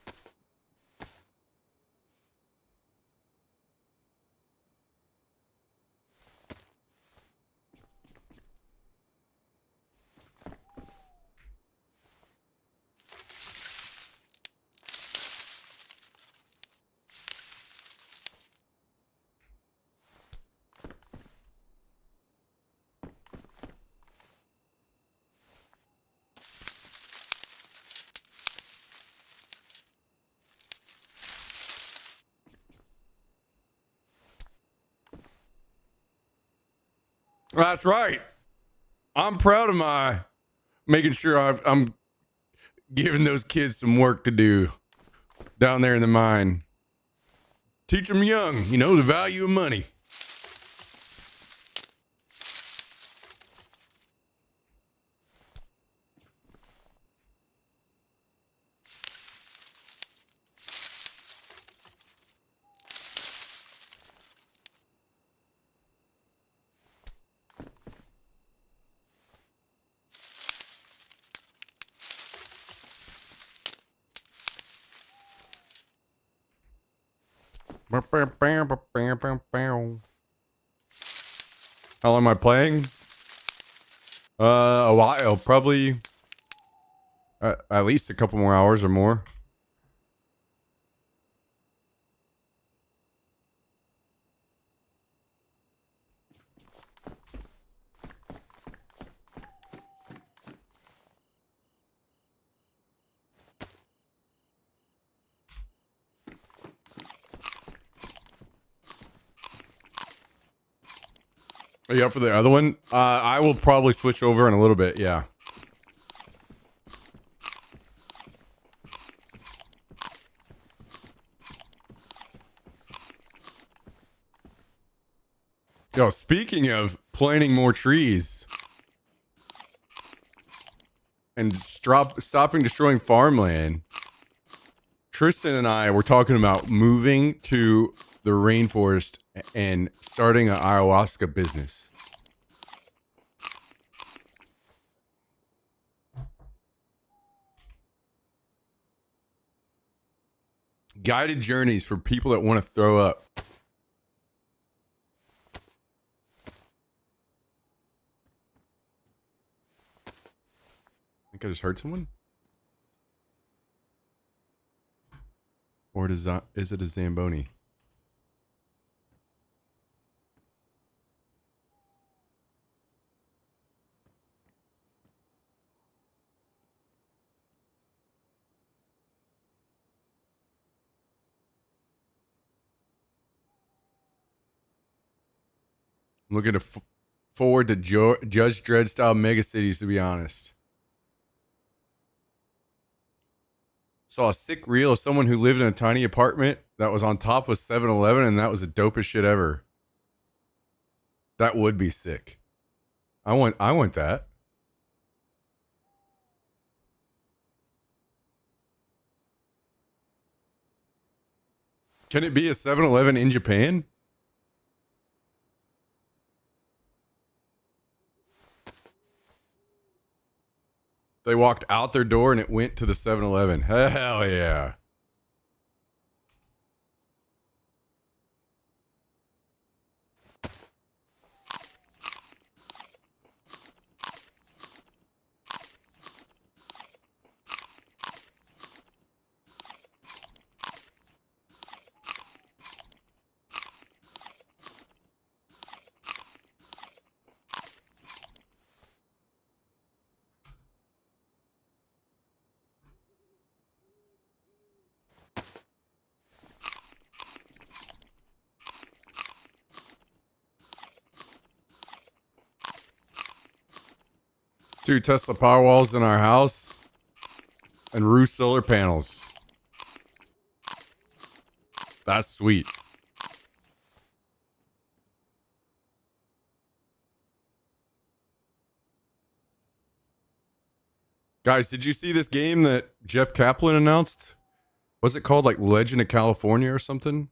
[SPEAKER 1] That's right. I'm proud of my making sure I'm giving those kids some work to do down there in the mine. Teach them young, you know, the value of money. How long am I playing? A while, probably at least a couple more hours or more. Are you up for the other one? I will probably switch over in a little bit, yeah. Yo, speaking of planting more trees and stopping destroying farmland, Tristan and I were talking about moving to the rainforest and starting an ayahuasca business. Guided journeys for people that want to throw up. I think I just hurt someone? Or is it a Zamboni? I'm looking forward to Judge Dredd style megacities, to be honest. Saw a sick reel of someone who lived in a tiny apartment that was on top of 7-Eleven, and that was the dopest shit ever. That would be sick. I want that. Can it be a 7-Eleven in Japan? They walked out their door and it went to the 7-Eleven. Hell yeah. Two Tesla Powerwalls in our house and roof solar panels. That's sweet. Guys, did you see this game that Jeff Kaplan announced? What's it called? Like Legend of California or something?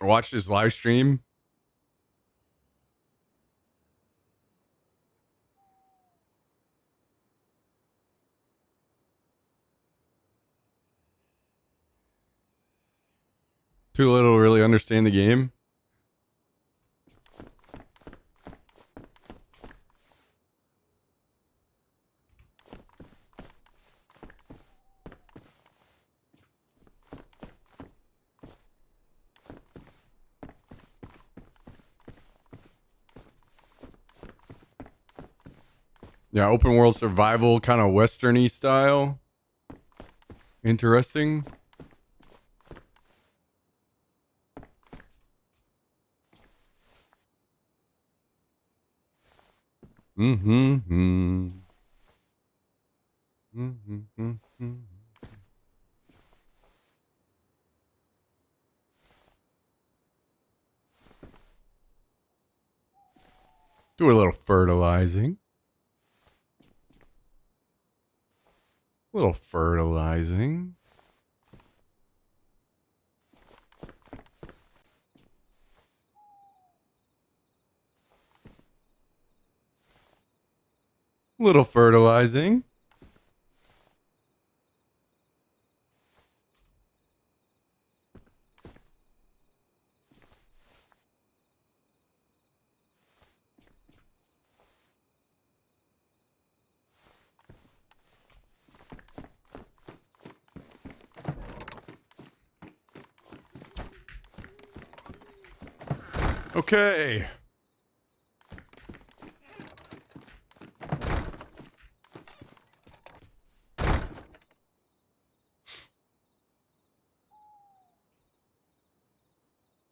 [SPEAKER 1] I watched his live stream. Too little to really understand the game. Yeah, open world survival, kind of westerny style. Interesting. Mm-hmm. Mm-hmm. Do a little fertilizing. A little fertilizing. A little fertilizing. Okay.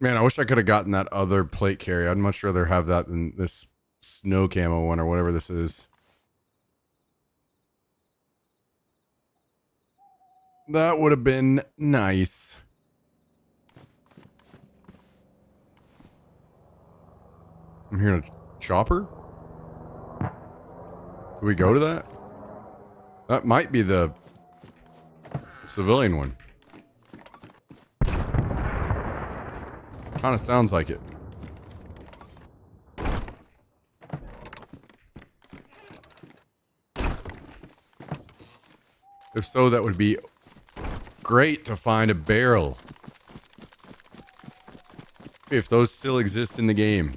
[SPEAKER 1] Man, I wish I could have gotten that other plate carrier. I'd much rather have that than this snow camo one or whatever this is. That would have been nice. I'm hearing a chopper. Do we go to that? That might be the civilian one. Kind of sounds like it. If so, that would be great to find a barrel. If those still exist in the game.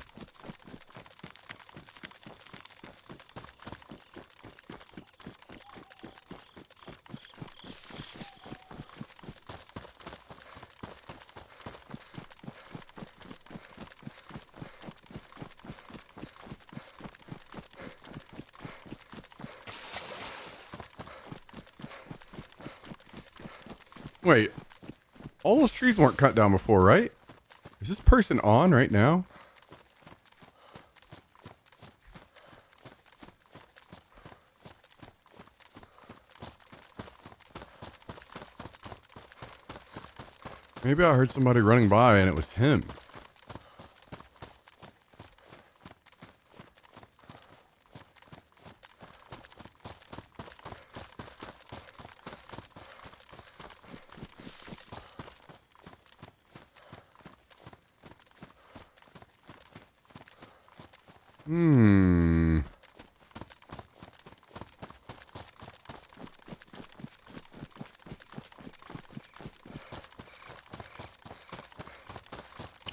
[SPEAKER 1] Wait, all those trees weren't cut down before, right? Is this person on right now? Maybe I heard somebody running by and it was him.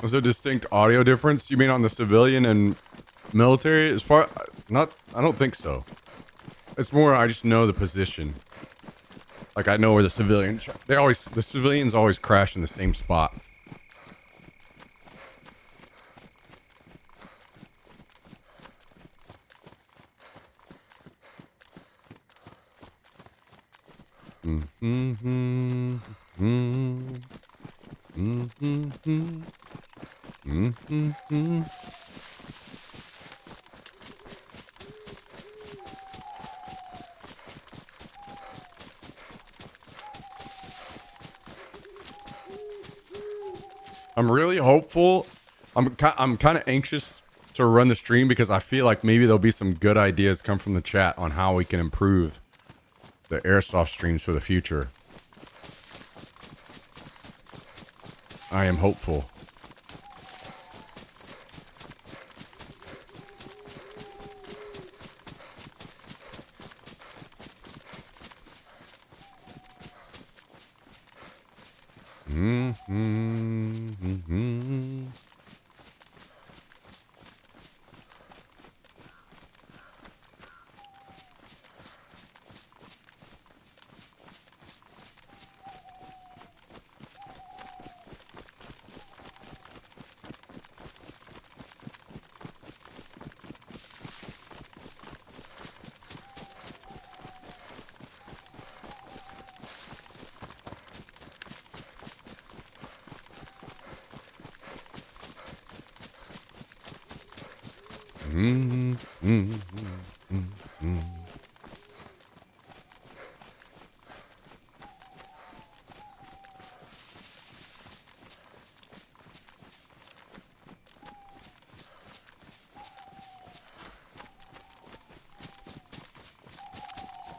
[SPEAKER 1] Is there a distinct audio difference? You mean on the civilian and military? As far not, I don't think so. It's more I just know the position. Like I know where the civilians. The civilians always crash in the same spot. I'm really hopeful. I'm kind of anxious to run the stream because I feel like maybe there'll be some good ideas come from the chat on how we can improve the airsoft streams for the future. I am hopeful.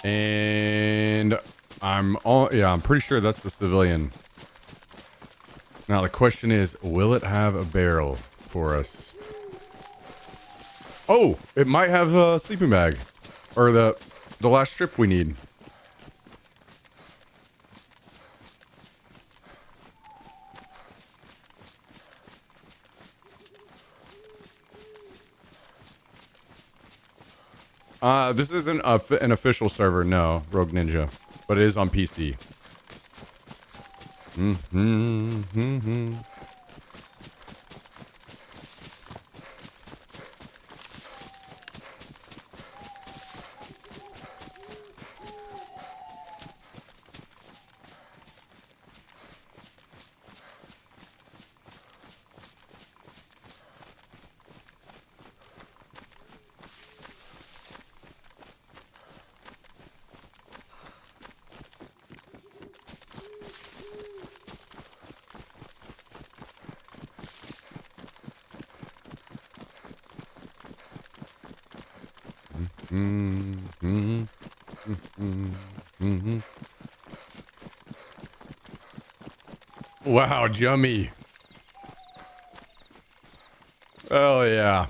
[SPEAKER 1] And I'm pretty sure that's the civilian. Now the question is, will it have a barrel for us? Oh, it might have a sleeping bag. Or the last strip we need. This isn't an official server, no, Rogue Ninja, but it is on PC. Wow, Jummy. Oh, yeah.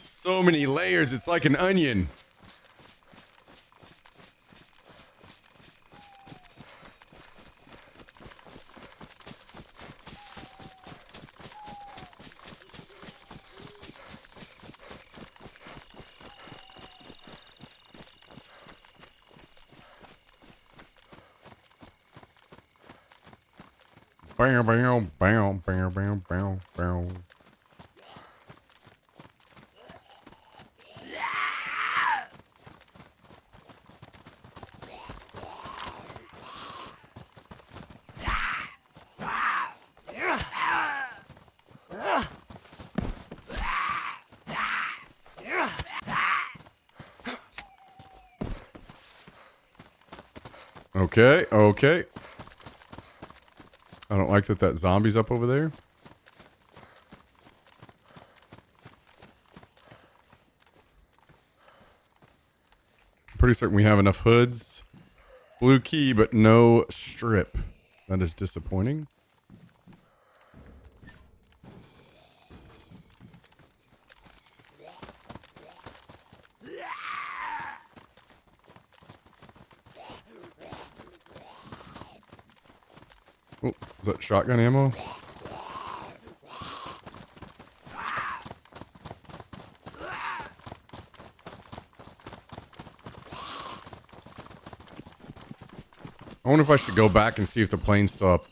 [SPEAKER 1] So many layers, it's like an onion. Bam, bam, bam, bam, bam, bam, bam. Okay, okay. I don't like that zombie's up over there. Pretty certain we have enough hoods. Blue key, but no strip. That is disappointing. Oh, is that shotgun ammo? I wonder if I should go back and see if the plane's still up.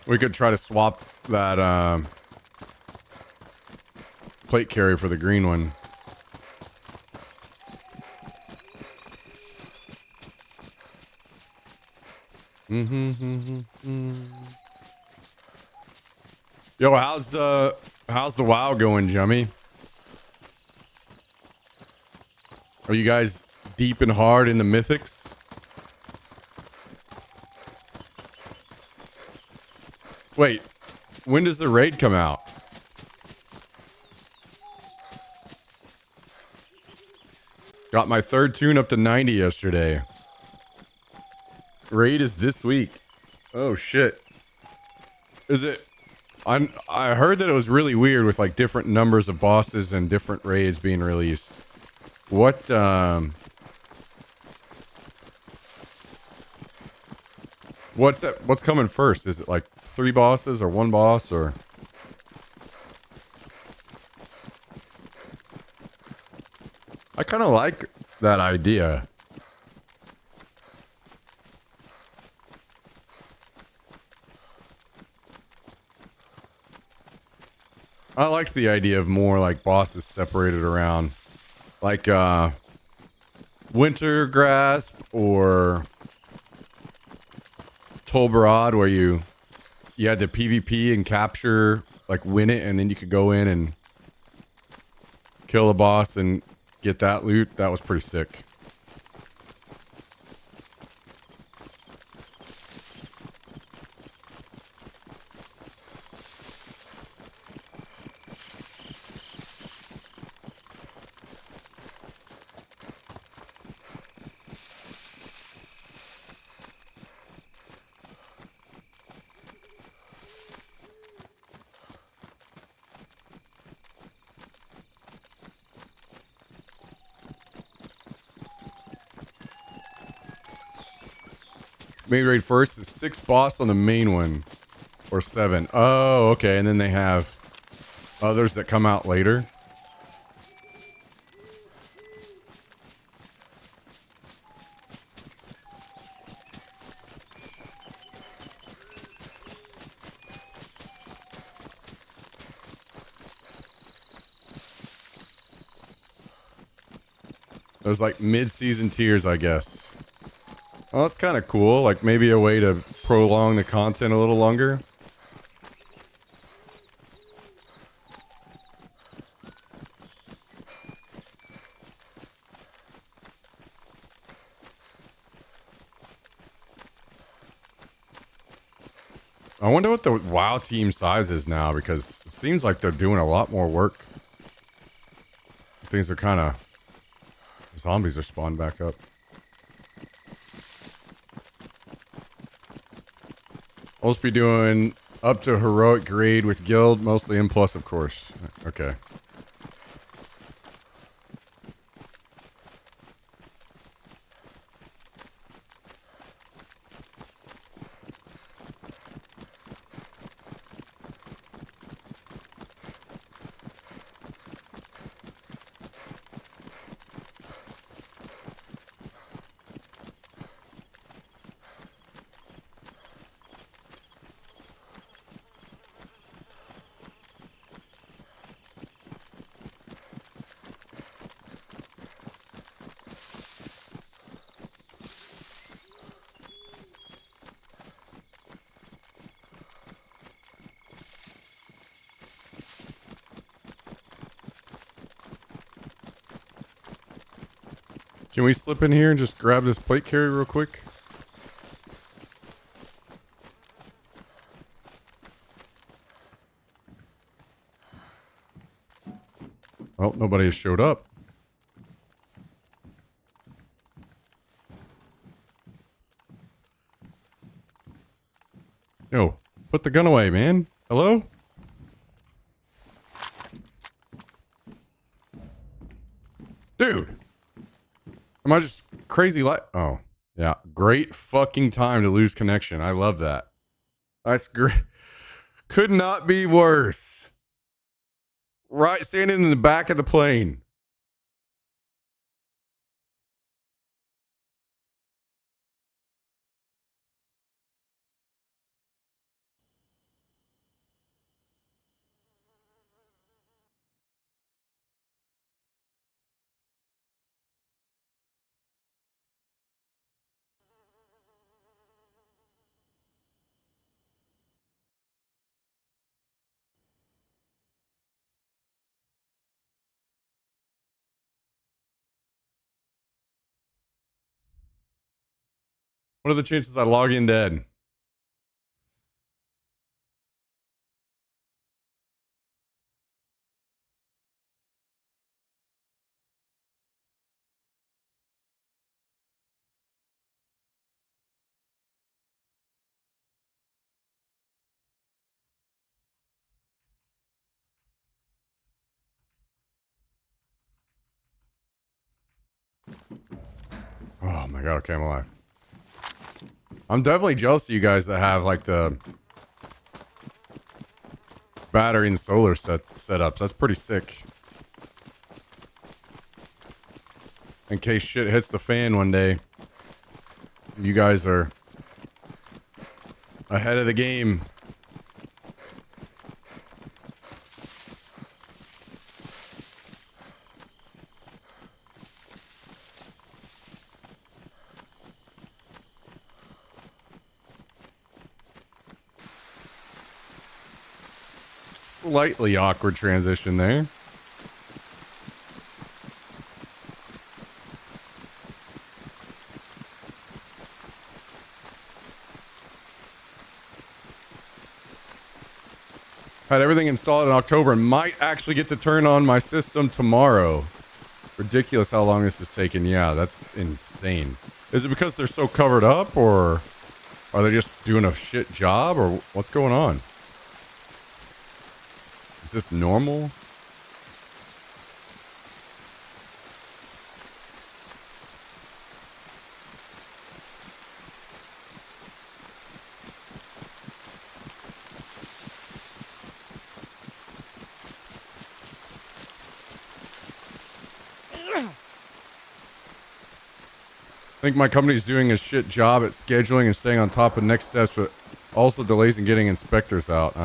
[SPEAKER 1] We could try to swap that plate carrier for the green one. Yo, how's the WoW going, Jummy? Are you guys deep and hard in the mythics? Wait, when does the raid come out? Got my third tune up to 90 yesterday. Raid is this week. Oh shit. Is it? I heard that it was really weird with like different numbers of bosses and different raids being released. What's coming first? Is it like 3 bosses or 1 boss or? I kind of like that idea. I liked the idea of more like bosses separated around, like Winter Grasp or Tolbarad, where you had to PvP and capture, like win it, and then you could go in and kill a boss and get that loot. That was pretty sick. Main raid first is 6 boss on the main one, or 7. Oh, okay, and then they have others that come out later. There's like mid-season tiers, I guess. Oh, that's kind of cool. Like maybe a way to prolong the content a little longer. I wonder what the WoW team size is now, because it seems like they're doing a lot more work. Things are kind of... Zombies are spawned back up. I'll just be doing up to heroic grade with guild, mostly M+, of course. Okay. Can we slip in here and just grab this plate carrier real quick? Oh, nobody has showed up. Yo, put the gun away, man. Hello? Dude! Am I just crazy like... Oh, yeah. Great fucking time to lose connection. I love that. That's great. Could not be worse. Right, standing in the back of the plane. What are the chances I log in dead? Oh my god, okay, I'm alive. I'm definitely jealous of you guys that have like the battery and solar setups. That's pretty sick. In case shit hits the fan one day, you guys are ahead of the game. Slightly awkward transition there. Had everything installed in October and might actually get to turn on my system tomorrow. Ridiculous how long this has taken. Yeah, that's insane. Is it because they're so covered up, or are they just doing a shit job, or what's going on? Is this normal? I think my company's doing a shit job at scheduling and staying on top of next steps, but also delays in getting inspectors out.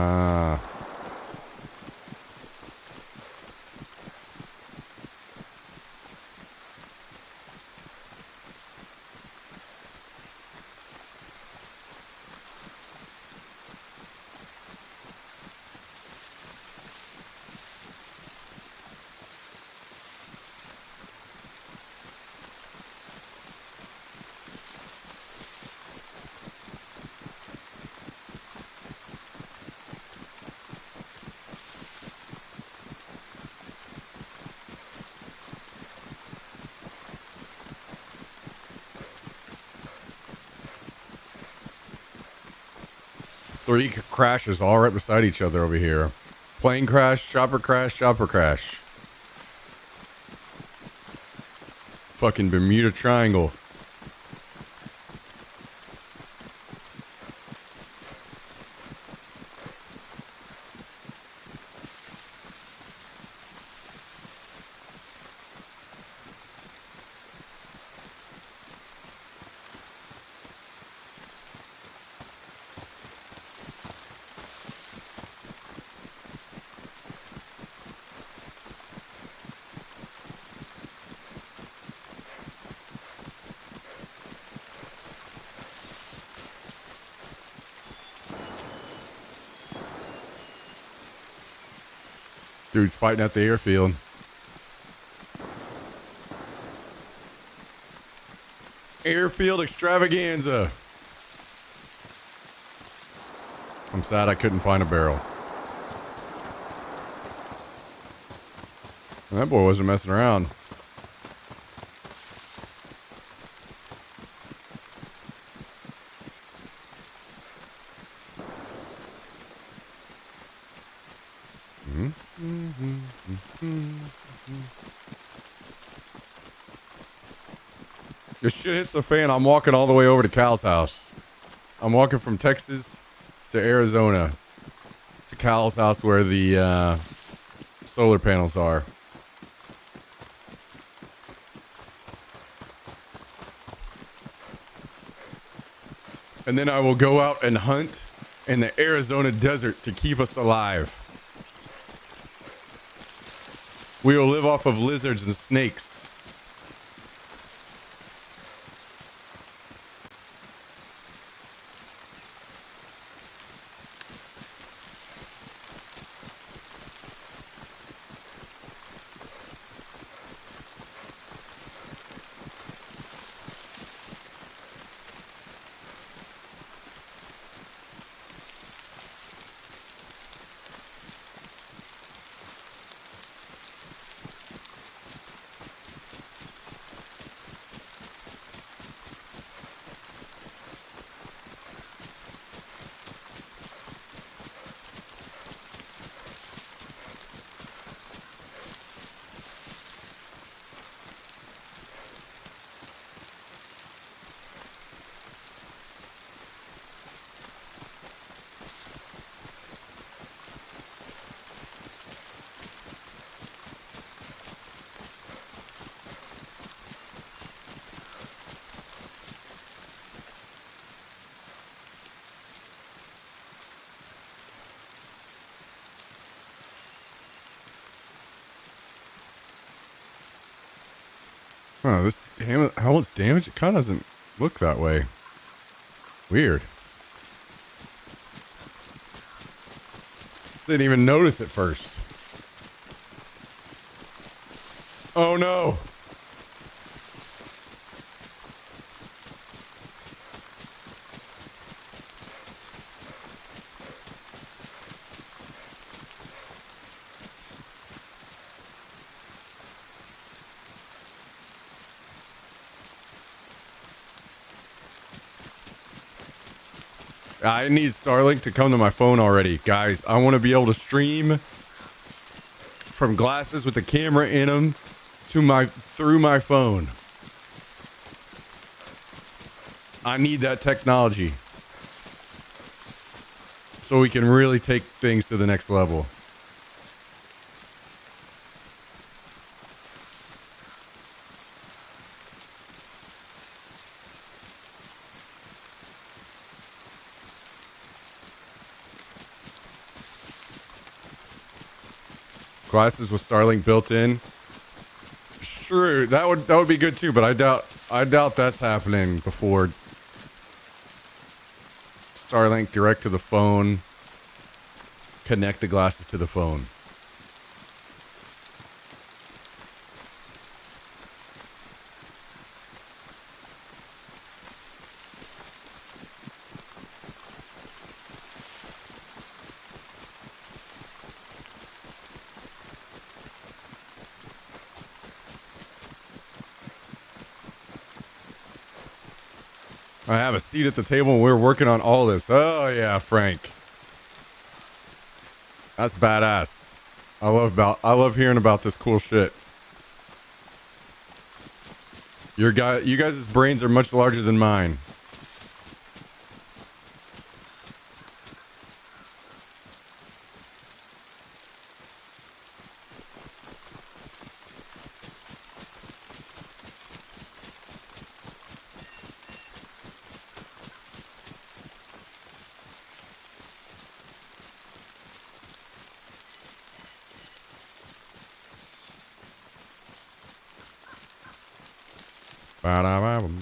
[SPEAKER 1] 3 crashes all right beside each other over here. Plane crash, chopper crash, chopper crash. Fucking Bermuda Triangle. Dude's fighting at the airfield. Airfield extravaganza. I'm sad I couldn't find a barrel. That boy wasn't messing around. This shit hits the fan. I'm walking all the way over to Cal's house. I'm walking from Texas to Arizona to Cal's house where the solar panels are. And then I will go out and hunt in the Arizona desert to keep us alive. We will live off of lizards and snakes. Oh, this how much damage? It kind of doesn't look that way. Weird. Didn't even notice at first. Oh no. I need Starlink to come to my phone already. Guys, I want to be able to stream from glasses with the camera in them to through my phone. I need that technology so we can really take things to the next level. Glasses with Starlink built in. True, that would be good too, but I doubt that's happening before Starlink direct to the phone. Connect the glasses to the phone. I have a seat at the table and we're working on all this. Oh yeah, Frank. That's badass. I love hearing about this cool shit. You guys' brains are much larger than mine.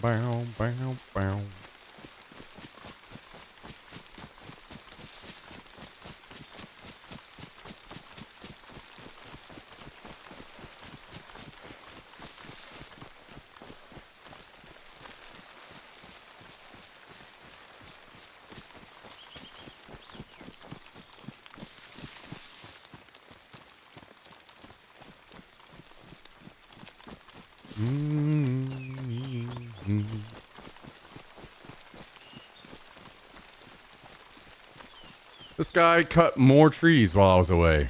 [SPEAKER 1] Bow. This guy cut more trees while I was away.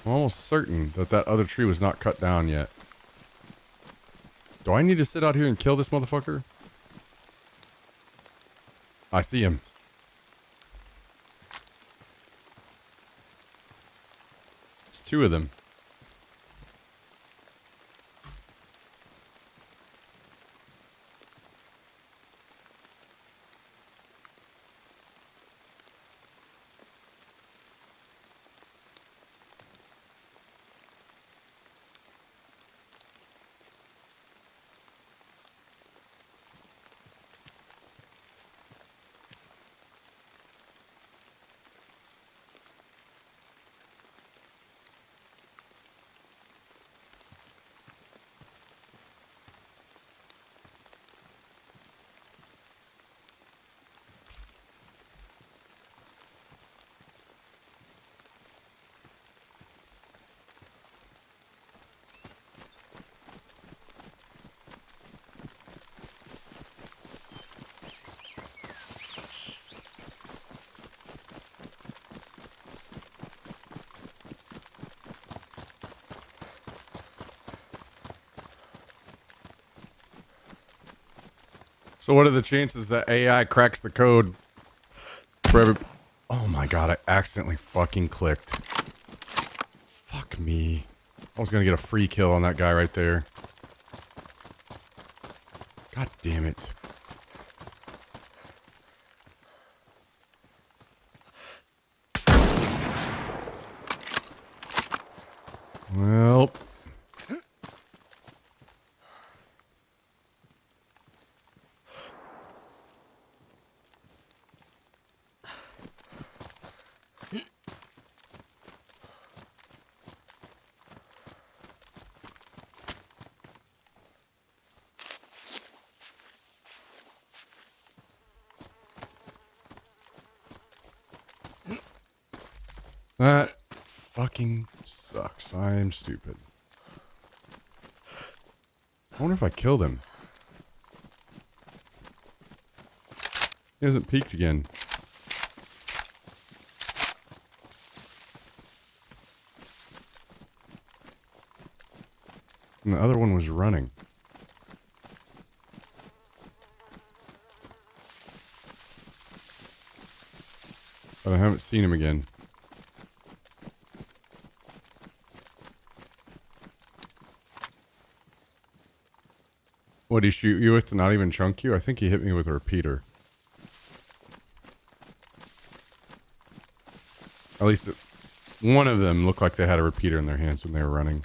[SPEAKER 1] I'm almost certain that that other tree was not cut down yet. Do I need to sit out here and kill this motherfucker? I see him. There's two of them. So what are the chances that AI cracks the code for every... Oh my god, I accidentally fucking clicked. Fuck me. I was gonna get a free kill on that guy right there. God damn it. Well... That fucking sucks. I am stupid. I wonder if I killed him. He hasn't peeked again. And the other one was running. But I haven't seen him again. What, did he shoot you with to not even chunk you? I think he hit me with a repeater. At least one of them looked like they had a repeater in their hands when they were running.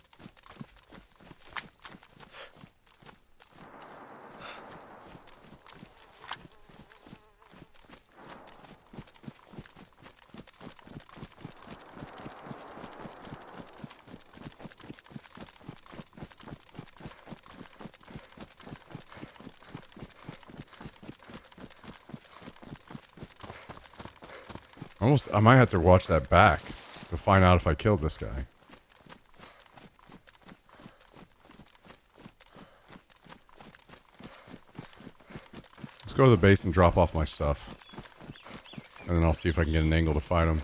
[SPEAKER 1] I might have to watch that back to find out if I killed this guy. Let's go to the base and drop off my stuff. And then I'll see if I can get an angle to fight him.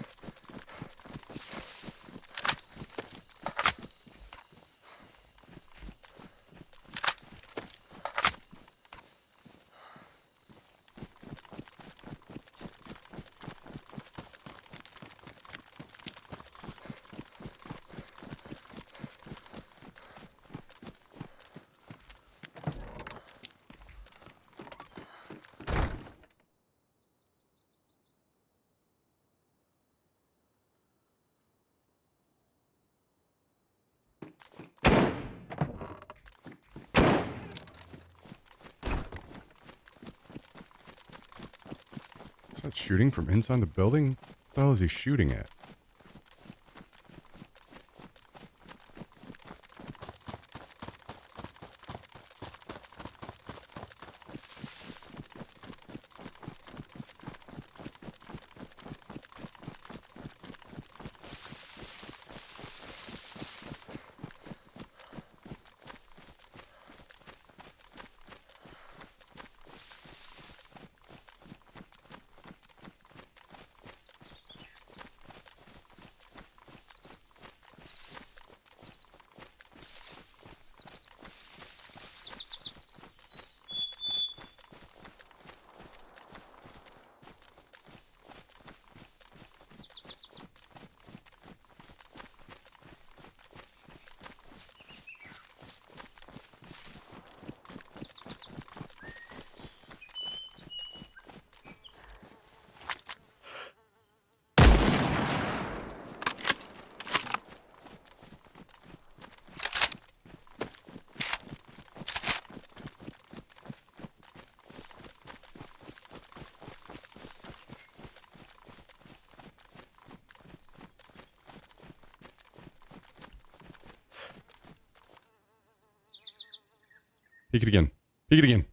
[SPEAKER 1] That shooting from inside the building? What the hell is he shooting at? Peek it again. Peek it again.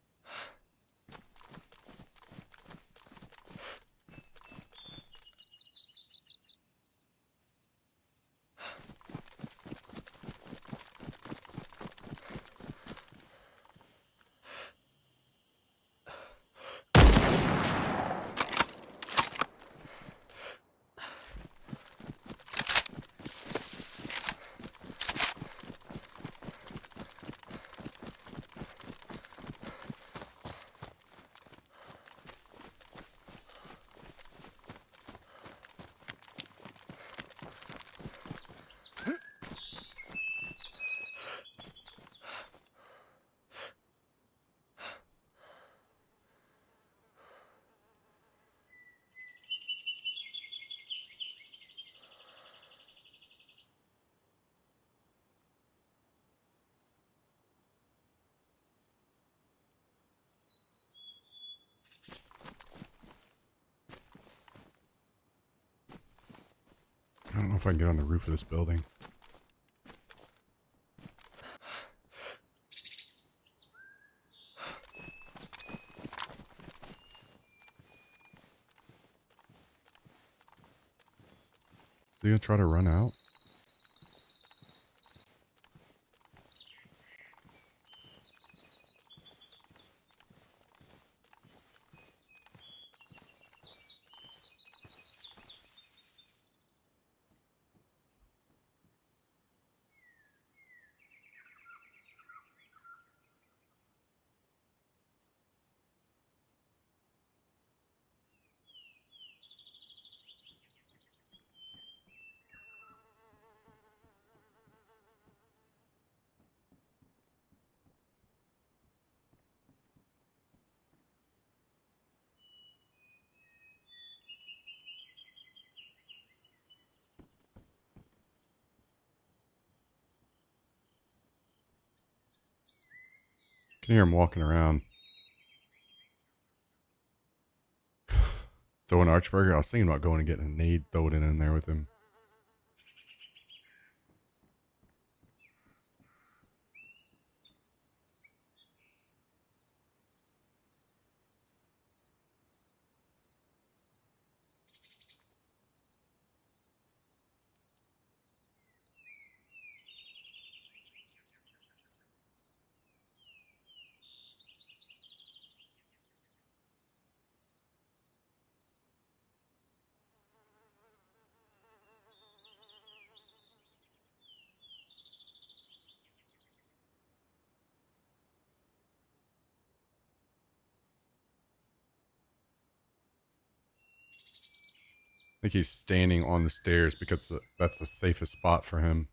[SPEAKER 1] I don't know if I can get on the roof of this building. Is he gonna try to run out? I can hear him walking around. Throwing Archburger. I was thinking about going and getting a nade, throw it in there with him. I think he's standing on the stairs because that's the safest spot for him.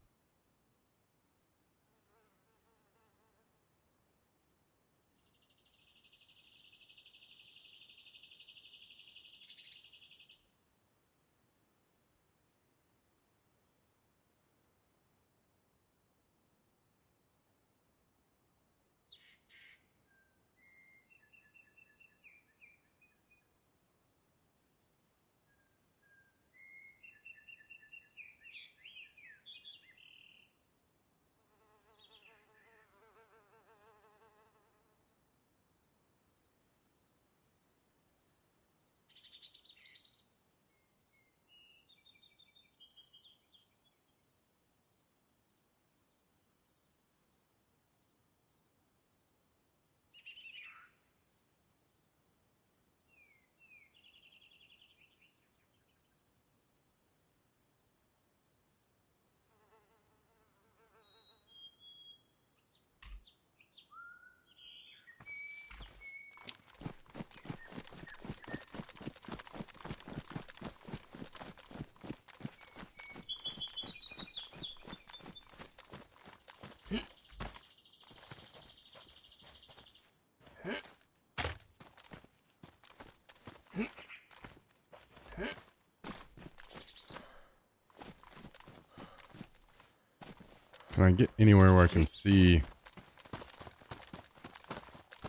[SPEAKER 1] Can I get anywhere where I can see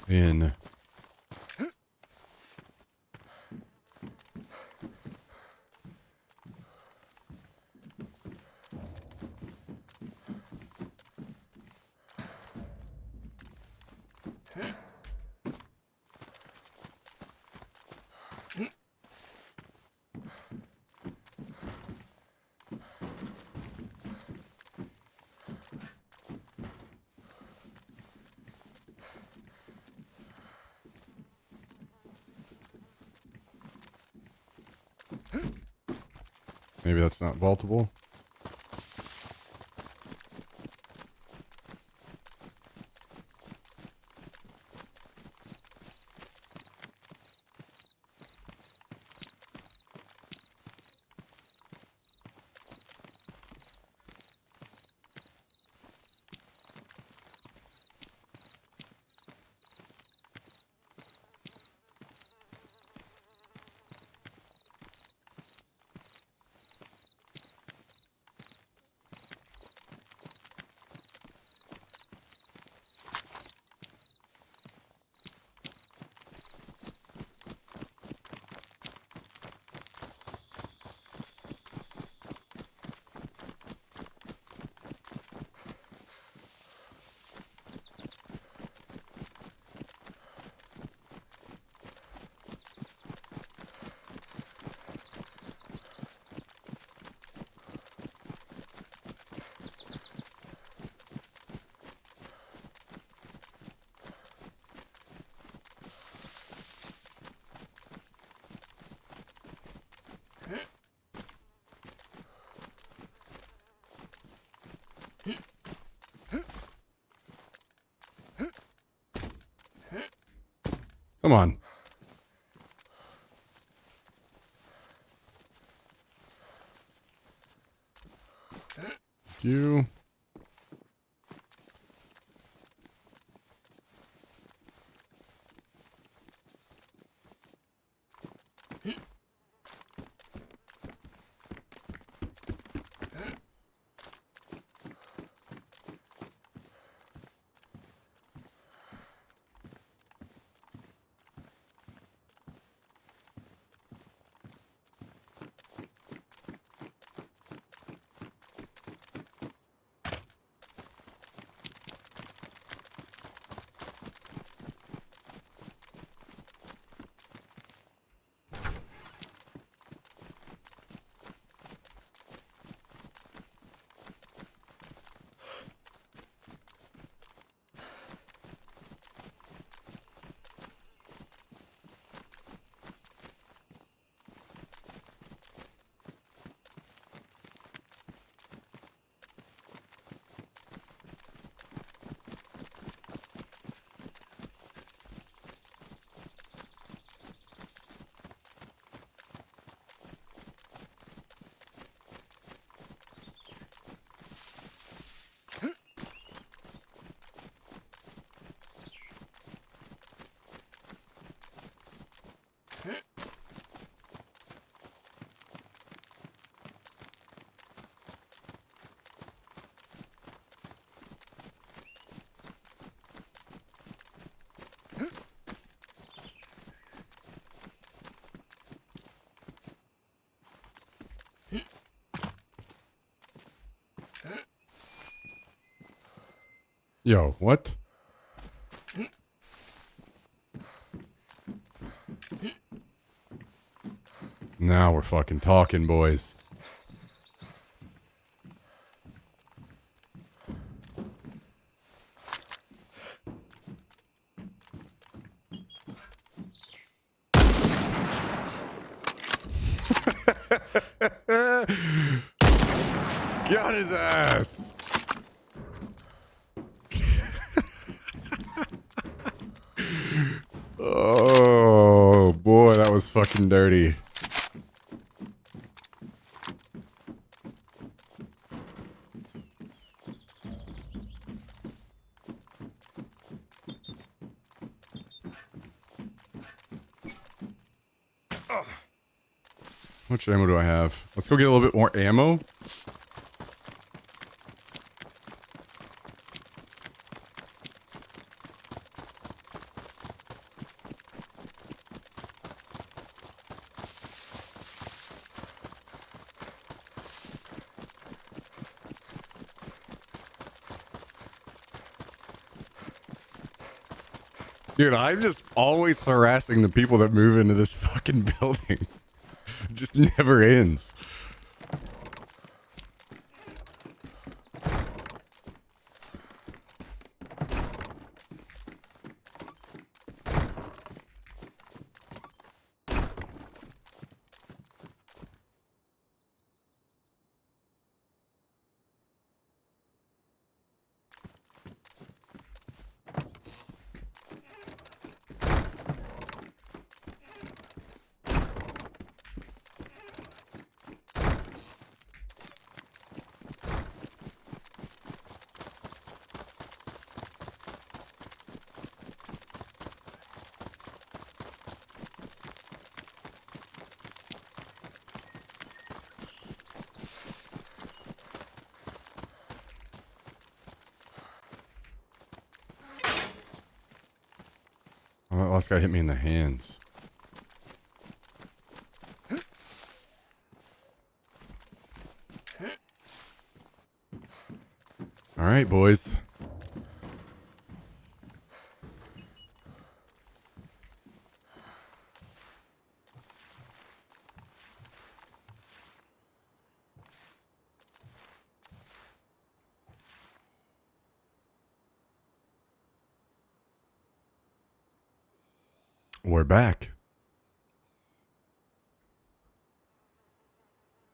[SPEAKER 1] in? Maybe that's not vaultable. Come on. You. Yo, what? Now we're fucking talking, boys. Got his ass. Oh boy, that was fucking dirty. How much ammo do I have? Let's go get a little bit more ammo. Dude, I'm just always harassing the people that move into this fucking building. It just never ends. Oh, this guy hit me in the hands. All right, boys. We're back.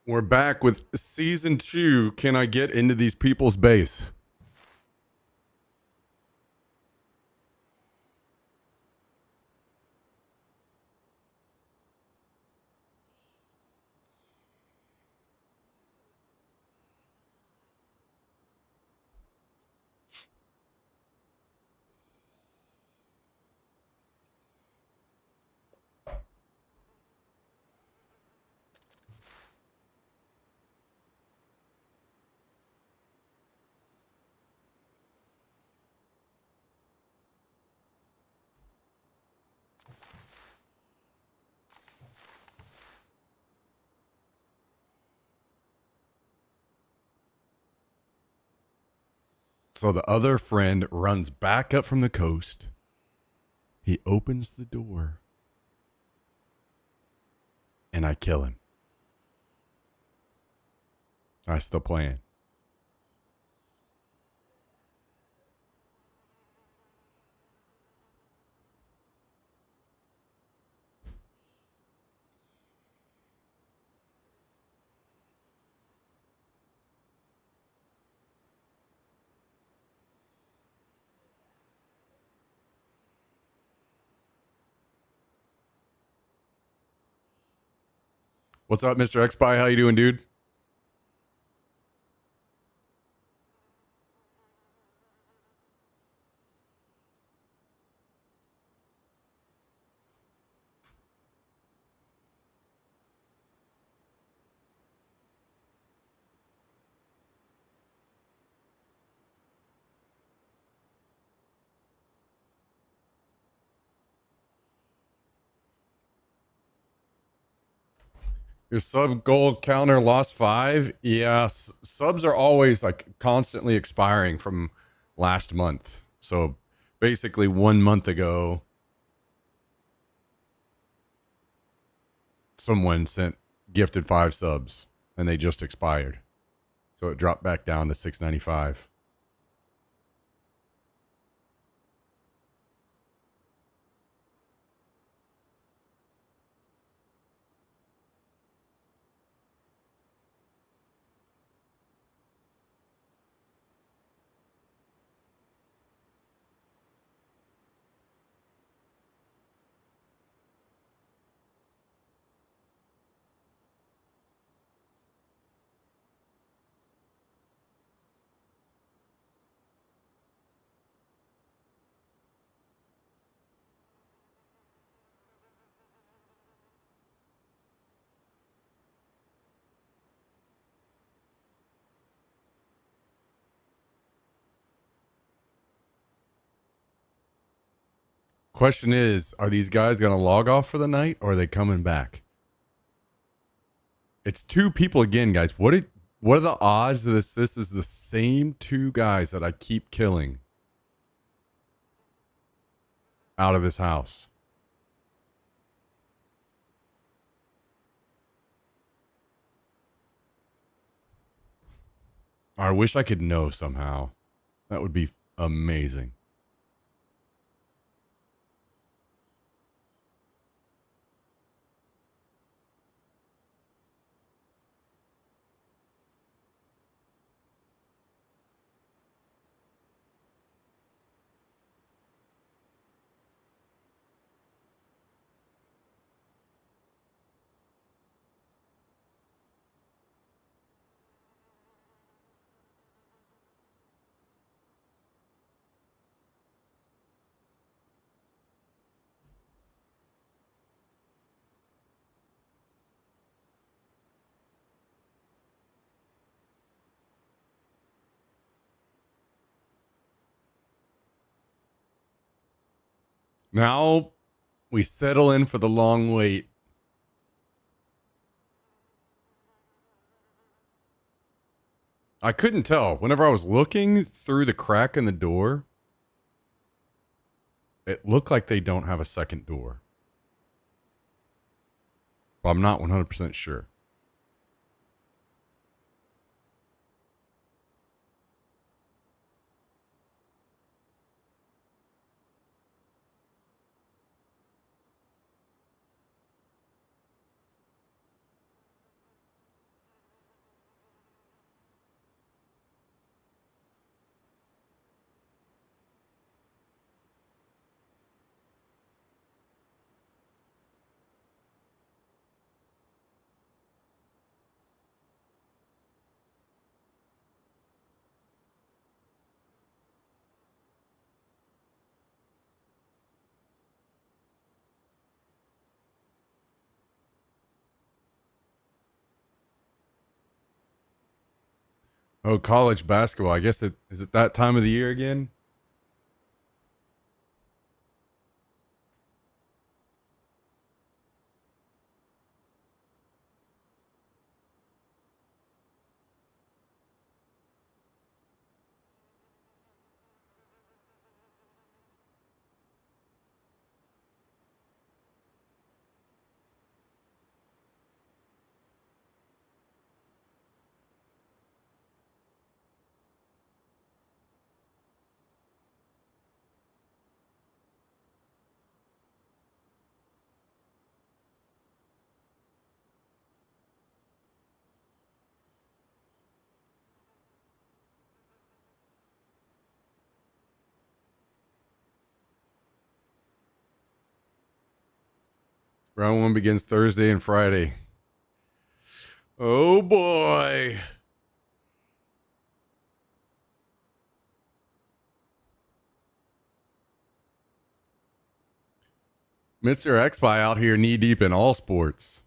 [SPEAKER 1] We're back with season 2. Can I get into these people's base? So the other friend runs back up from the coast. He opens the door. And I kill him. That's the plan. What's up, Mr. X-Spy? How you doing, dude? Your sub goal counter lost 5. Yeah, subs are always like constantly expiring from last month. So basically 1 month ago, someone gifted 5 subs and they just expired. So it dropped back down to $6.95. Question is, are these guys going to log off for the night or are they coming back? It's 2 people again, guys. What are the odds that this is the same 2 guys that I keep killing? out of this house. I wish I could know somehow. That would be amazing. Now we settle in for the long wait. I couldn't tell. Whenever I was looking through the crack in the door, it looked like they don't have a second door. But I'm not 100% sure. Oh, college basketball. I guess is it that time of the year again? Round one begins Thursday and Friday. Oh boy. Mr. X-Spy out here knee deep in all sports.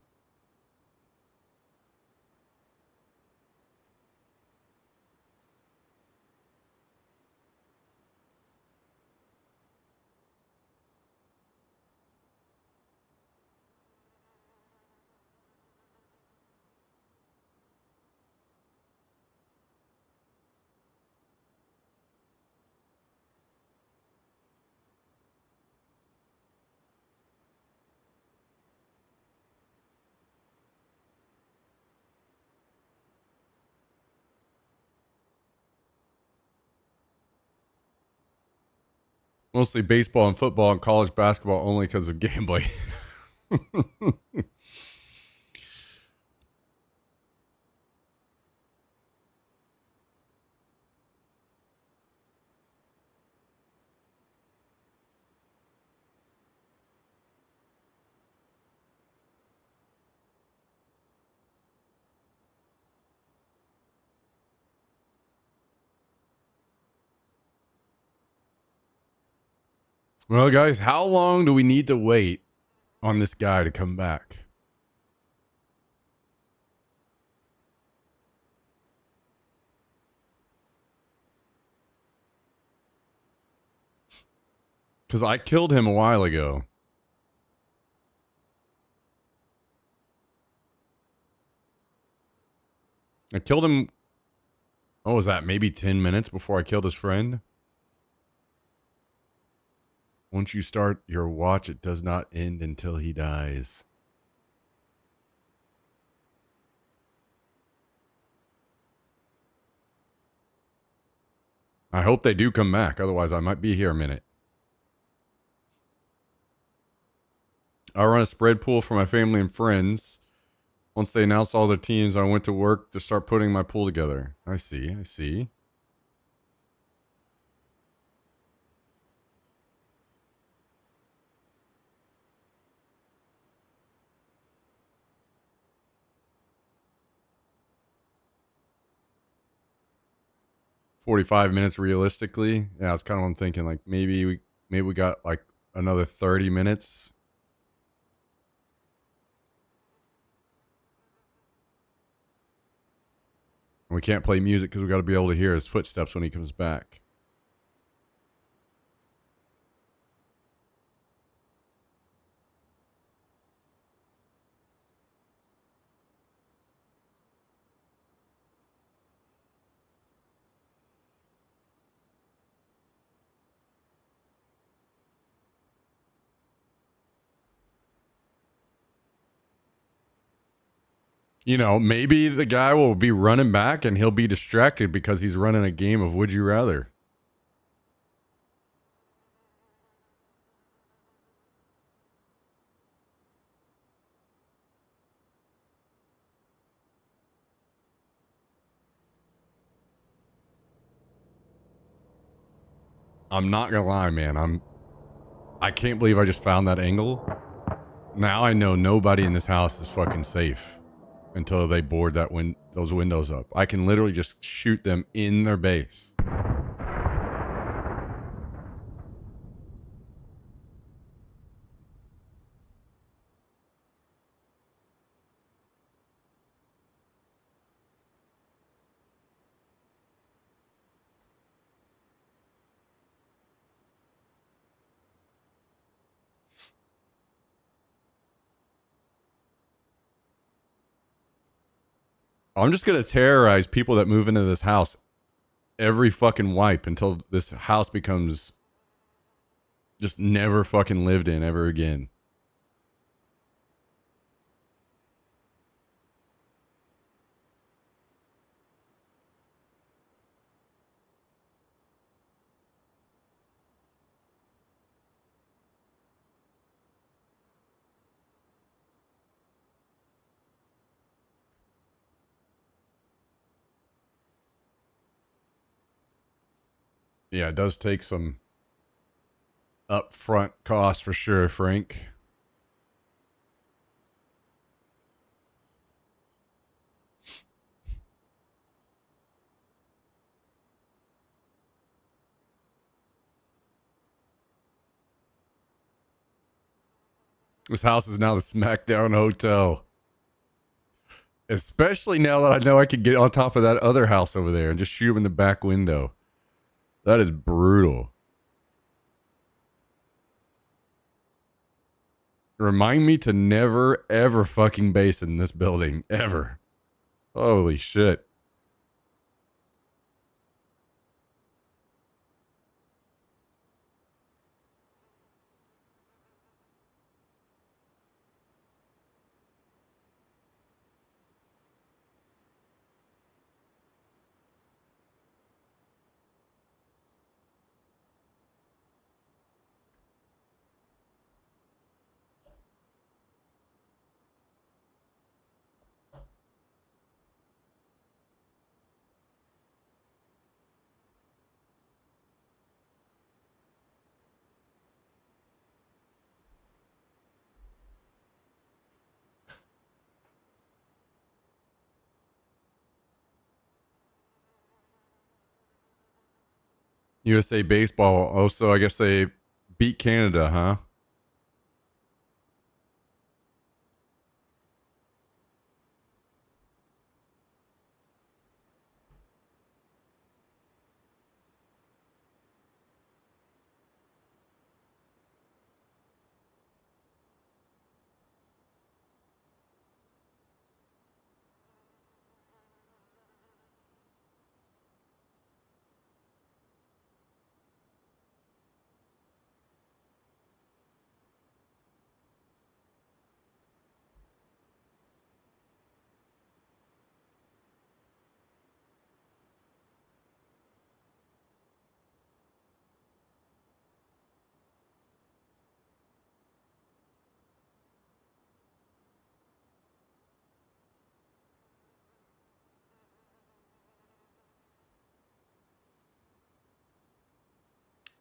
[SPEAKER 1] Mostly baseball and football and college basketball only because of gambling. Well, guys, how long do we need to wait on this guy to come back? Because I killed him a while ago. I killed him. What was that? Maybe 10 minutes before I killed his friend? Once you start your watch, it does not end until he dies. I hope they do come back. Otherwise, I might be here a minute. I run a spread pool for my family and friends. Once they announced all their teams, I went to work to start putting my pool together. I see. 45 minutes realistically. Yeah, that's kind of what I'm thinking. Like maybe we got like another 30 minutes. And we can't play music because we got to be able to hear his footsteps when he comes back. You know, maybe the guy will be running back and he'll be distracted because he's running a game of Would You Rather. I'm not gonna lie, man. I can't believe I just found that angle. Now I know nobody in this house is fucking safe until they board those windows up. I can literally just shoot them in their base. I'm just gonna terrorize people that move into this house every fucking wipe until this house becomes just never fucking lived in ever again. Yeah, it does take some upfront cost for sure, Frank. This house is now the SmackDown Hotel. Especially now that I know I could get on top of that other house over there and just shoot him in the back window. That is brutal. Remind me to never, ever fucking base in this building. Ever. Holy shit. USA Baseball. Also, I guess they beat Canada, huh?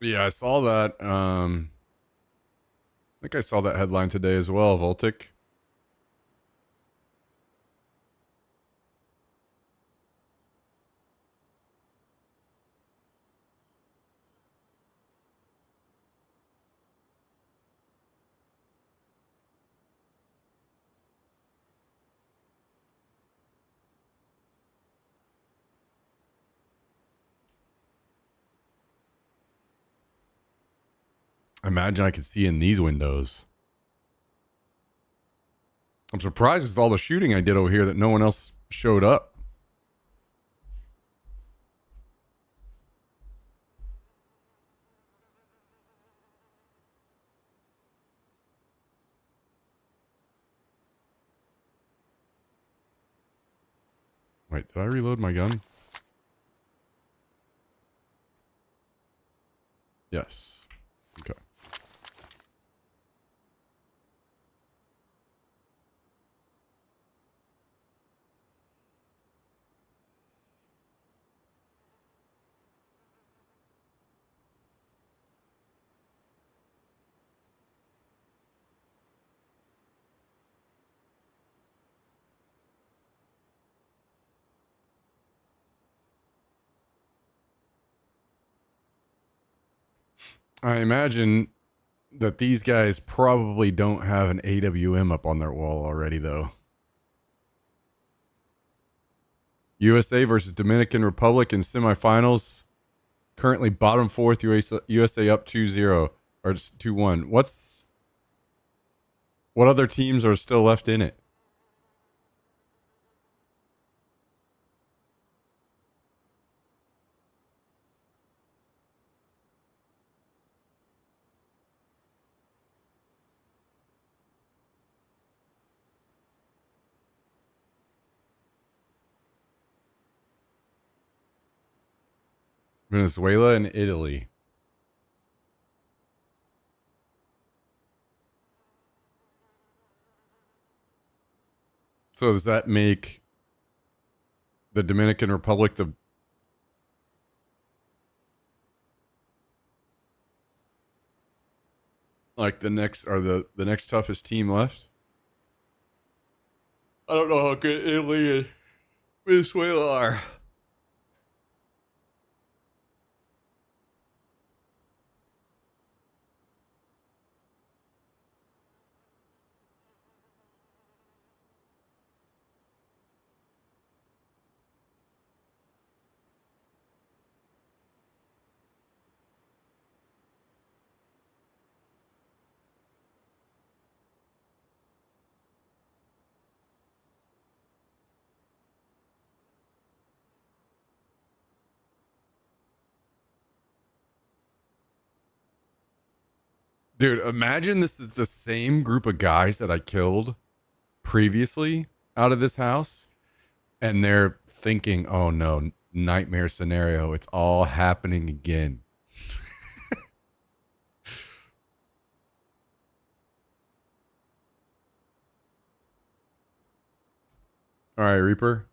[SPEAKER 1] Yeah, I saw that. I think I saw that headline today as well, Voltic. Imagine I could see in these windows. I'm surprised with all the shooting I did over here that no one else showed up. Wait, did I reload my gun? Yes. Okay. I imagine that these guys probably don't have an AWM up on their wall already, though. USA versus Dominican Republic in semifinals. Currently bottom fourth, USA up 2-0 or 2-1. What other teams are still left in it? Venezuela and Italy. So does that make the Dominican Republic the next toughest team left? I don't know how good Italy and Venezuela are. Dude, imagine this is the same group of guys that I killed previously out of this house, and they're thinking, oh no, nightmare scenario. It's all happening again. All right, Reaper.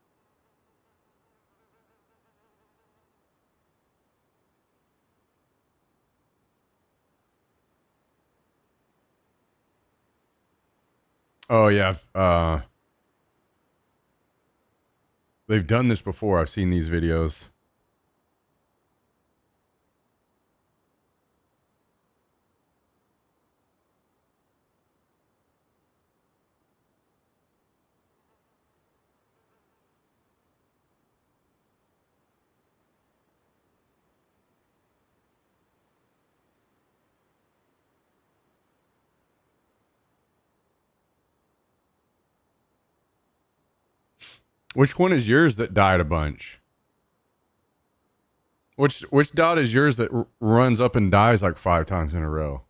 [SPEAKER 1] Oh yeah, they've done this before. I've seen these videos. Which one is yours that died a bunch? Which dot is yours that runs up and dies like 5 times in a row?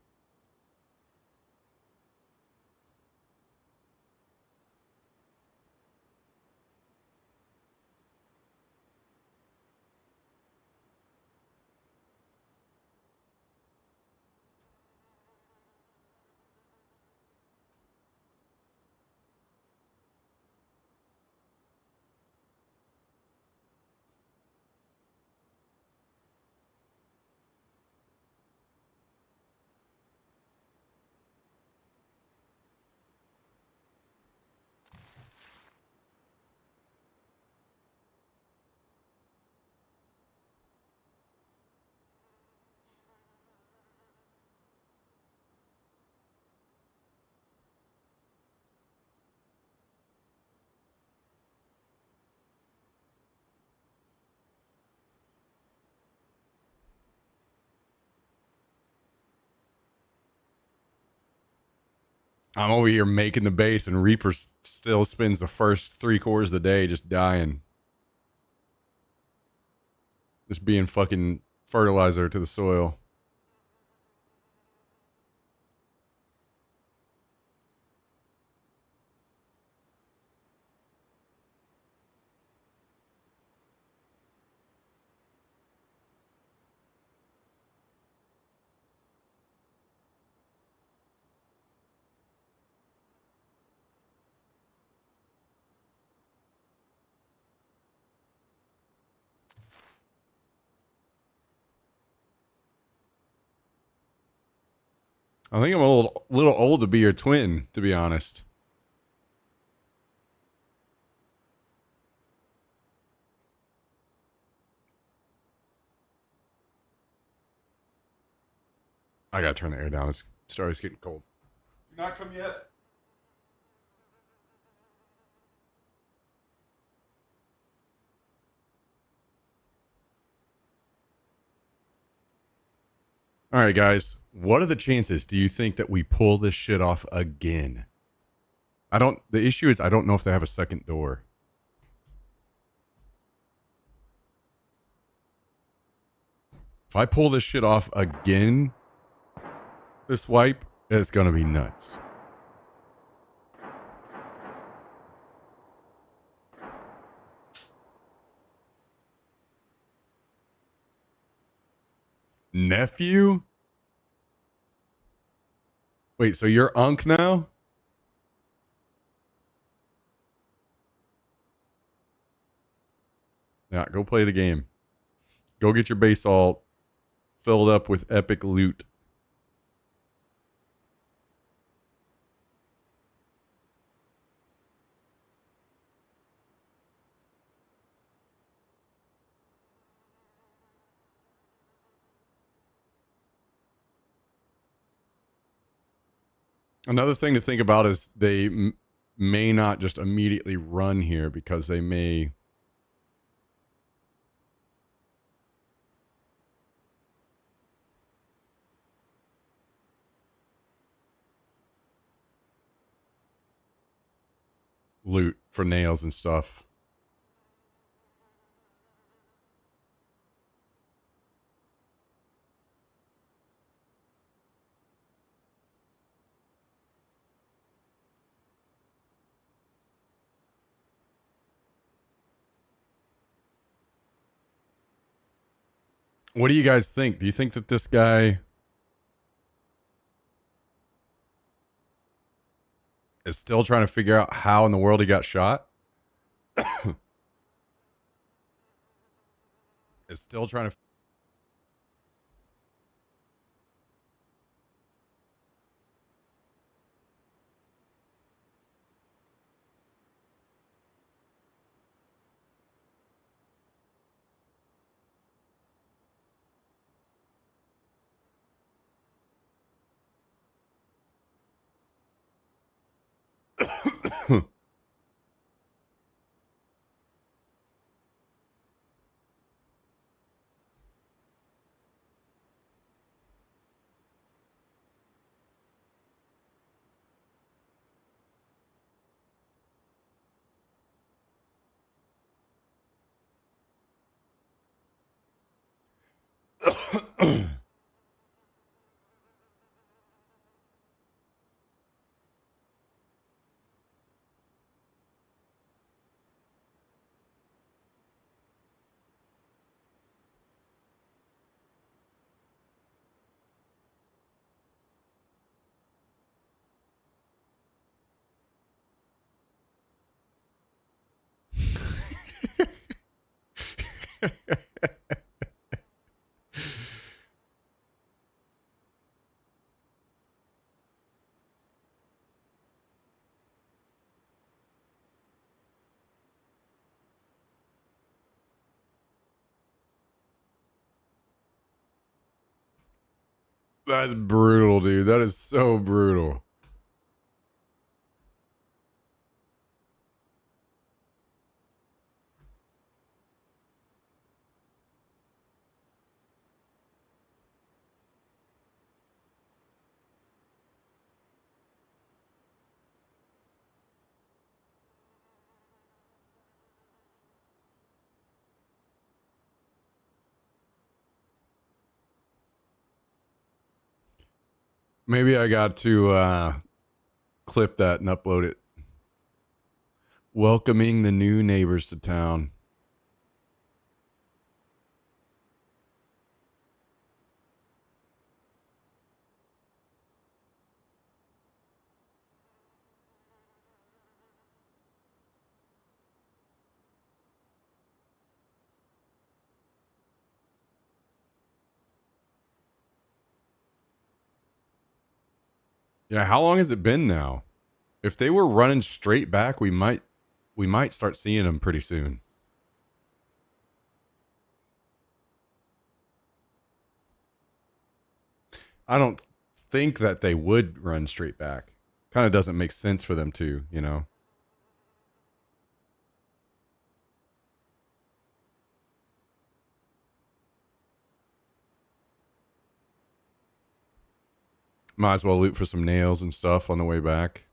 [SPEAKER 1] I'm over here making the base, and Reaper still spends the first 3/4 of the day just dying. Just being fucking fertilizer to the soil. I think I'm a little old to be your twin, to be honest. I gotta turn the air down. It's getting cold. You not come yet? All right, guys. What are the chances do you think that we pull this shit off again? The issue is I don't know if they have a second door. If I pull this shit off again, this wipe, it's gonna be nuts. Nephew? Wait, so you're Unk now? Yeah, go play the game. Go get your base all filled up with epic loot. Another thing to think about is they may not just immediately run here because they may loot for nails and stuff. What do you guys think? Do you think that this guy is still trying to figure out how in the world he got shot? Is still trying to That's brutal, dude. That is so brutal. Maybe I got to clip that and upload it. Welcoming the new neighbors to town. Yeah, how long has it been now? If they were running straight back, we might start seeing them pretty soon. I don't think that they would run straight back. Kind of doesn't make sense for them to, you know. Might as well loot for some nails and stuff on the way back.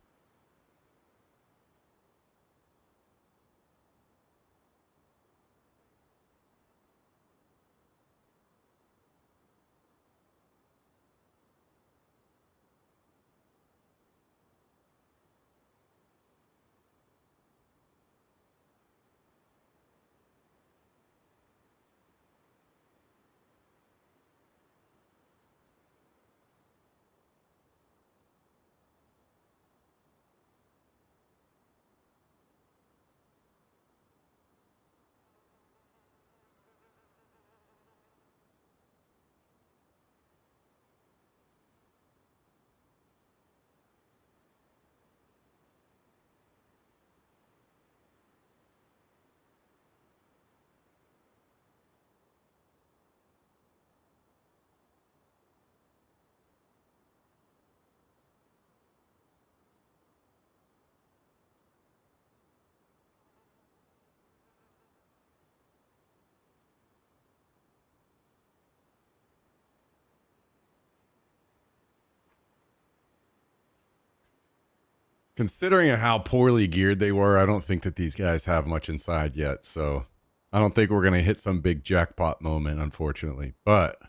[SPEAKER 1] Considering how poorly geared they were, I don't think that these guys have much inside yet. So I don't think we're going to hit some big jackpot moment, unfortunately. But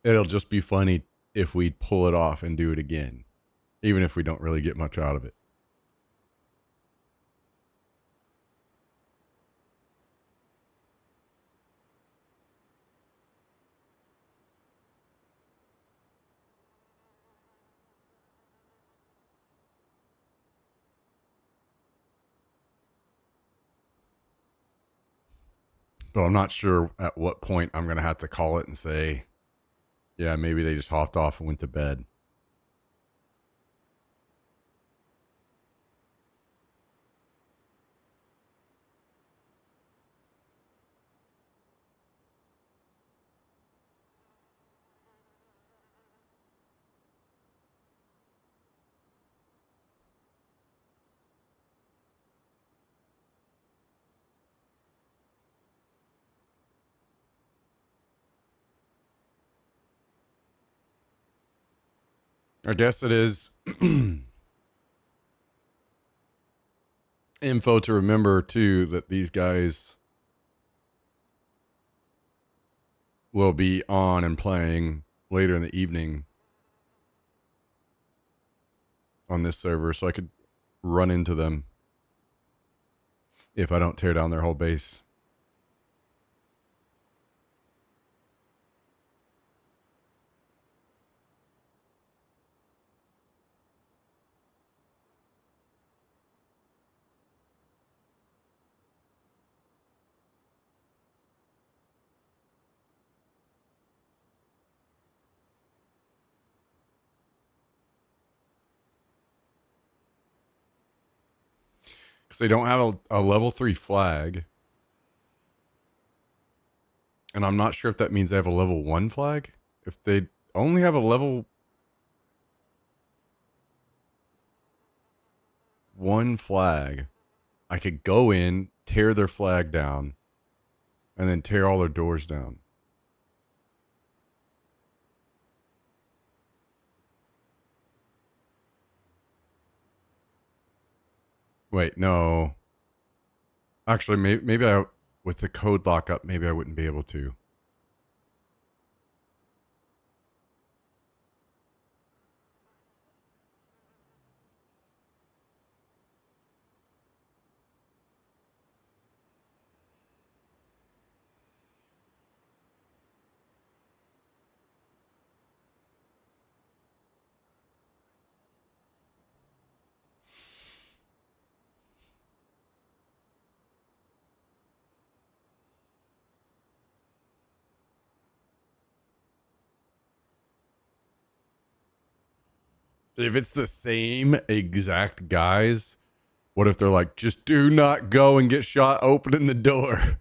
[SPEAKER 1] it'll just be funny if we pull it off and do it again, even if we don't really get much out of it. But I'm not sure at what point I'm going to have to call it and say, yeah, maybe they just hopped off and went to bed. I guess it is info to remember, too, that these guys will be on and playing later in the evening on this server, so I could run into them if I don't tear down their whole base. Because they don't have a level 3 flag. And I'm not sure if that means they have a level 1 flag. If they only have a level 1 flag, I could go in, tear their flag down, and then tear all their doors down. Wait, no. Actually, maybe I, with the code lockup, maybe I wouldn't be able to. If it's the same exact guys, what if they're like, just do not go and get shot opening the door?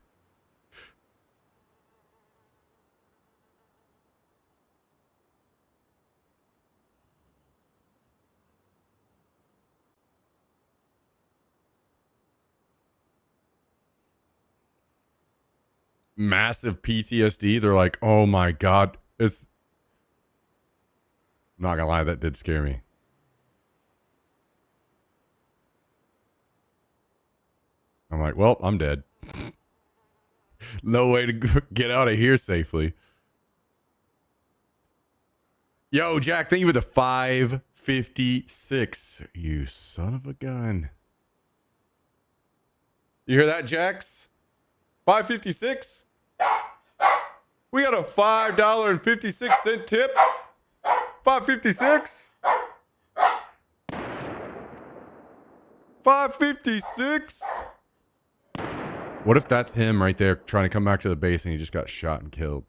[SPEAKER 1] Massive PTSD. They're like, oh my God. It's not gonna lie, that did scare me. I'm like, well, I'm dead. No way to get out of here safely. Yo, Jack, thank you for the 556. You son of a gun. You hear that, Jax? 556? We got a $5.56 tip. 556? 556? What if that's him right there trying to come back to the base and he just got shot and killed?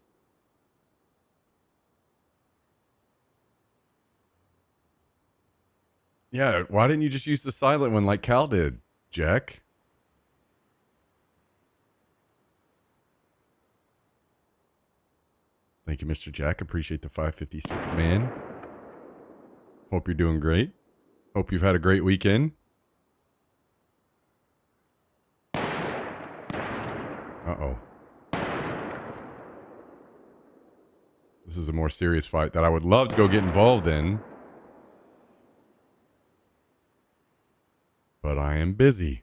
[SPEAKER 1] Yeah, why didn't you just use the silent one like Cal did, Jack? Thank you, Mr. Jack. Appreciate the 556, man. Hope you're doing great. Hope you've had a great weekend. Uh-oh. This is a more serious fight that I would love to go get involved in. But I am busy.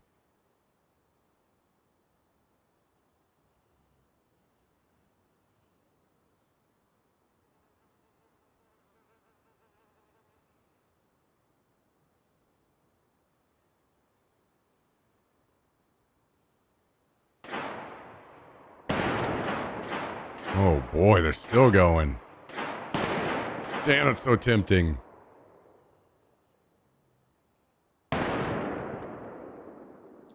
[SPEAKER 1] Oh boy, they're still going. Damn, it's so tempting. That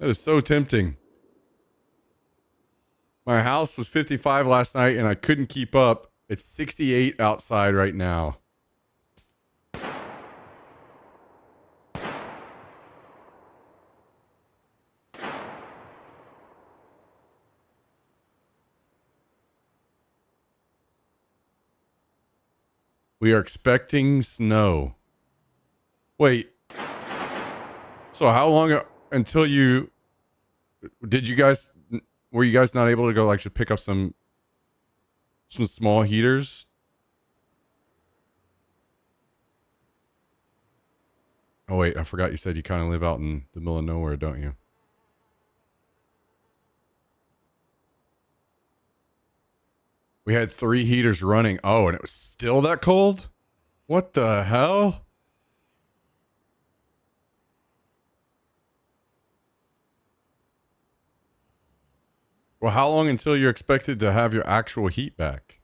[SPEAKER 1] is so tempting. My house was 55 last night and I couldn't keep up. It's 68 outside right now. We are expecting snow. Wait. So how long until you... Did you guys... Were you guys not able to go like just pick up some small heaters? Oh wait, I forgot you said you kind of live out in the middle of nowhere, don't you? We had 3 heaters running. Oh, and it was still that cold? What the hell? Well, how long until you're expected to have your actual heat back?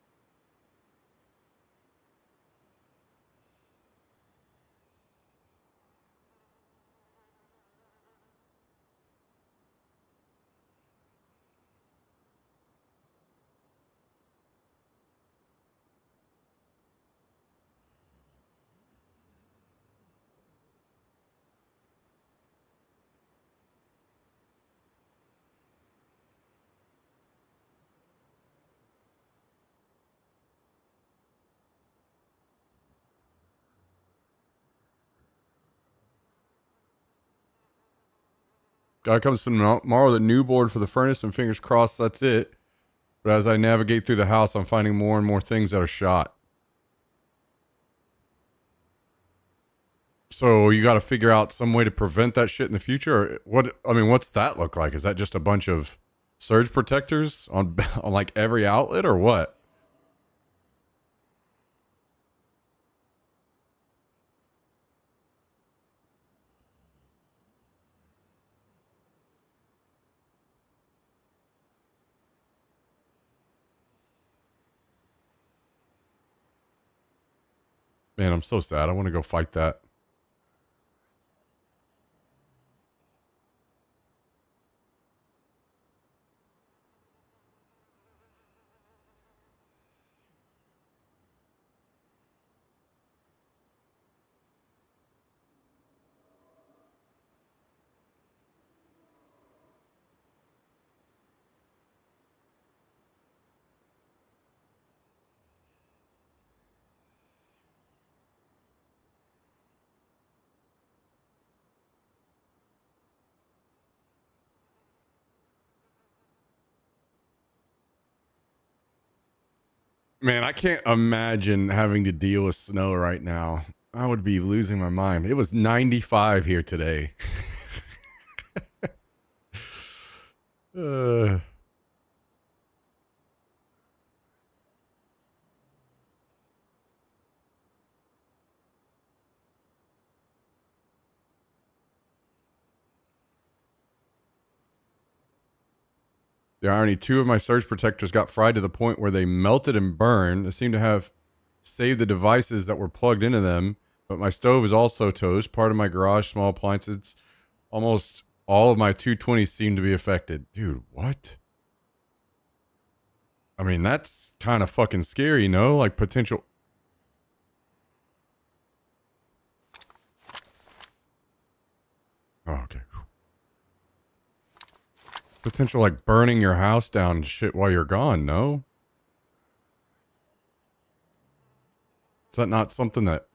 [SPEAKER 1] Guy comes from tomorrow with a new board for the furnace, and fingers crossed that's it. But as I navigate through the house, I'm finding more and more things that are shot. So you got to figure out some way to prevent that shit in the future. Or what? I mean, what's that look like? Is that just a bunch of surge protectors on on like every outlet, or what? Man, I'm so sad. I want to go fight that. Man, I can't imagine having to deal with snow right now. I would be losing my mind. It was 95 here today. uh, the irony, 2 of my surge protectors got fried to the point where they melted and burned. They seem to have saved the devices that were plugged into them, but my stove is also toast. Part of my garage, small appliances, almost all of my 220s seem to be affected. Dude, what? I mean, that's kind of fucking scary, no? Like potential. Oh, okay. Potential like burning your house down and shit while you're gone, no? Is that not something that,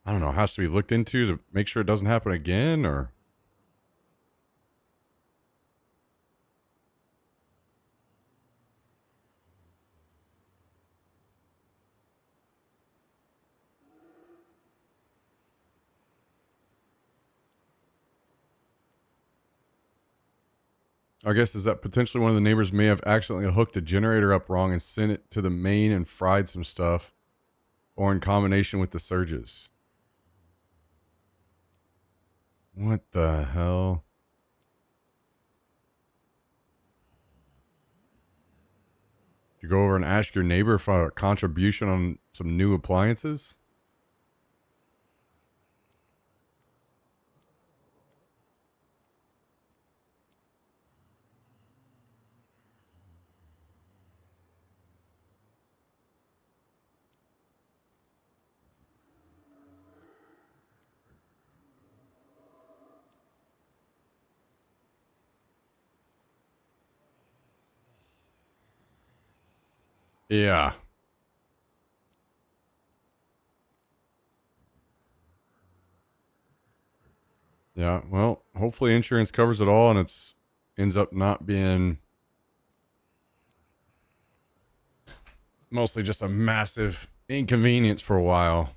[SPEAKER 1] I don't know, has to be looked into to make sure it doesn't happen again, or? I guess is that potentially one of the neighbors may have accidentally hooked a generator up wrong and sent it to the main and fried some stuff, or in combination with the surges. What the hell? You go over and ask your neighbor for a contribution on some new appliances? Yeah. Yeah, well, hopefully insurance covers it all and it's ends up not being mostly just a massive inconvenience for a while.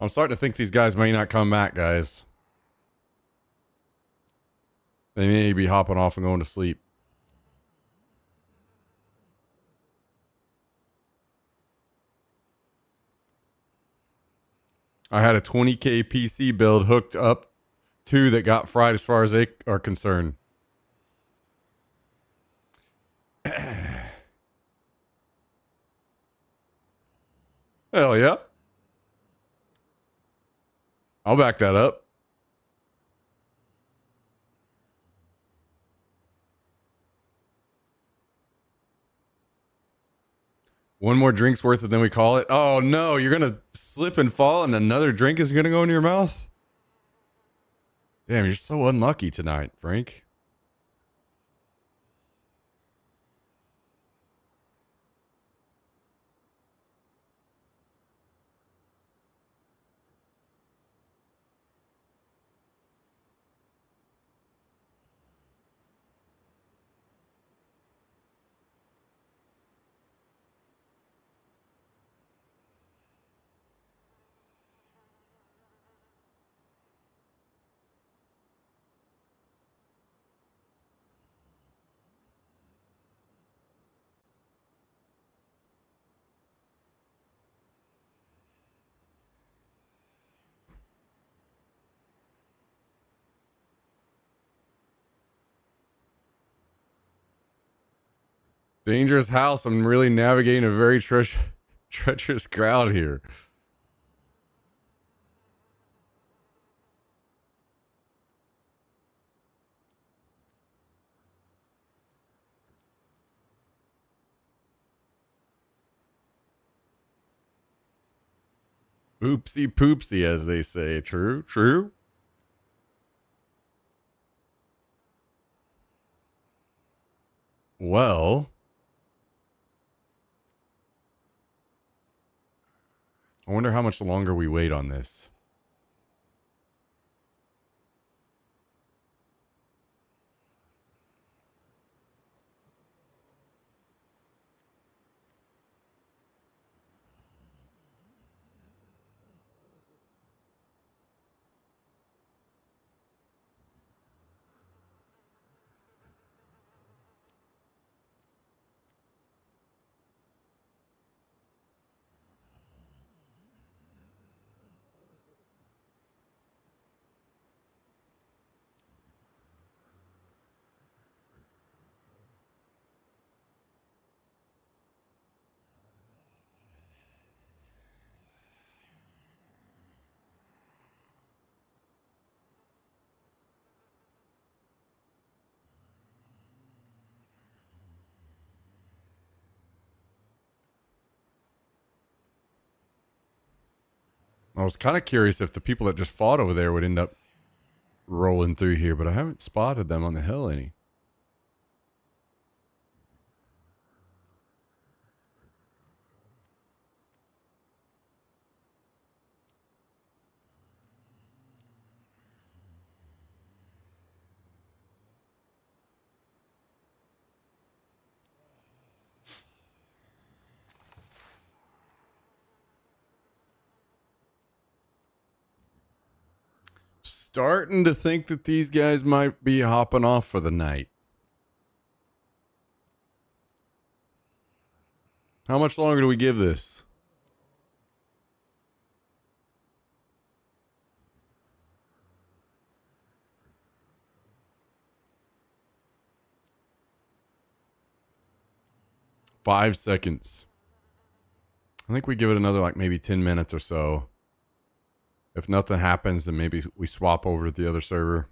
[SPEAKER 1] I'm starting to think these guys may not come back, guys. They may be hopping off and going to sleep. I had a 20K PC build hooked up to that got fried as far as they are concerned. Hell yeah. I'll back that up. One more drink's worth of than we call it. Oh no, you're gonna slip and fall and another drink is gonna go into your mouth? Damn, you're so unlucky tonight, Frank. Dangerous house. I'm really navigating a very treacherous crowd here. Oopsie poopsie, as they say. True, true. Well, I wonder how much longer we wait on this. I was kind of curious if the people that just fought over there would end up rolling through here, but I haven't spotted them on the hill any. Starting to think that these guys might be hopping off for the night. How much longer do we give this? Five seconds. I think we give it another like maybe 10 minutes or so. If nothing happens, then maybe we swap over to the other server.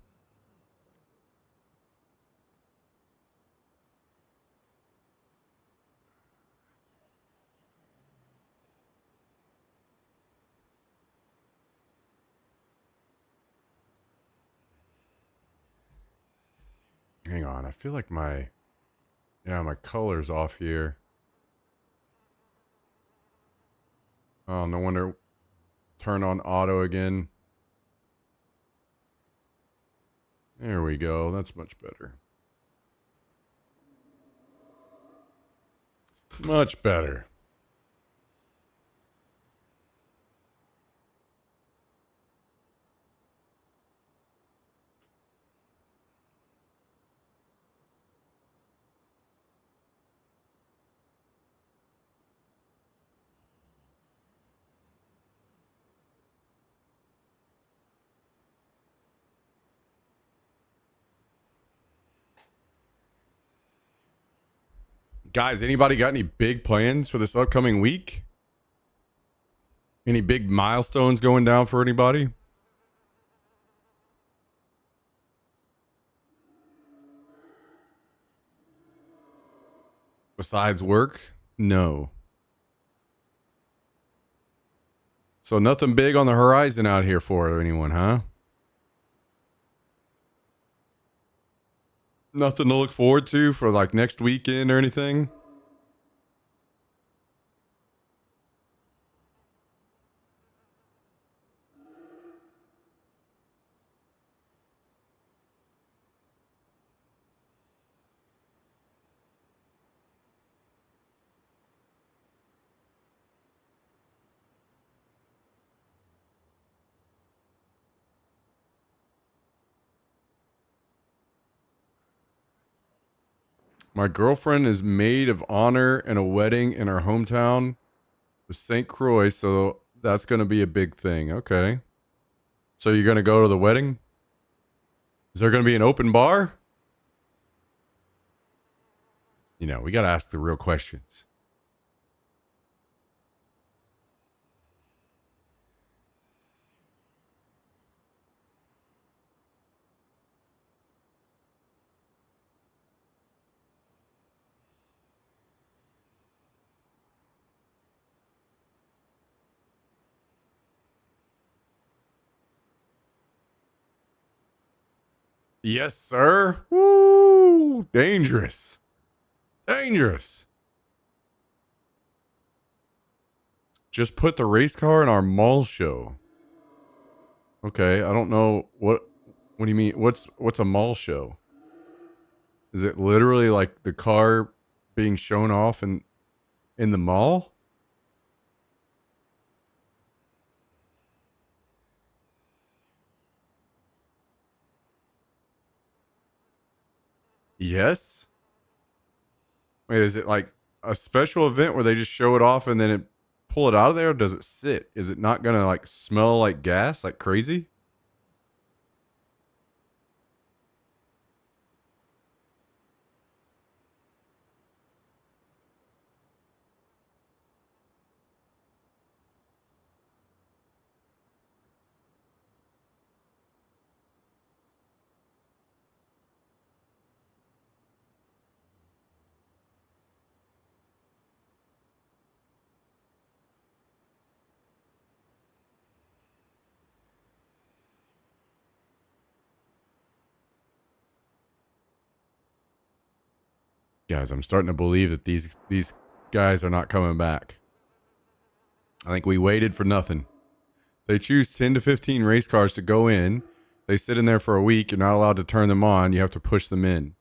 [SPEAKER 1] Hang on, I feel like my color's off here. Oh, no wonder. Turn on auto again. There we go. That's much better. Much better. Guys, anybody got any big plans for this upcoming week? Any big milestones going down for anybody? Besides work? No. So nothing big on the horizon out here for anyone, huh? Nothing to look forward to for like next weekend or anything? My girlfriend is maid of honor in a wedding in our hometown of St. Croix, so that's going to be a big thing. Okay. So you're going to go to the wedding? Is there going to be an open bar? You know, we got to ask the real questions. Yes, sir. Woo! Dangerous. Dangerous. Just put the race car in our mall show. Okay, I don't know what do you mean? What's a mall show? Is it literally like the car being shown off in the mall? Yes. Wait, is it like a special event where they just show it off and then pull it out of there? Or does it sit? Is it not gonna like smell like gas like crazy? guys. I'm starting to believe that these guys are not coming back. I think we waited for nothing. They choose 10 to 15 race cars to go in. They sit in there for a week. You're not allowed to turn them on. You have to push them in.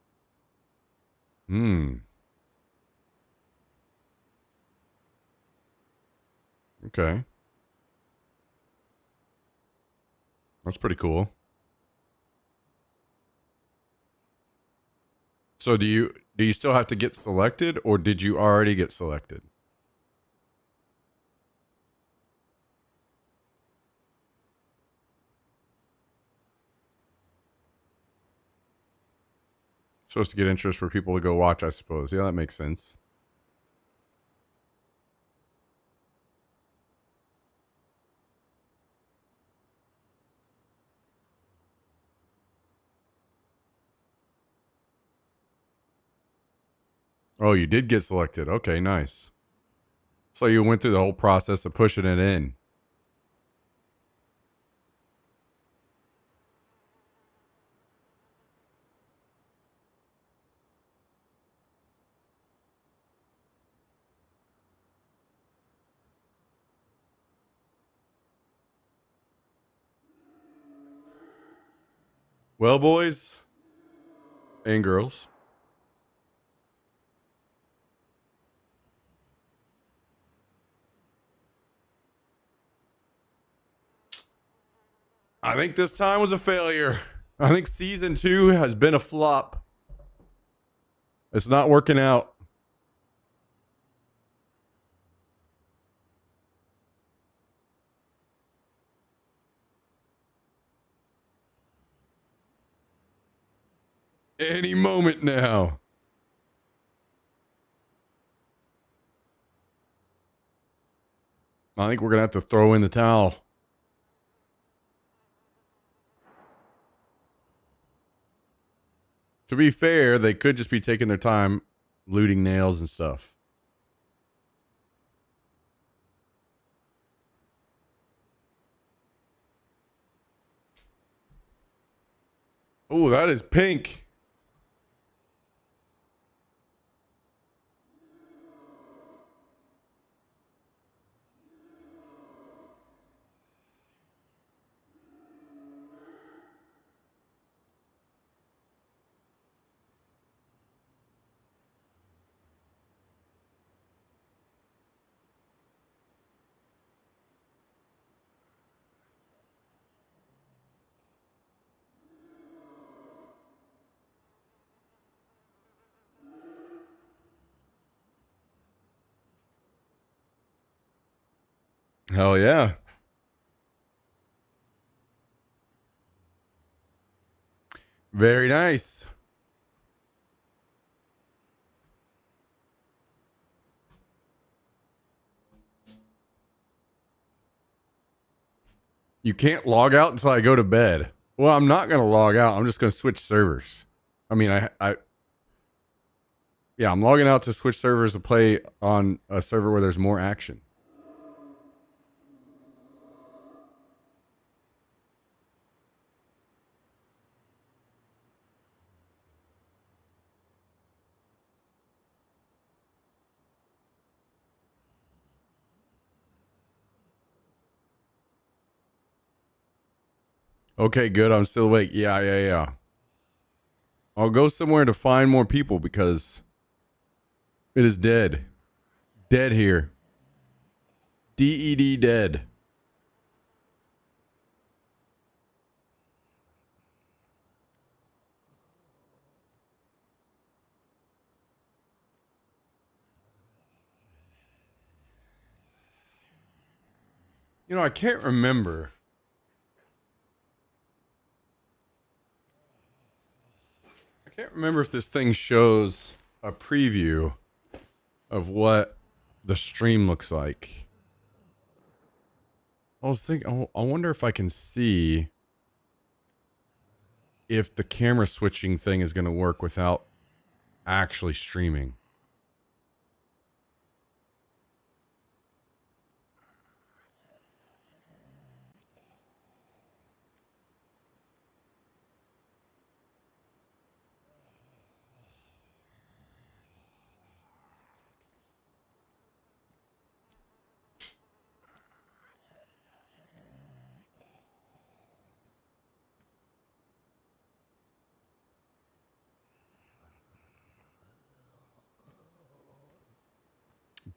[SPEAKER 1] Okay. That's pretty cool. So do you still have to get selected, or did you already get selected? Supposed to get interest for people to go watch, I suppose. Yeah, that makes sense. Oh, you did get selected. Okay, nice. So you went through the whole process of pushing it in. Well, boys and girls, I think this time was a failure. I think season 2 has been a flop. It's not working out. Any moment now. I think we're going to have to throw in the towel. To be fair, they could just be taking their time looting nails and stuff. Oh, that is pink. Hell yeah. Very nice. You can't log out until I go to bed. Well, I'm not going to log out. I'm just going to switch servers. I mean, yeah, I'm logging out to switch servers to play on a server where there's more action. Okay, good. I'm still awake. Yeah. I'll go somewhere to find more people because it is dead. Dead here. DED dead. You know, I can't remember. I can't remember if this thing shows a preview of what the stream looks like. I was thinking, I wonder if I can see if the camera switching thing is going to work without actually streaming.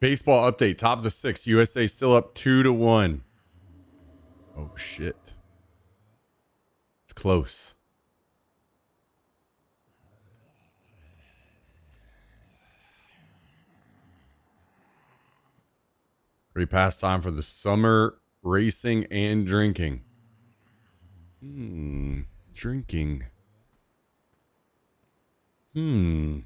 [SPEAKER 1] Baseball update. Top of the 6th. USA still up 2-1. Oh, shit. It's close. Free pastime for the summer, racing and drinking. Drinking. Man,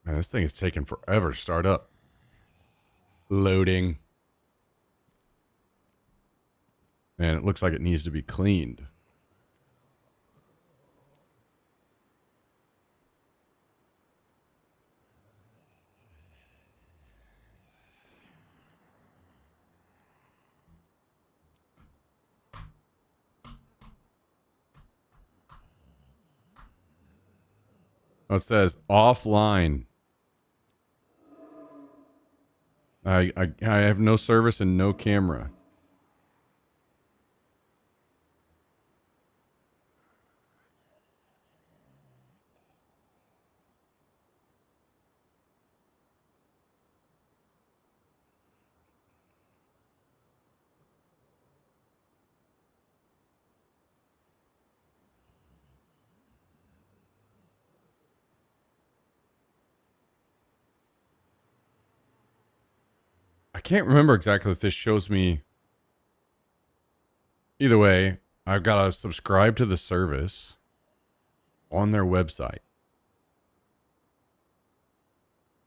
[SPEAKER 1] this thing is taking forever to start up. Loading. Man, it looks like it needs to be cleaned. Oh, it says offline. I have no service and no camera. I can't remember exactly if this shows me. Either way, I've got to subscribe to the service on their website.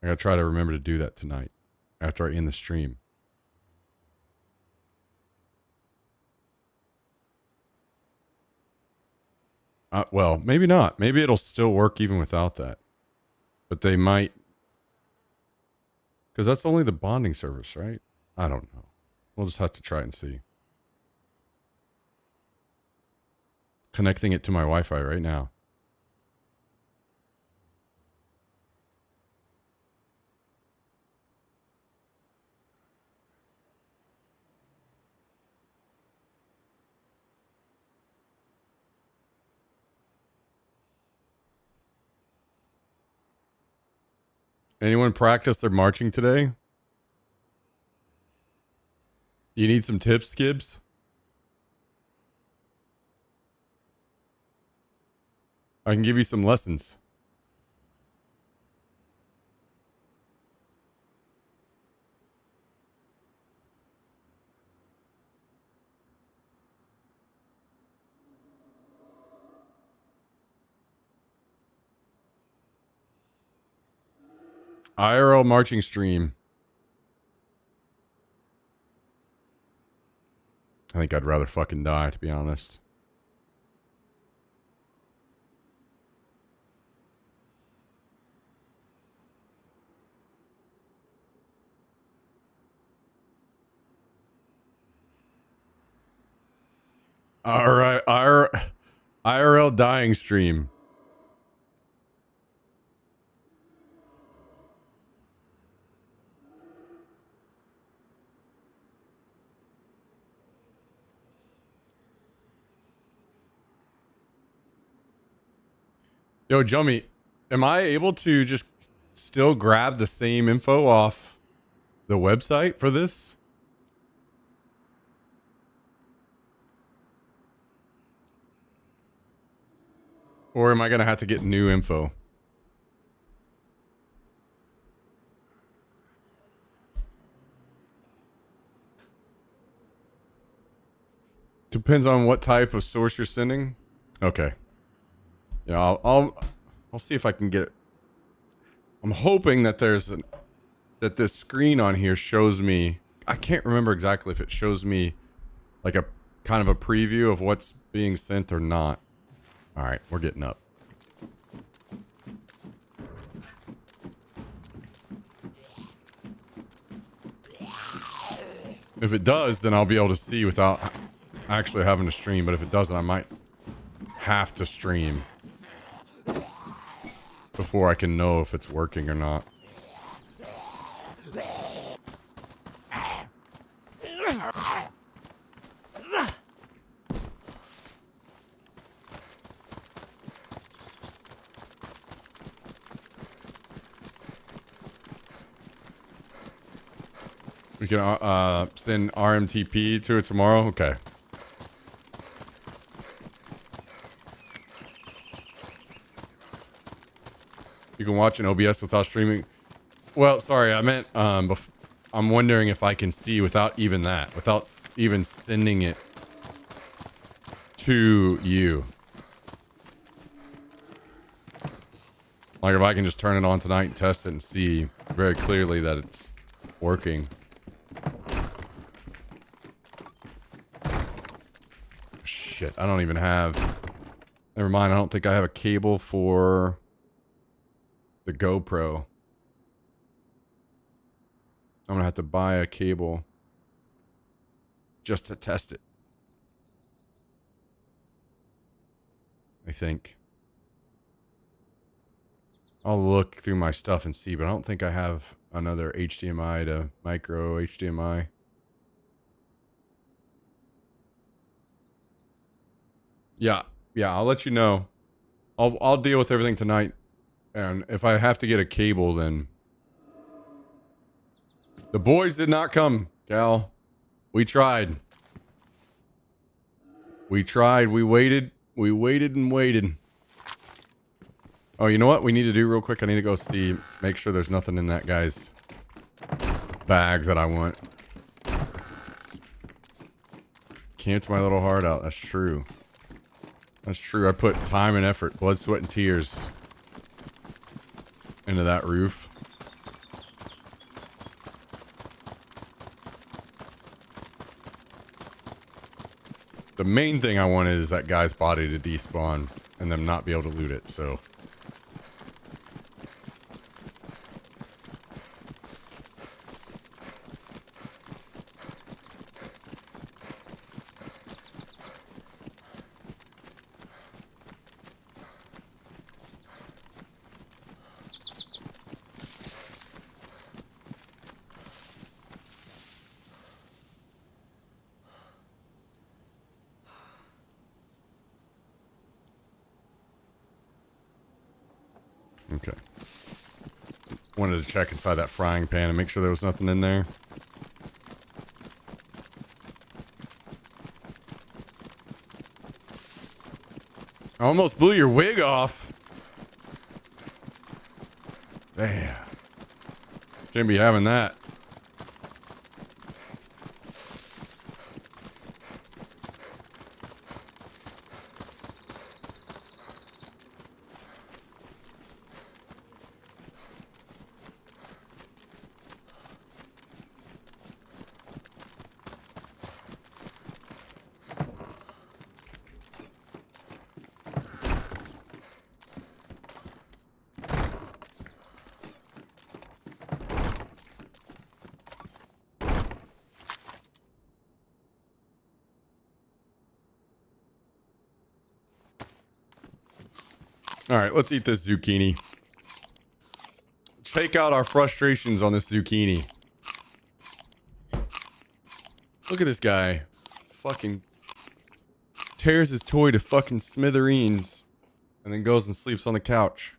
[SPEAKER 1] I got to try to remember to do that tonight after I end the stream. Well, maybe not. Maybe it'll still work even without that. But they might. Because that's only the bonding service, right? I don't know. We'll just have to try and see. Connecting it to my Wi-Fi right now. Anyone practice their marching today? You need some tips, Skibbs? I can give you some lessons. IRL marching stream. I think I'd rather fucking die, to be honest. All right, IRL dying stream. Yo, Jummy, am I able to just still grab the same info off the website for this? Or am I going to have to get new info? Depends on what type of source you're sending. Okay. Yeah, I'll see if I can get it. I'm hoping that that this screen on here shows me. I can't remember exactly if it shows me like a kind of a preview of what's being sent or not. All right, we're getting up. If it does, then I'll be able to see without actually having to stream. But if it doesn't, I might have to stream before I can know if it's working or not. We can send RMTP to it tomorrow. Okay. You can watch an OBS without streaming. Well, sorry, I meant I'm wondering if I can see without even that, without even sending it to you. Like if I can just turn it on tonight and test it and see very clearly that it's working. Shit, I don't even have... Never mind, I don't think I have a cable for the GoPro. I'm gonna have to buy a cable just to test it. I think. I'll look through my stuff and see, but I don't think I have another HDMI to micro HDMI. Yeah, I'll let you know. I'll deal with everything tonight, and if I have to get a cable, then the boys did not come, Cal. We tried. We tried. We waited. We waited and waited. Oh, you know what we need to do real quick? I need to go see, make sure there's nothing in that guy's bag that I want. Camped my little heart out. That's true. That's true. I put time and effort, blood, sweat, and tears into that roof. The main thing I wanted is that guy's body to despawn and them not be able to loot it, so... Okay. Wanted to check inside that frying pan and make sure there was nothing in there. I almost blew your wig off. Damn. Can't be having that. All right, let's eat this zucchini. Take out our frustrations on this zucchini. Look at this guy. Fucking tears his toy to fucking smithereens and then goes and sleeps on the couch.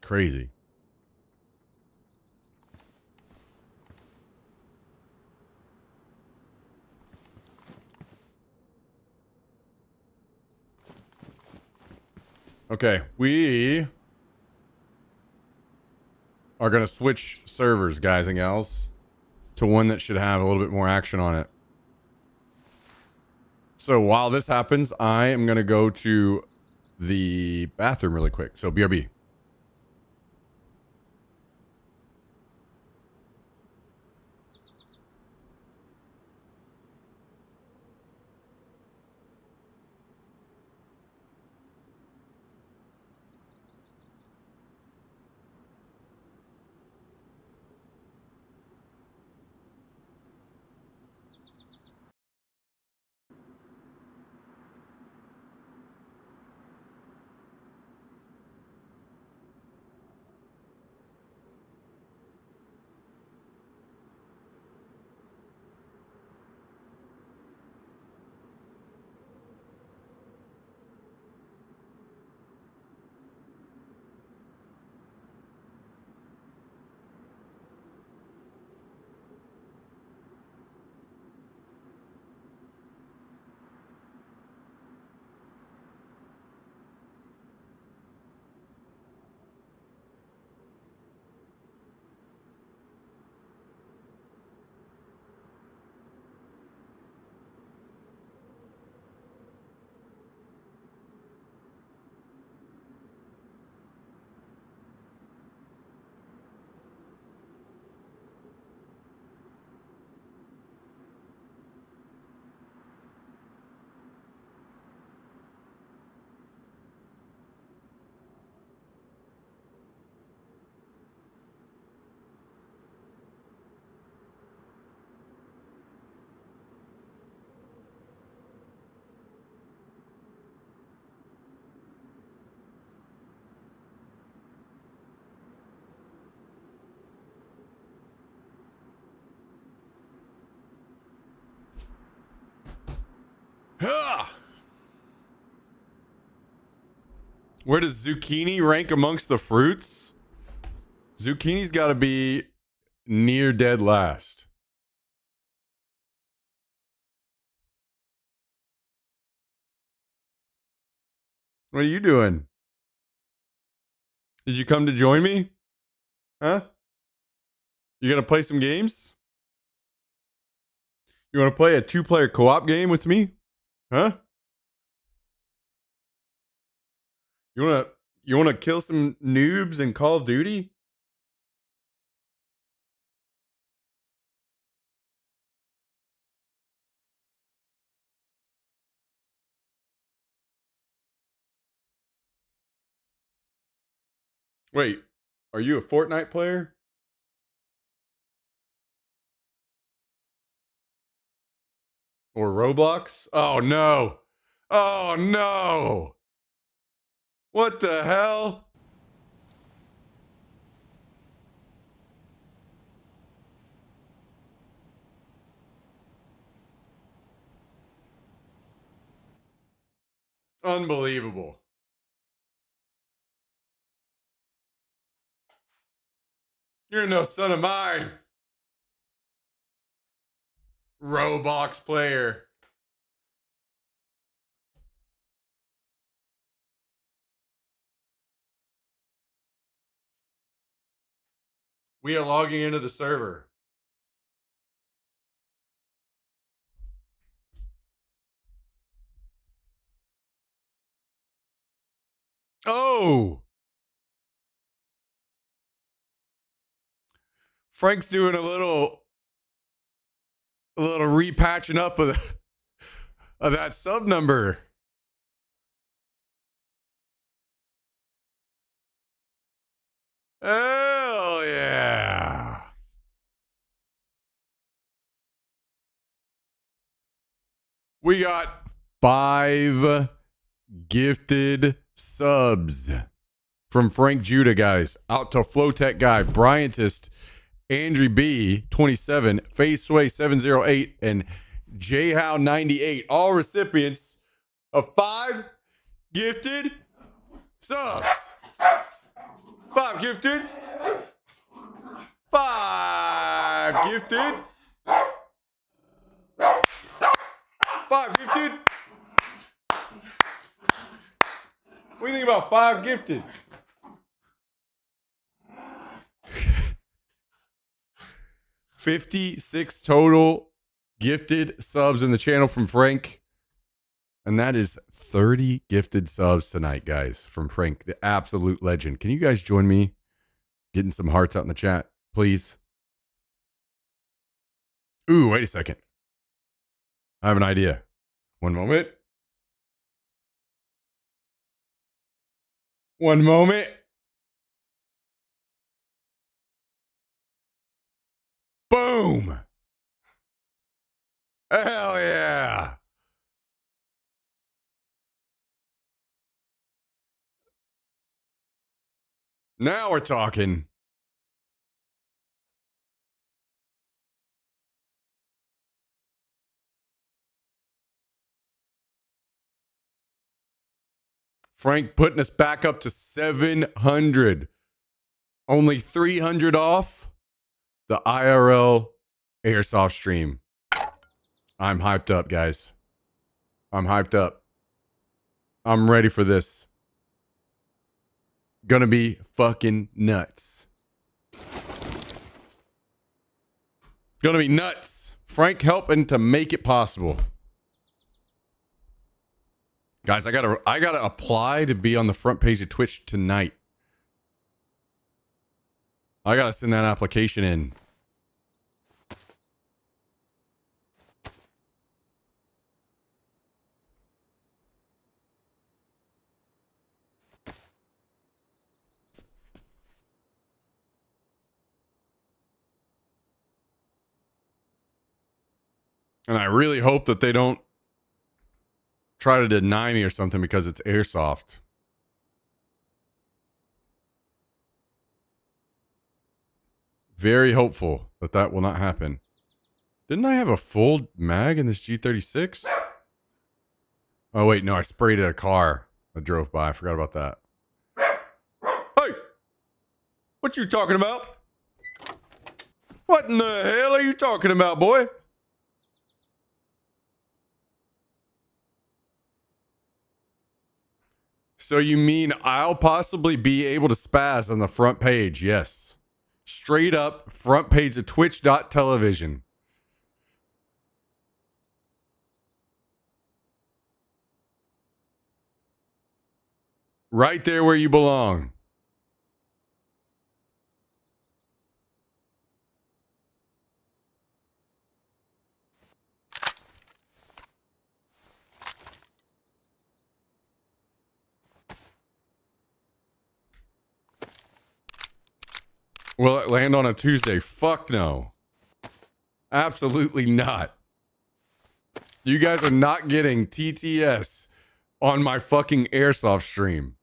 [SPEAKER 1] Crazy. Okay, we are going to switch servers, guys and gals, to one that should have a little bit more action on it. So while this happens, I am going to go to the bathroom really quick. So BRB. Ha! Where does zucchini rank amongst the fruits? Zucchini's got to be near dead last. What are you doing? Did you come to join me? Huh? You gonna play some games? You want to play a 2-player co-op game with me? Huh? You wanna kill some noobs in Call of Duty? Wait, are you a Fortnite player? Or Roblox? Oh no. Oh no. What the hell? Unbelievable. You're no son of mine. Roblox player. We are logging into the server. Oh! Frank's doing a little repatching up of that sub number. Hell yeah. We got 5 gifted subs from Frank Judah, guys. Out to Flowtech Guy, Bryantist, Andrew B, 27, Faceway 708, and Jhow 98. All recipients of 5 gifted subs. 5 gifted. 5 gifted. 5 gifted. What do you think about 5 gifted? $56 total gifted subs in the channel from Frank. And that is 30 gifted subs tonight, guys, from Frank, the absolute legend. Can you guys join me getting some hearts out in the chat, please? Ooh, wait a second. I have an idea. One moment. One moment. Boom. Hell yeah. Now we're talking. Frank putting us back up to 700. Only 300 off the IRL Airsoft stream. I'm hyped up, guys. I'm hyped up. I'm ready for this. Gonna be fucking nuts. Gonna be nuts. Frank helping to make it possible. Guys, I gotta apply to be on the front page of Twitch tonight. I gotta send that application in. And I really hope that they don't try to deny me or something because it's airsoft. Very hopeful that that will not happen. Didn't I have a full mag in this G36? Oh, wait, no, I sprayed at a car that drove by. I forgot about that. Hey! What you talking about? What in the hell are you talking about, boy? So you mean I'll possibly be able to spaz on the front page? Yes. Straight up front page of twitch.television. Right there where you belong. Will it land on a Tuesday? Fuck no. Absolutely not. You guys are not getting TTS on my fucking airsoft stream.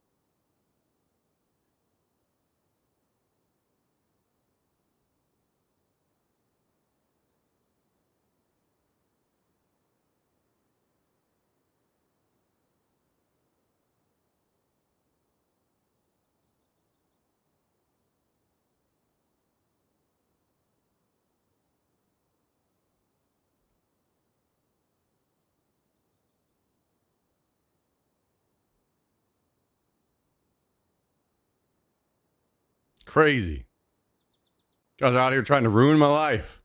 [SPEAKER 1] Crazy. Guys are out here trying to ruin my life.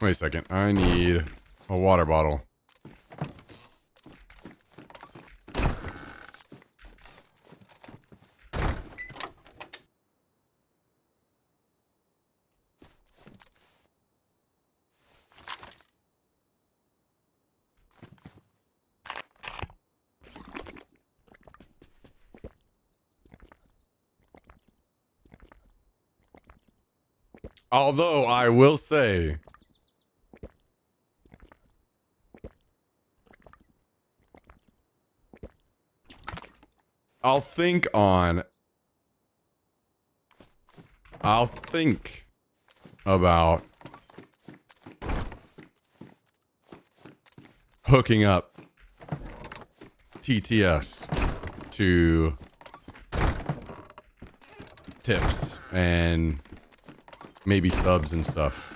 [SPEAKER 1] Wait a second. I need a water bottle. Although I will say, I'll think about hooking up TTS to tips and maybe subs and stuff.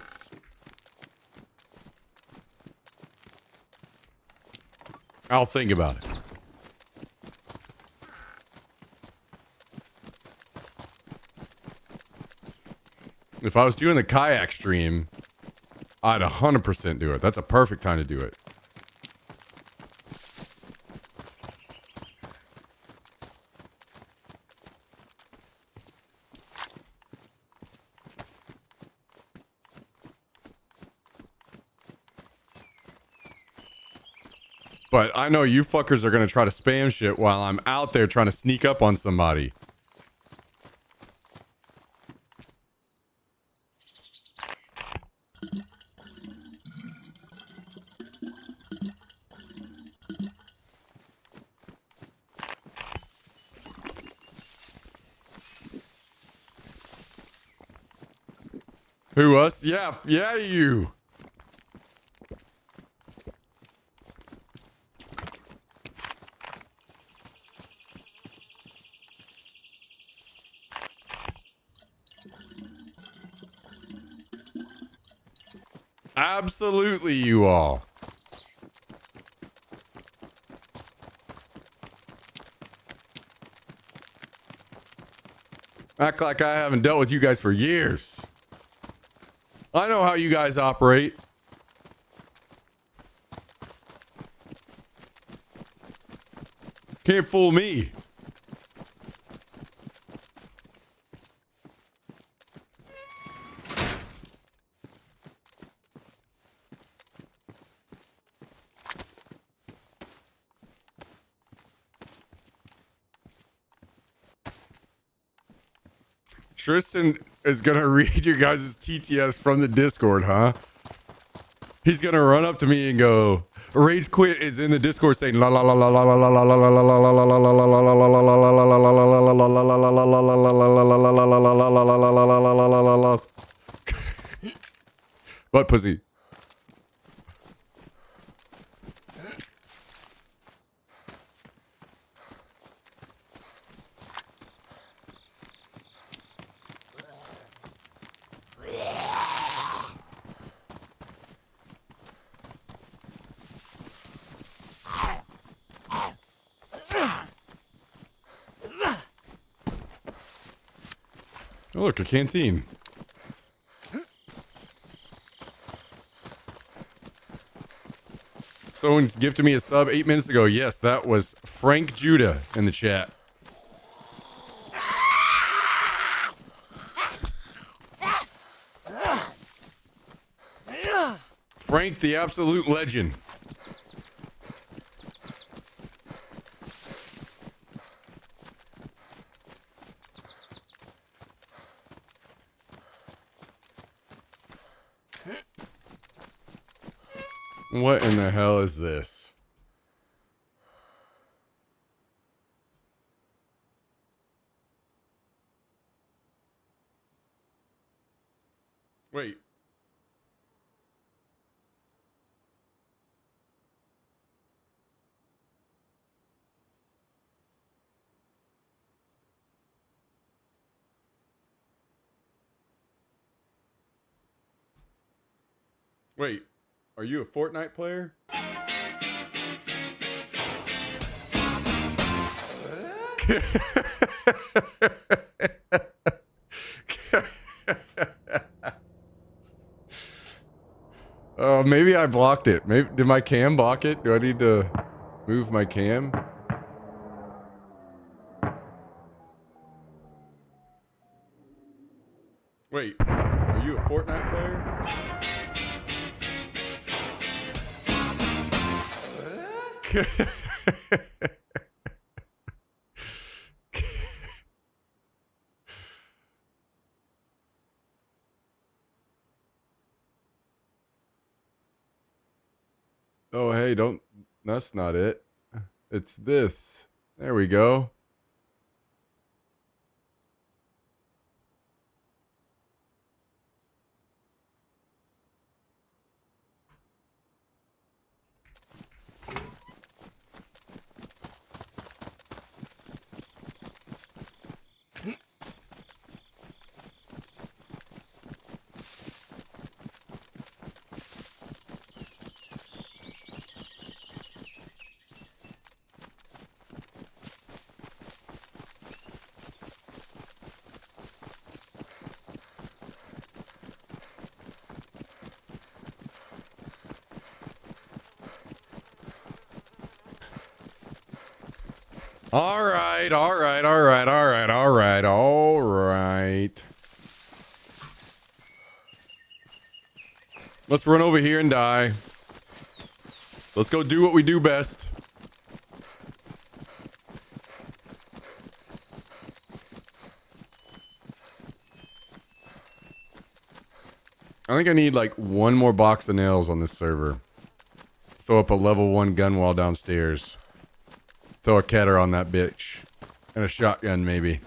[SPEAKER 1] I'll think about it. If I was doing the kayak stream, I'd 100% do it. That's a perfect time to do it. But I know you fuckers are going to try to spam shit while I'm out there trying to sneak up on somebody. Who, us? Yeah, you. Absolutely, you all. Act like I haven't dealt with you guys for years. I know how you guys operate. Can't fool me. Tristan is gonna read your guys' TTS from the Discord, huh? He's gonna run up to me and go, Rage Quit is in the Discord saying la la la la la la la la la la la la la la la la. Butt pussy. Oh, look, a canteen. Someone gifted me a sub 8 minutes ago. Yes, that was Frank Judah in the chat. Frank, the absolute legend. What in the hell is this? Wait. Wait, are you a Fortnite player? Maybe I blocked it. Maybe did my cam block it? Do I need to move my cam? Wait, are you a Fortnite player? Oh, hey, don't. That's not it. It's this. There we go. All right. Let's run over here and die. Let's go do what we do best. I think I need like one more box of nails on this server. Throw up a level 1 gun wall downstairs. Throw a cutter on that bitch. And a shotgun, maybe.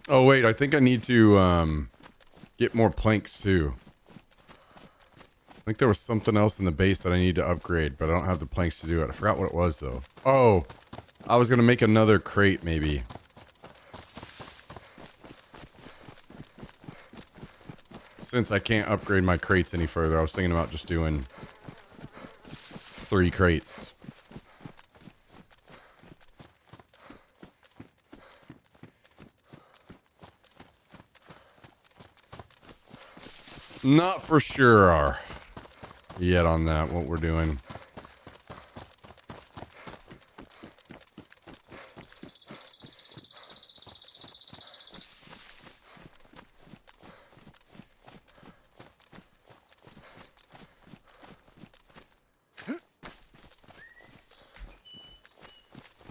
[SPEAKER 1] Oh wait, I think I need to get more planks too. I think there was something else in the base that I need to upgrade, but I don't have the planks to do it. I forgot what it was though. Oh, I was gonna make another crate maybe. Since I can't upgrade my crates any further, I was thinking about just doing 3 crates. Not for sure yet on that, what we're doing.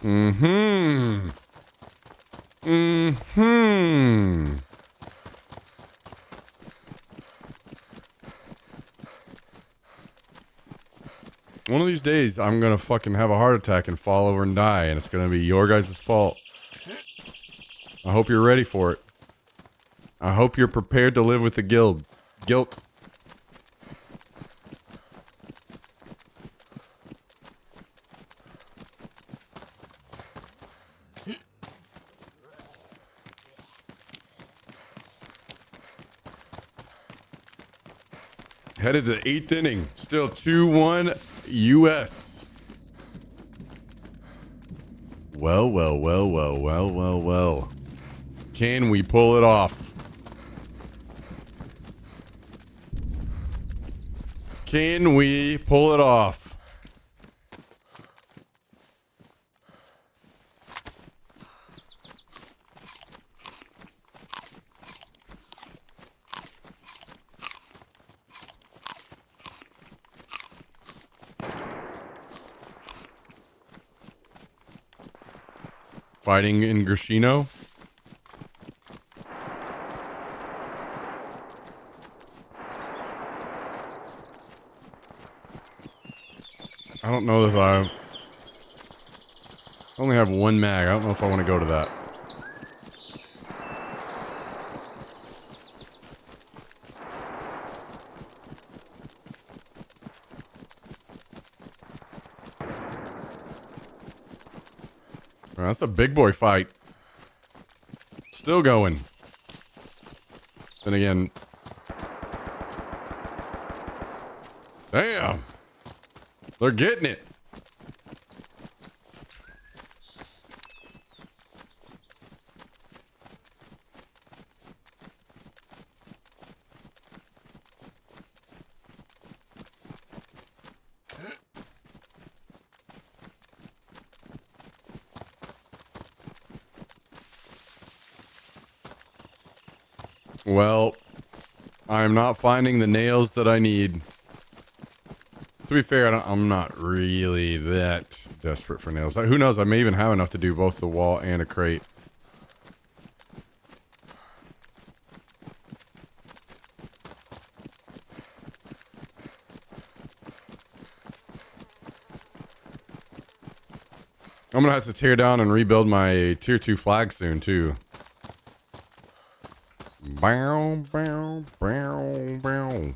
[SPEAKER 1] Mm-hmm. Mm-hmm. One of these days, I'm gonna fucking have a heart attack and fall over and die, and it's gonna be your guys' fault. I hope you're ready for it. I hope you're prepared to live with the guilt. Headed to the 8th inning. Still 2-1 US. Well. Can we pull it off? Can we pull it off? Fighting in Grishino. I don't know if I only have one mag. I don't know if I want to go to that. Well, that's a big boy fight. Still going. Then again. Damn. They're getting it. Well, I'm not finding the nails that I need. To be fair, I'm not really that desperate for nails. Who knows? I may even have enough to do both the wall and a crate. I'm gonna have to tear down and rebuild my tier 2 flag soon too. Bow, bow, bow, bow.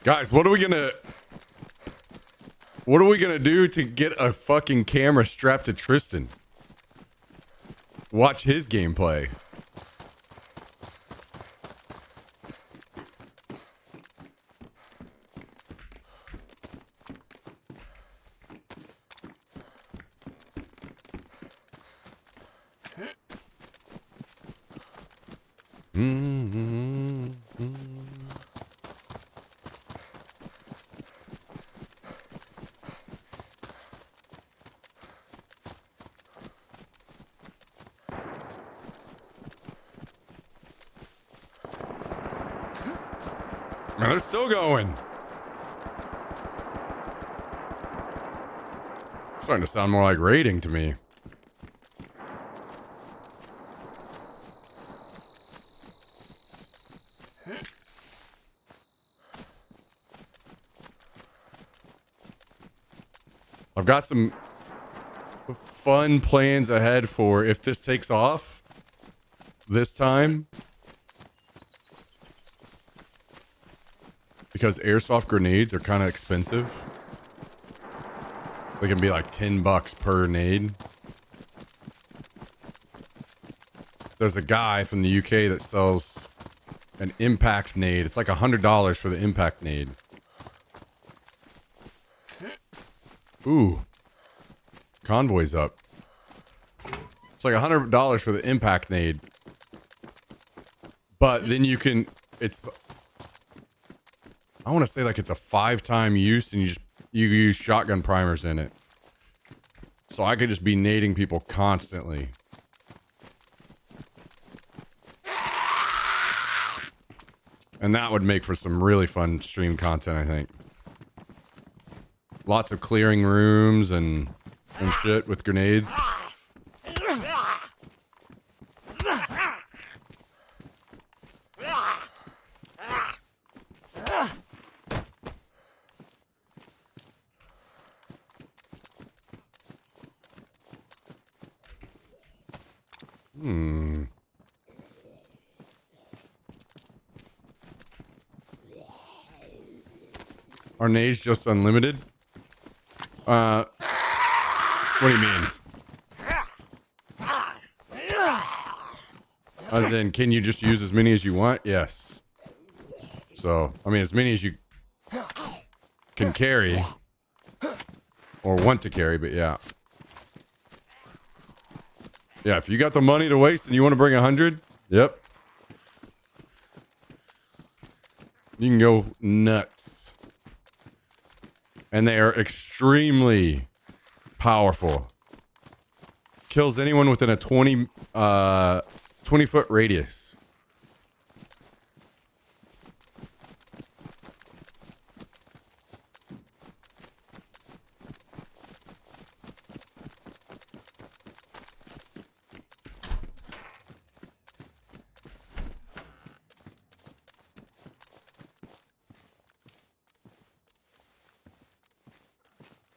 [SPEAKER 1] Guys, what are we gonna do to get a fucking camera strapped to Tristan? Watch his gameplay. Man, they're still going. Starting to sound more like raiding to me. I've got some fun plans ahead for if this takes off this time. Because airsoft grenades are kind of expensive. They can be like $10 per nade. there's a guy from the UK that sells an impact nade. It's like $100 for the impact nade. Ooh. Convoy's up. It's like $100 for the impact nade. But then you can, it's, I want to say like it's a 5-time use and you use shotgun primers in it. So I could just be nading people constantly. And that would make for some really fun stream content, I think. Lots of clearing rooms and shit with grenades. Are nades just unlimited? What do you mean? As in, can you just use as many as you want? Yes. So, I mean, as many as you can carry. Or want to carry, but yeah. Yeah, if you got the money to waste and you want to bring 100, yep. You can go nuts. And they are extremely powerful. Kills anyone within a 20-foot radius.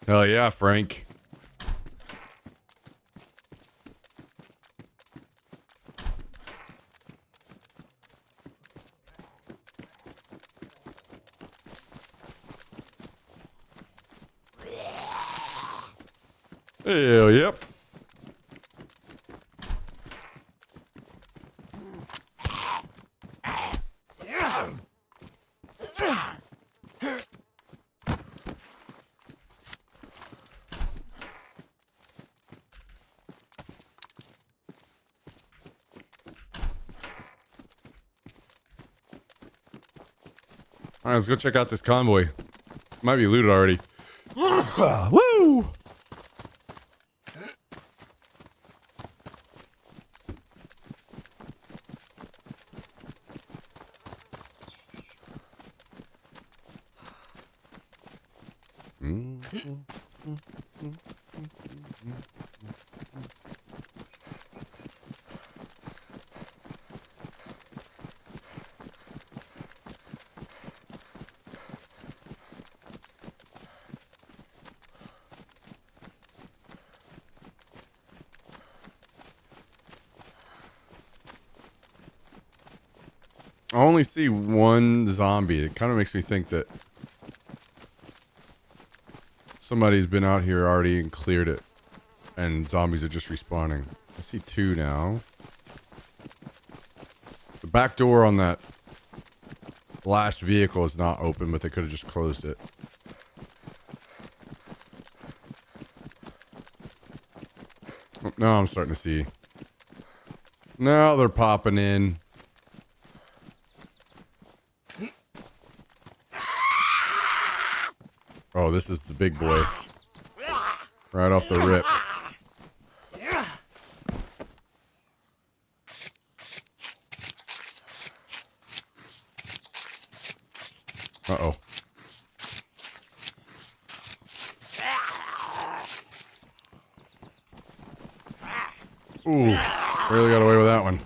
[SPEAKER 1] Hell yeah, Frank. Hell yep. All right, let's go check out this convoy. Might be looted already. Woo! I only see one zombie. It kind of makes me think that somebody's been out here already and cleared it, and zombies are just respawning. I see two now. The back door on that last vehicle is not open, but they could have just closed it. Oh, now I'm starting to see. Now they're popping in. Oh, this is the big boy. Right off the rip. Uh-oh. Ooh, really got away with that one.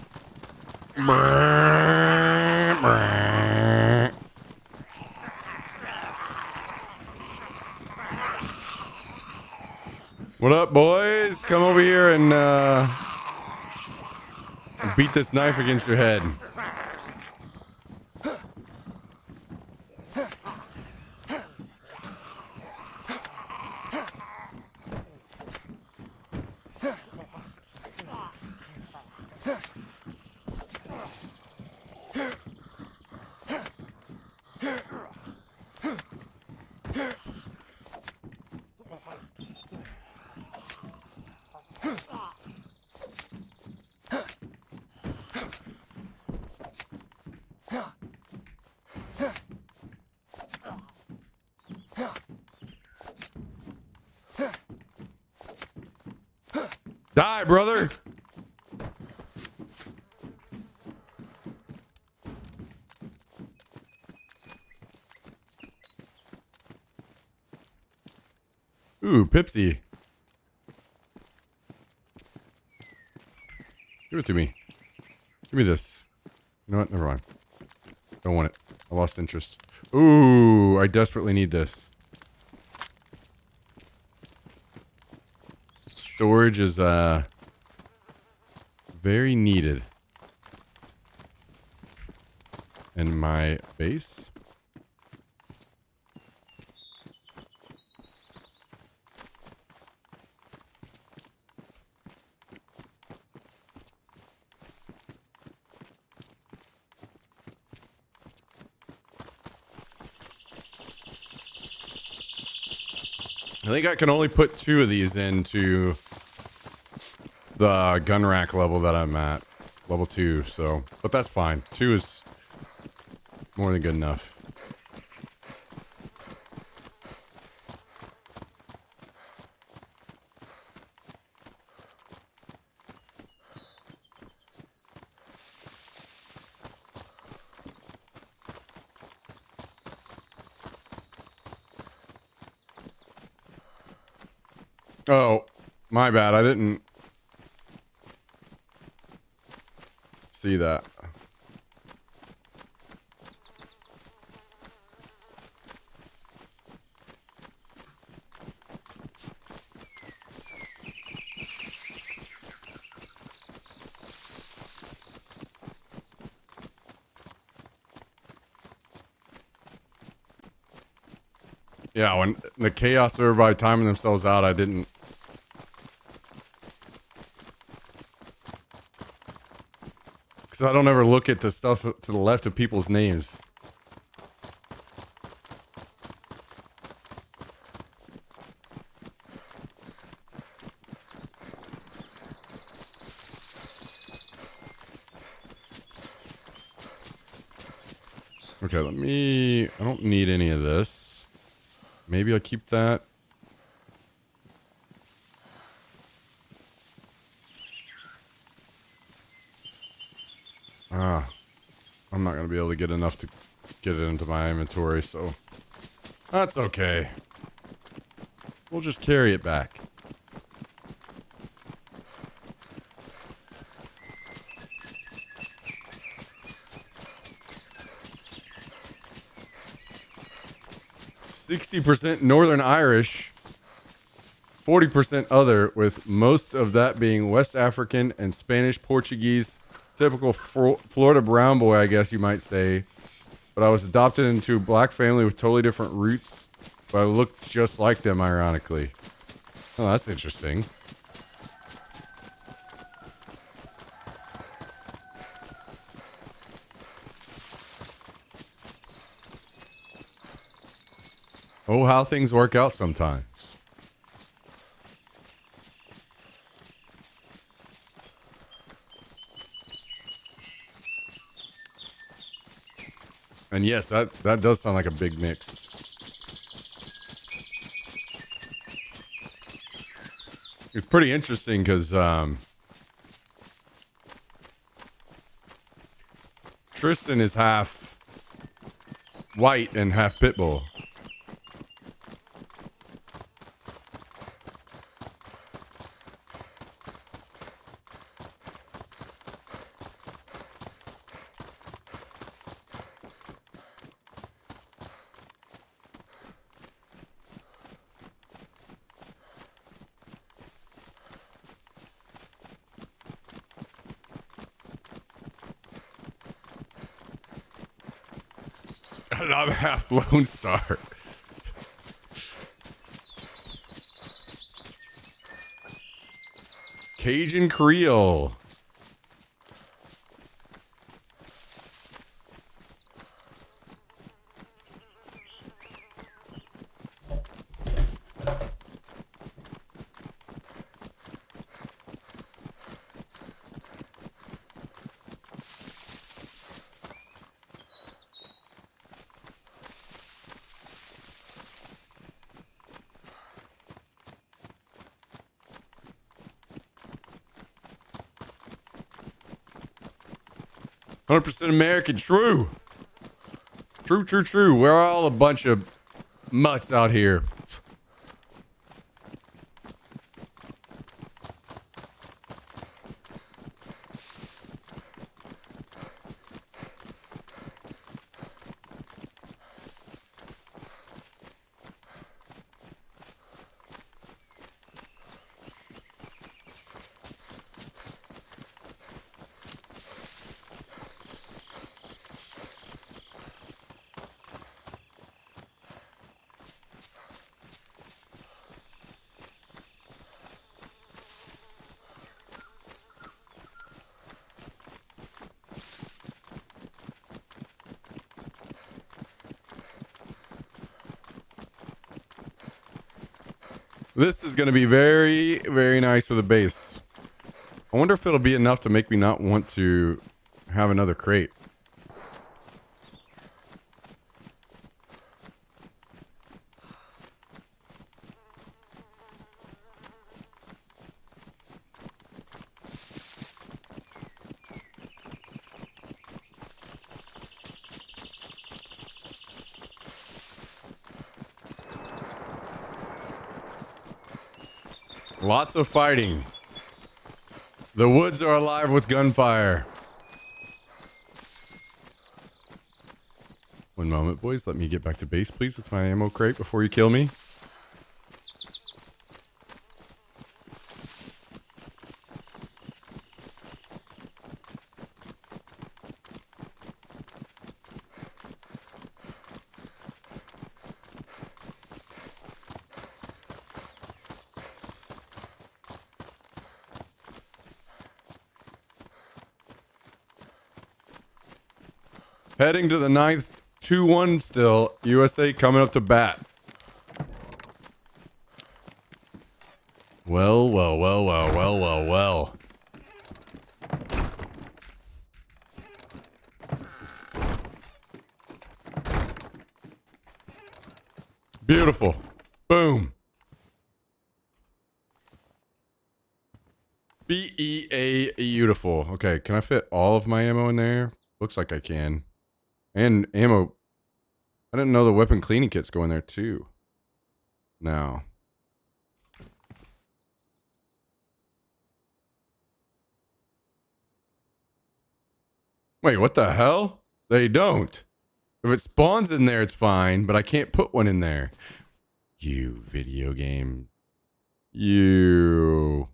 [SPEAKER 1] What up, boys? Come over here and beat this knife against your head. Die, brother! Ooh, Pipsy. Give it to me. Give me this. You know what? Never mind. Don't want it. I lost interest. Ooh, I desperately need this. Storage is, very needed. In my base. I think I can only put 2 of these into the gun rack level that I'm at. Level 2, so. But that's fine. 2 is more than good enough. Oh, my bad. I didn't see that. Yeah, when the chaos of everybody timing themselves out, I didn't. Because I don't ever look at the stuff to the left of people's names. Okay, let me... I don't need any of this. Maybe I'll keep that. Ah. I'm not going to be able to get enough to get it into my inventory, so... That's okay. We'll just carry it back. %60 Northern Irish, 40% other, with most of that being West African and Spanish, Portuguese, typical Florida brown boy, I guess you might say. But I was adopted into a black family with totally different roots, but I looked just like them, ironically. Oh, that's interesting. Oh, how things work out sometimes. And yes, that does sound like a big mix. It's pretty interesting because Tristan is half white and half pit bull. And I'm half Lone Star. Cajun Creole. 100% American. True. True, true, true. We're all a bunch of mutts out here. This is going to be very, very nice with a base. I wonder if it'll be enough to make me not want to have another crate. Lots of fighting. The woods are alive with gunfire. One moment, boys. Let me get back to base, please, with my ammo crate before you kill me. Heading to the 9th, 2-1 still. USA coming up to bat. Well, well, well, well, well, well, well. Beautiful. Boom. B-E-A beautiful. Okay, can I fit all of my ammo in there? Looks like I can. And ammo. I didn't know the weapon cleaning kits go in there too. Now. Wait, what the hell? They don't. If it spawns in there, it's fine, but I can't put one in there. You video game. You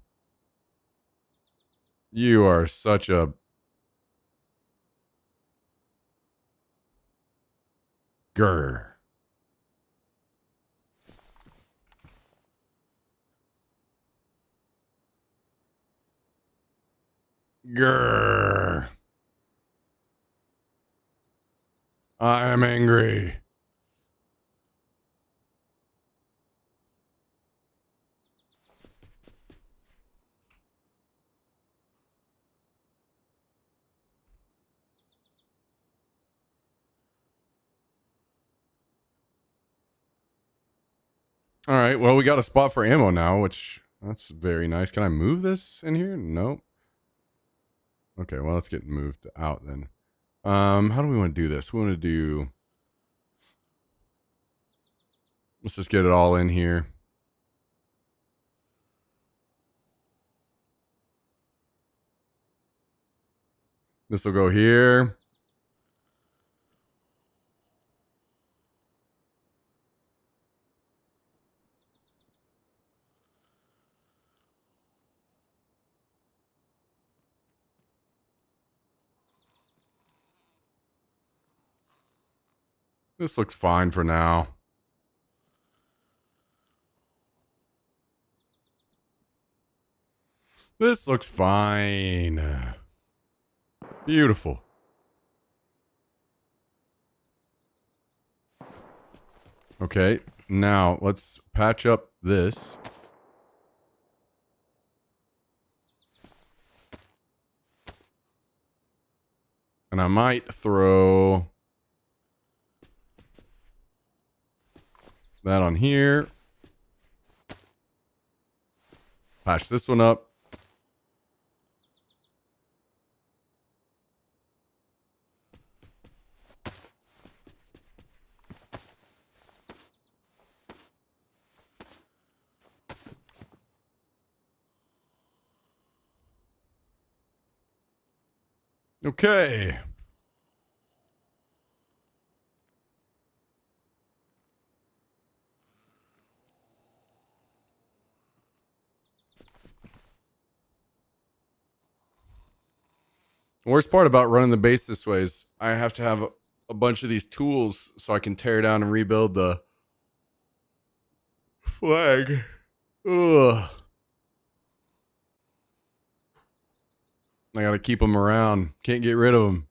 [SPEAKER 1] are such a... Grr. Grr. I am angry. All right, well, we got a spot for ammo now, which that's very nice. Can I move this in here? Nope. Okay, well, let's get moved out then. How do we want to do this? We want to do... Let's just get it all in here. This will go here. This looks fine for now. This looks fine. Beautiful. Okay, now let's patch up this. And I might throw that on here. Patch this one up. Okay. The worst part about running the base this way is I have to have a bunch of these tools so I can tear down and rebuild the flag. Ugh. I gotta keep them around. Can't get rid of them.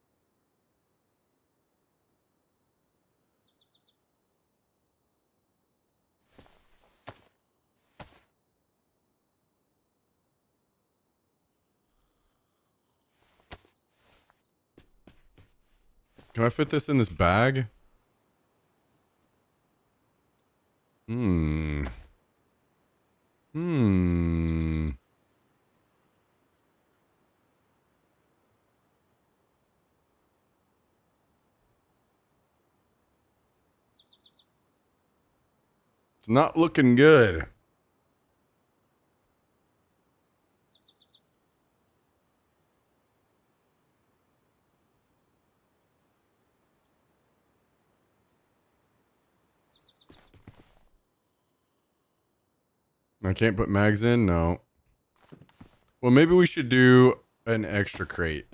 [SPEAKER 1] Can I fit this in this bag? Hmm. It's not looking good. I can't put mags in? No. Well, maybe we should do an extra crate.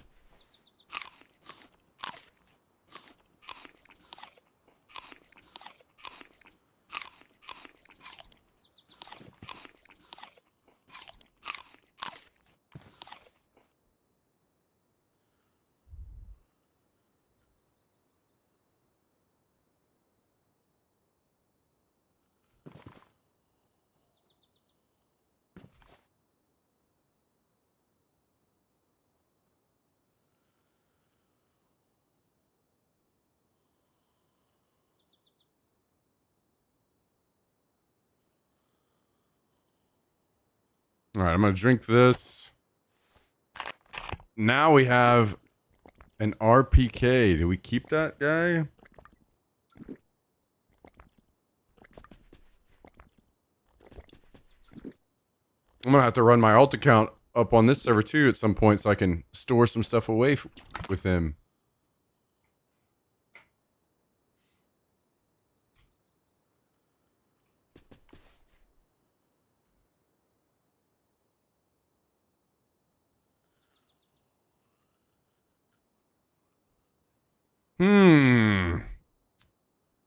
[SPEAKER 1] All right, I'm going to drink this. Now we have an RPK. Do we keep that guy? I'm going to have to run my alt account up on this server too at some point so I can store some stuff away with him.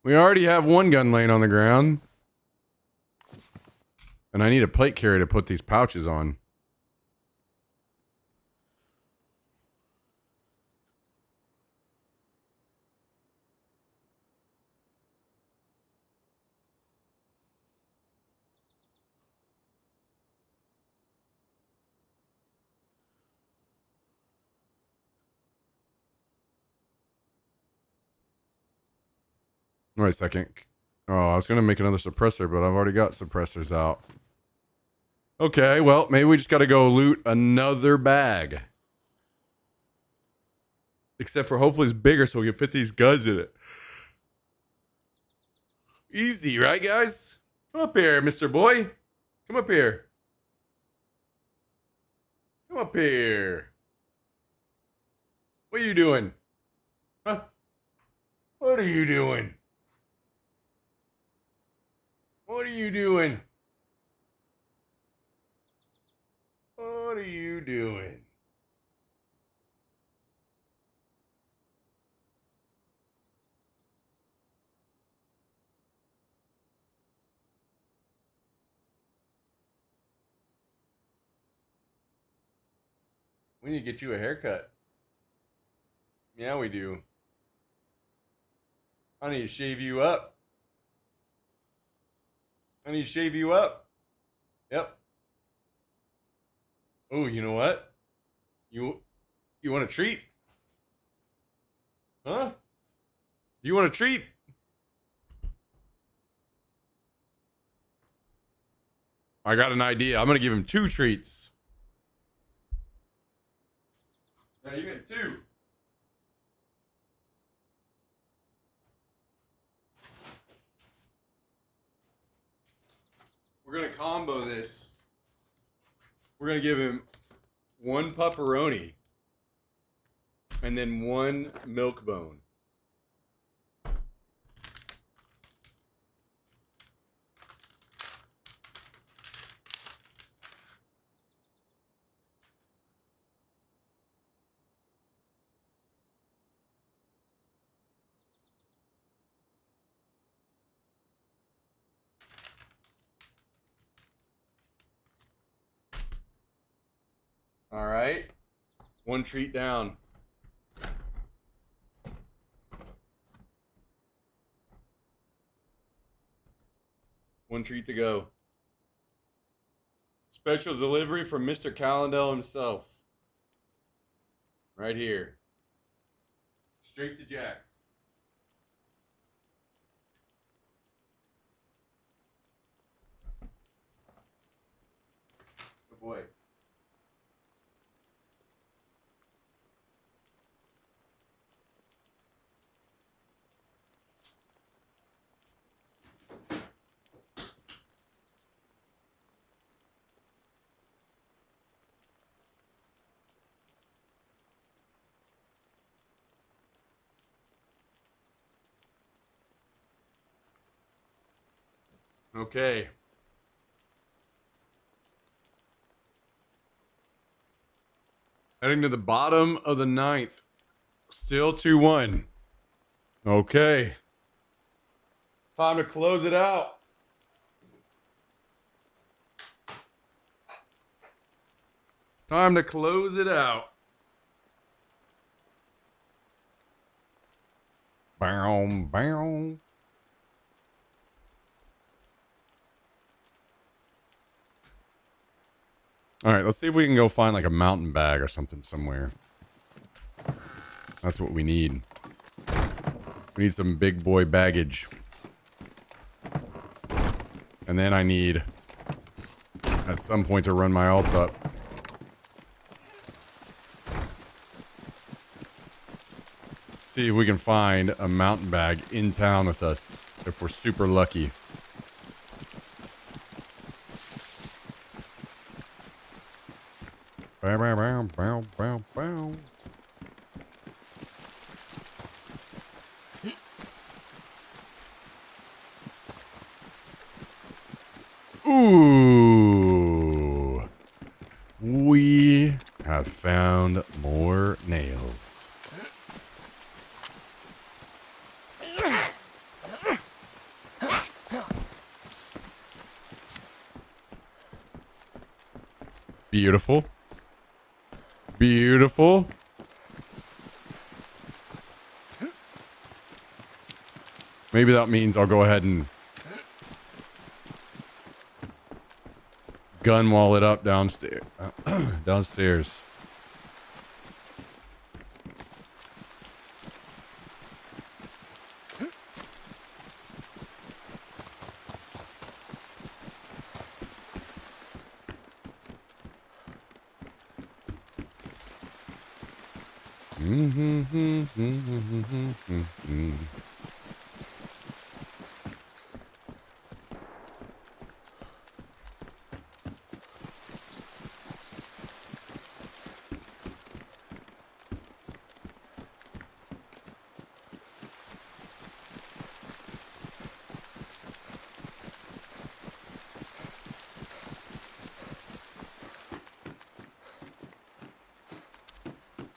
[SPEAKER 1] We already have one gun laying on the ground. And I need a plate carrier to put these pouches on. Wait a second. Oh, I was going to make another suppressor, but I've already got suppressors out. Okay, well, maybe we just got to go loot another bag. Except for hopefully it's bigger so we can fit these guns in it. Easy, right, guys? Come up here, Mr. Boy. Come up here. Come up here. What are you doing? Huh? What are you doing? What are you doing? What are you doing? We need to get you a haircut. Yeah, we do. I need to shave you up. I need to shave you up. Yep. Oh, you know what? You want a treat? Huh? You want a treat? I got an idea. I'm going to give him 2 treats. Now you get 2. We're going to combo this. We're going to give him 1 pepperoni And then 1 milk bone. All right. 1 treat down. One treat to go. Special delivery from Mr. Callendale himself. Right here. Straight to Jack's. Good boy. Okay. Heading to the bottom of the 9th. Still 2-1. Okay. Time to close it out. Time to close it out. Bow, bow. All right, let's see if we can go find like a mountain bag or something somewhere. That's what we need. We need some big boy baggage. And then I need at some point to run my alt up. See if we can find a mountain bag in town with us if we're super lucky. Bow, bow, bow, bow, bow, bow. Ooh. We have found more nails. Beautiful. Beautiful. Maybe that means I'll go ahead and gun wall it up downstairs. Downstairs.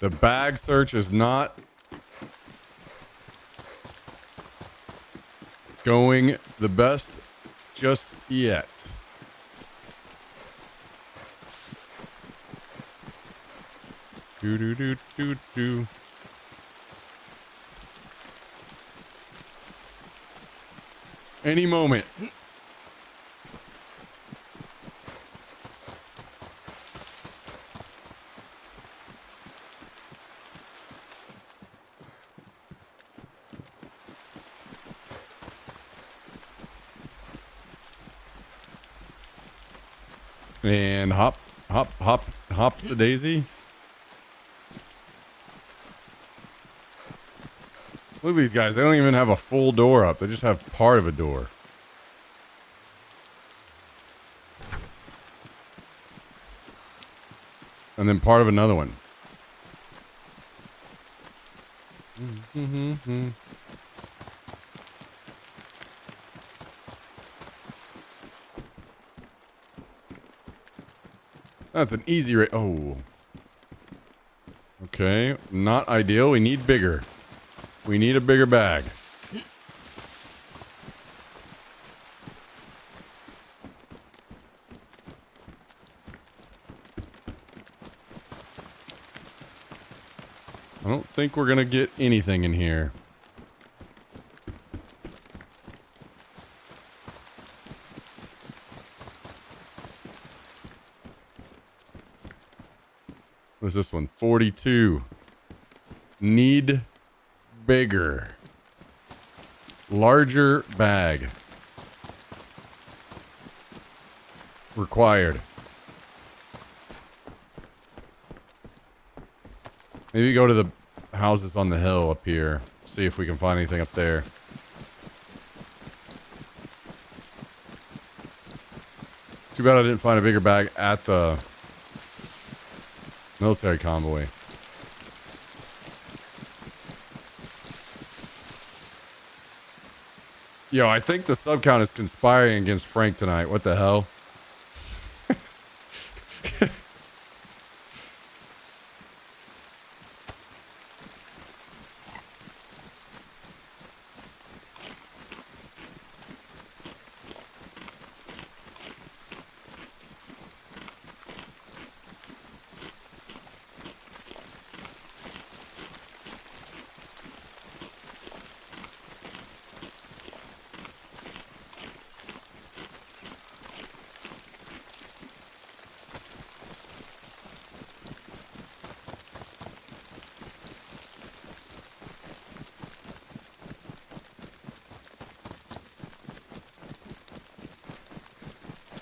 [SPEAKER 1] The bag search is not going the best just yet. Do do do do do. Any moment. And hop, hop, hop, hops a daisy. Look at these guys. They don't even have a full door up. They just have part of a door. And then part of another one. That's an easy rate. Oh. Okay. Not ideal. We need bigger. We need a bigger bag. I don't think we're gonna get anything in here. What's this one? 42. Need bigger. Larger bag. Required. Maybe go to the houses on the hill up here. See if we can find anything up there. Too bad I didn't find a bigger bag at the military convoy. Yo, I think the sub count is conspiring against Frank tonight. What the hell?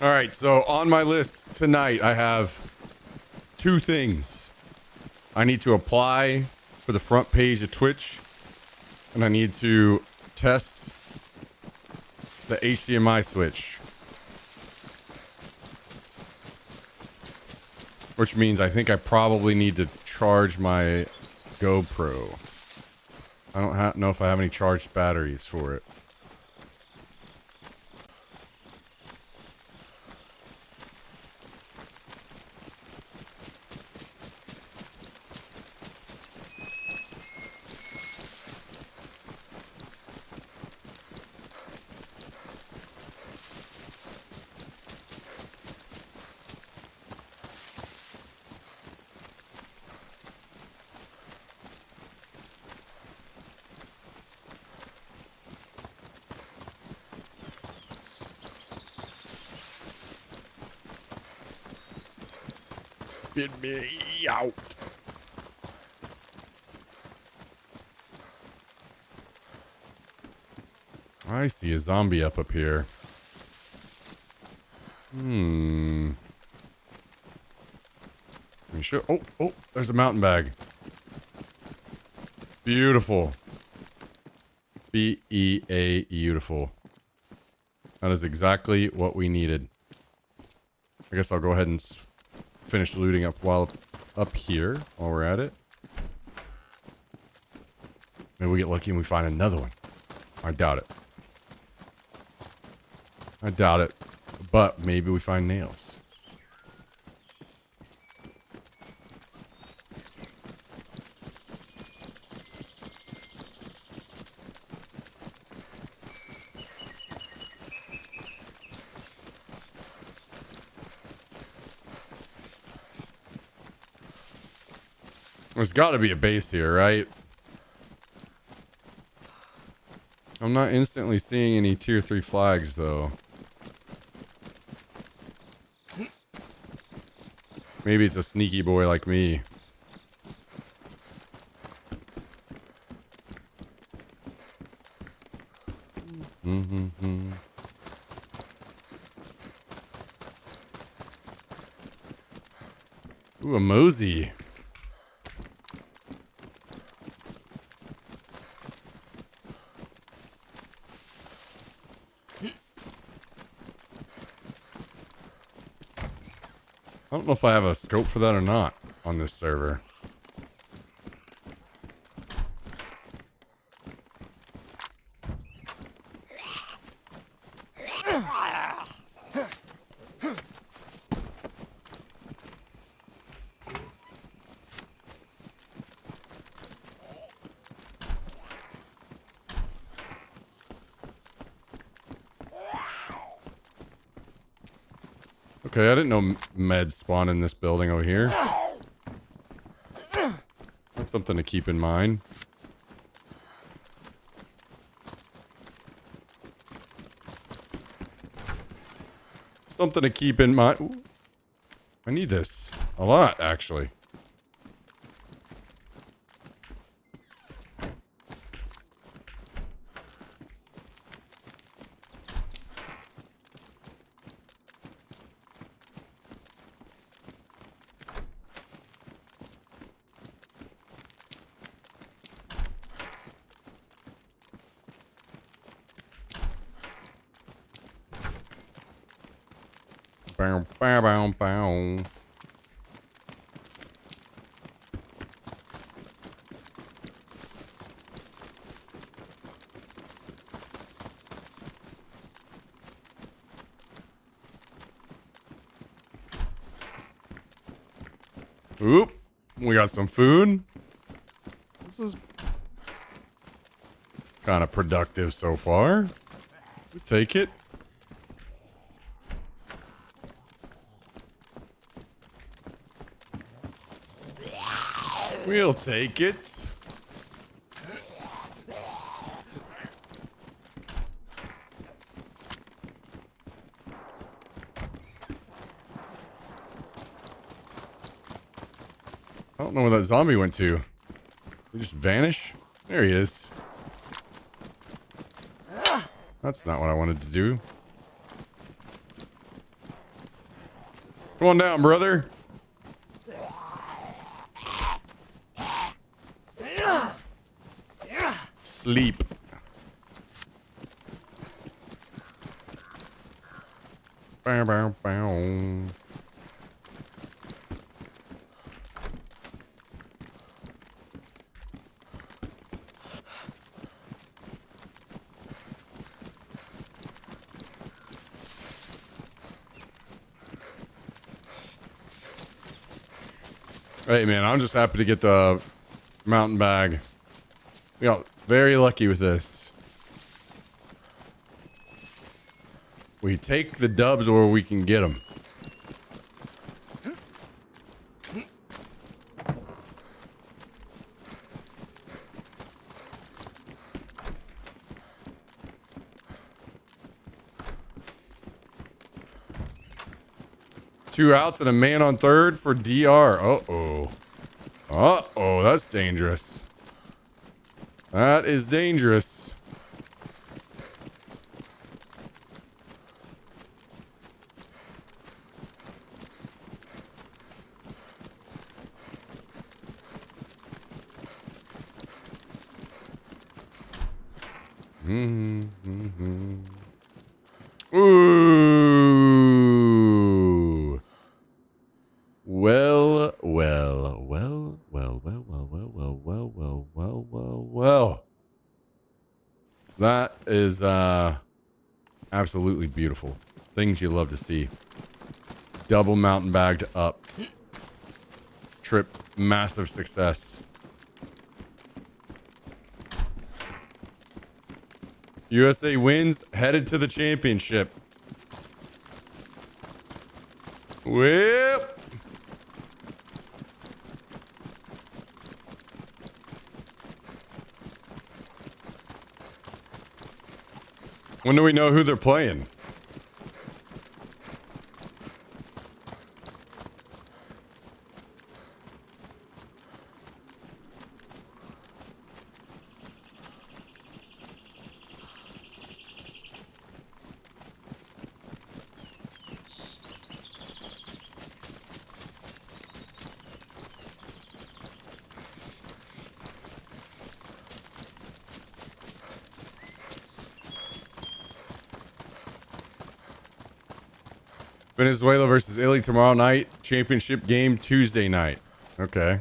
[SPEAKER 1] All right, so on my list tonight, I have 2 things. I need to apply for the front page of Twitch, and I need to test the HDMI switch. Which means I think I probably need to charge my GoPro. I don't know if I have any charged batteries for it. Spit me out. I see a zombie up here. Let me show. Oh, there's a mountain bag. Beautiful. beautiful. That is exactly what we needed. I guess I'll go ahead and finish looting up while up here while we're at it. Maybe we get lucky and we find another one. I doubt it. I doubt it. But maybe we find nails. There's got to be a base here, right? I'm not instantly seeing any tier 3 flags, though. Maybe it's a sneaky boy like me. Ooh, a mosey. I don't know if I have a scope for that or not on this server. Okay, I didn't know meds spawn in this building over here. That's something to keep in mind. Something to keep in mind. Ooh, I need this a lot, actually. Bow, bow, bow, bow. Oop, we got some food. This is kind of productive so far. We take it. We'll take it. I don't know where that zombie went to. Did he just vanish? There he is. That's not what I wanted to do. Come on down, brother. Sleep. Bow, bow, bow. Hey man, I'm just happy to get the mountain bag. We got very lucky with this. We take the dubs where we can get them. Two outs and a man on third for DR. Uh-oh. Uh-oh, that's dangerous. That is dangerous. Ooh. Well, well, well, well, well, well, well, well, well, well, well, well, well. That is absolutely beautiful. Things you love to see. Double mountain bagged up. Trip, massive success. USA wins, headed to the championship. Whip. When do we know who they're playing? Venezuela versus Italy tomorrow night. Championship game Tuesday night. Okay.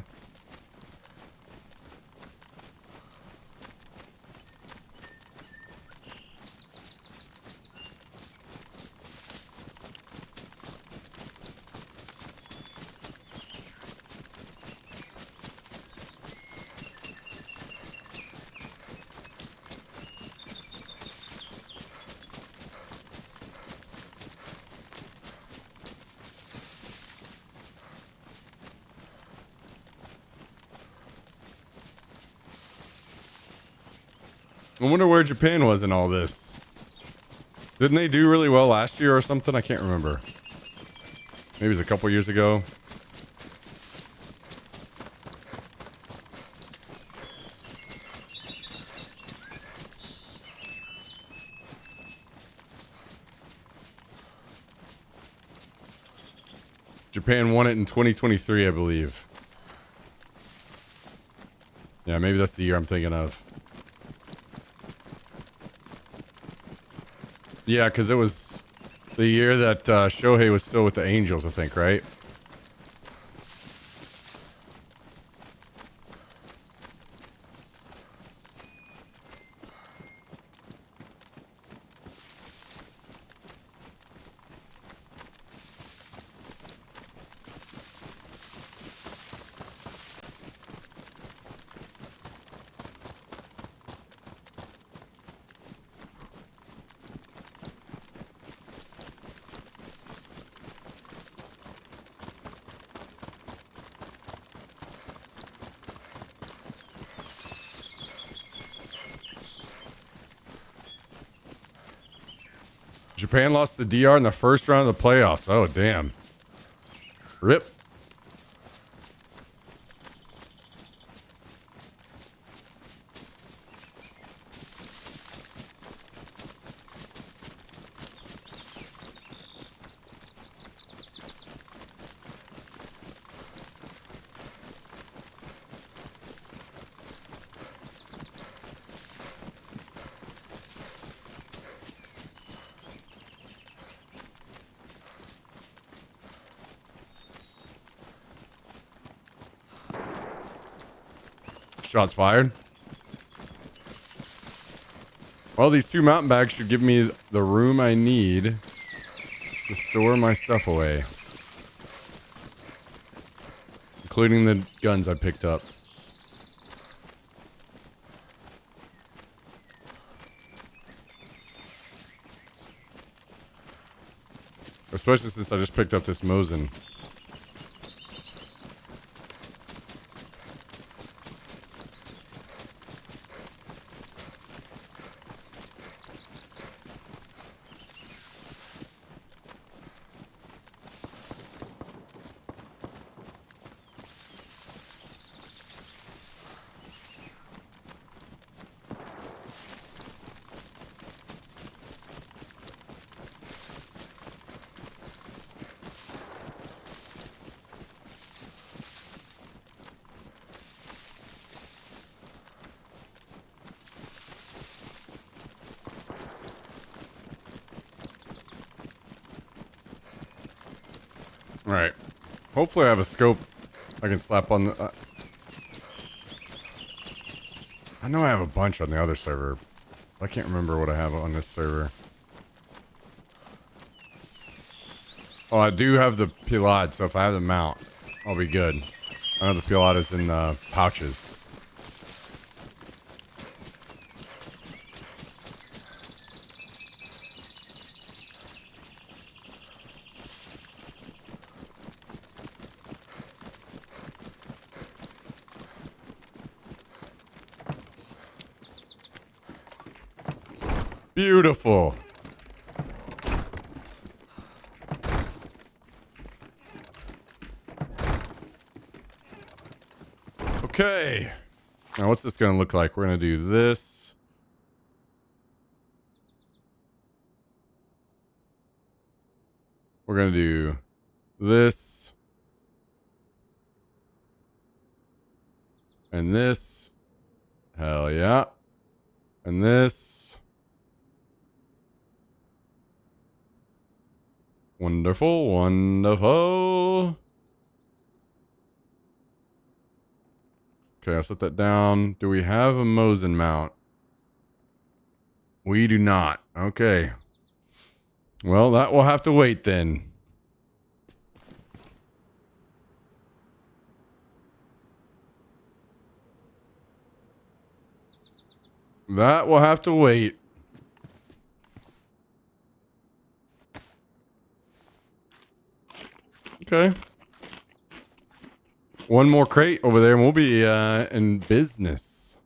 [SPEAKER 1] I wonder where Japan was in all this. Didn't they do really well last year or something? I can't remember. Maybe it was a couple years ago. Japan won it in 2023, I believe. Yeah, maybe that's the year I'm thinking of. Yeah, because it was the year that Shohei was still with the Angels, I think, right? Japan lost to DR in the first round of the playoffs. Oh, damn. Rip. Shots fired. Well, these 2 mountain bags should give me the room I need to store my stuff away. Including the guns I picked up. Especially since I just picked up this Mosin. Alright. Hopefully I have a scope I can slap on the... I know I have a bunch on the other server. I can't remember what I have on this server. Oh, I do have the Pilad, so if I have the mount, I'll be good. I know the Pilad is in pouches. Beautiful. Okay. Now what's this going to look like? We're going to do this. We're going to do this. And this. Hell yeah. And this. Wonderful, wonderful. Okay, I'll set that down. Do we have a Mosin mount? We do not. Okay. Well, that will have to wait then. That will have to wait. Okay. One more crate over there and we'll be in business.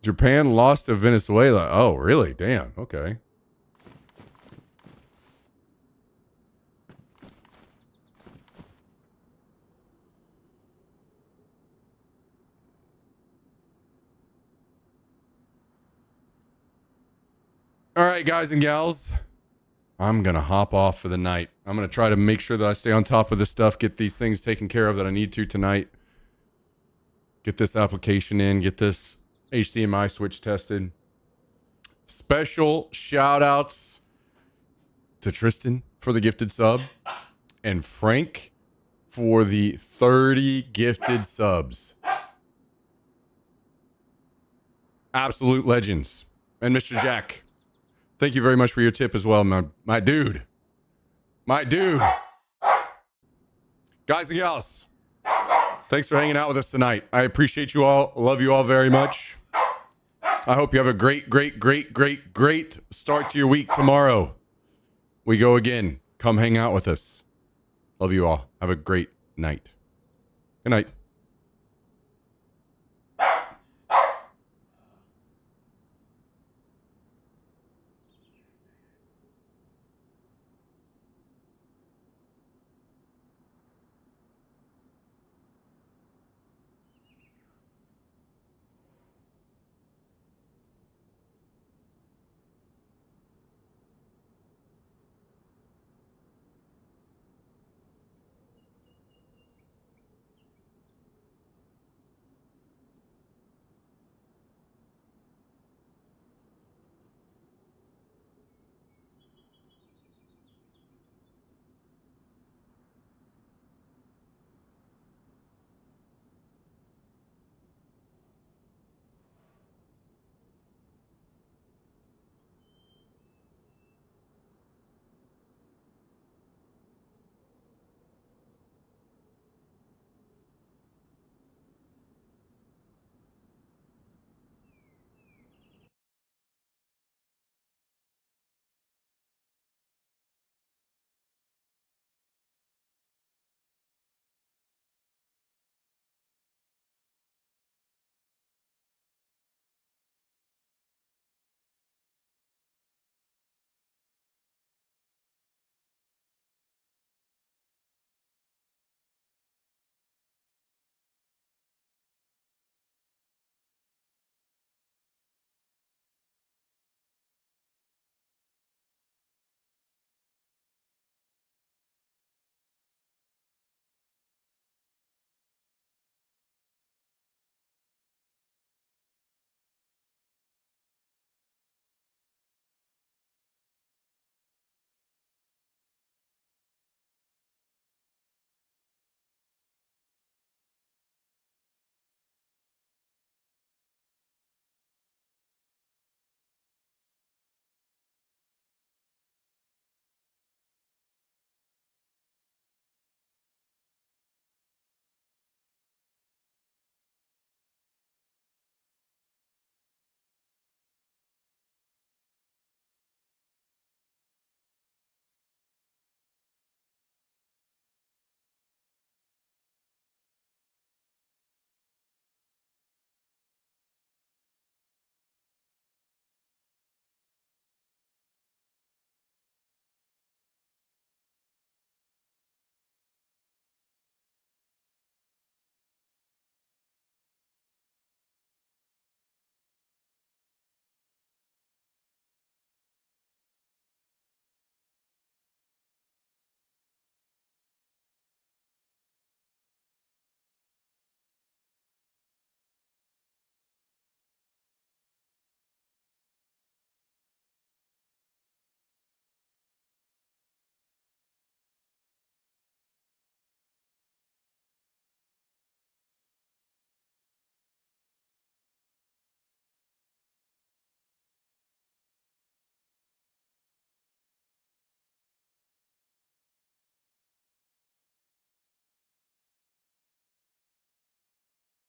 [SPEAKER 1] Japan lost to Venezuela. Oh, really? Damn. Okay. All right, guys and gals. I'm going to hop off for the night. I'm going to try to make sure that I stay on top of this stuff, get these things taken care of that I need to tonight. Get this application in, get this HDMI switch tested. Special shout outs to Tristan for the gifted sub and Frank for the 30 gifted subs. Absolute legends. And Mr. Jack, thank you very much for your tip as well, my dude. My dude. Guys and gals, thanks for hanging out with us tonight. I appreciate you all. Love you all very much. I hope you have a great start to your week tomorrow. We go again. Come hang out with us. Love you all. Have a great night. Good night.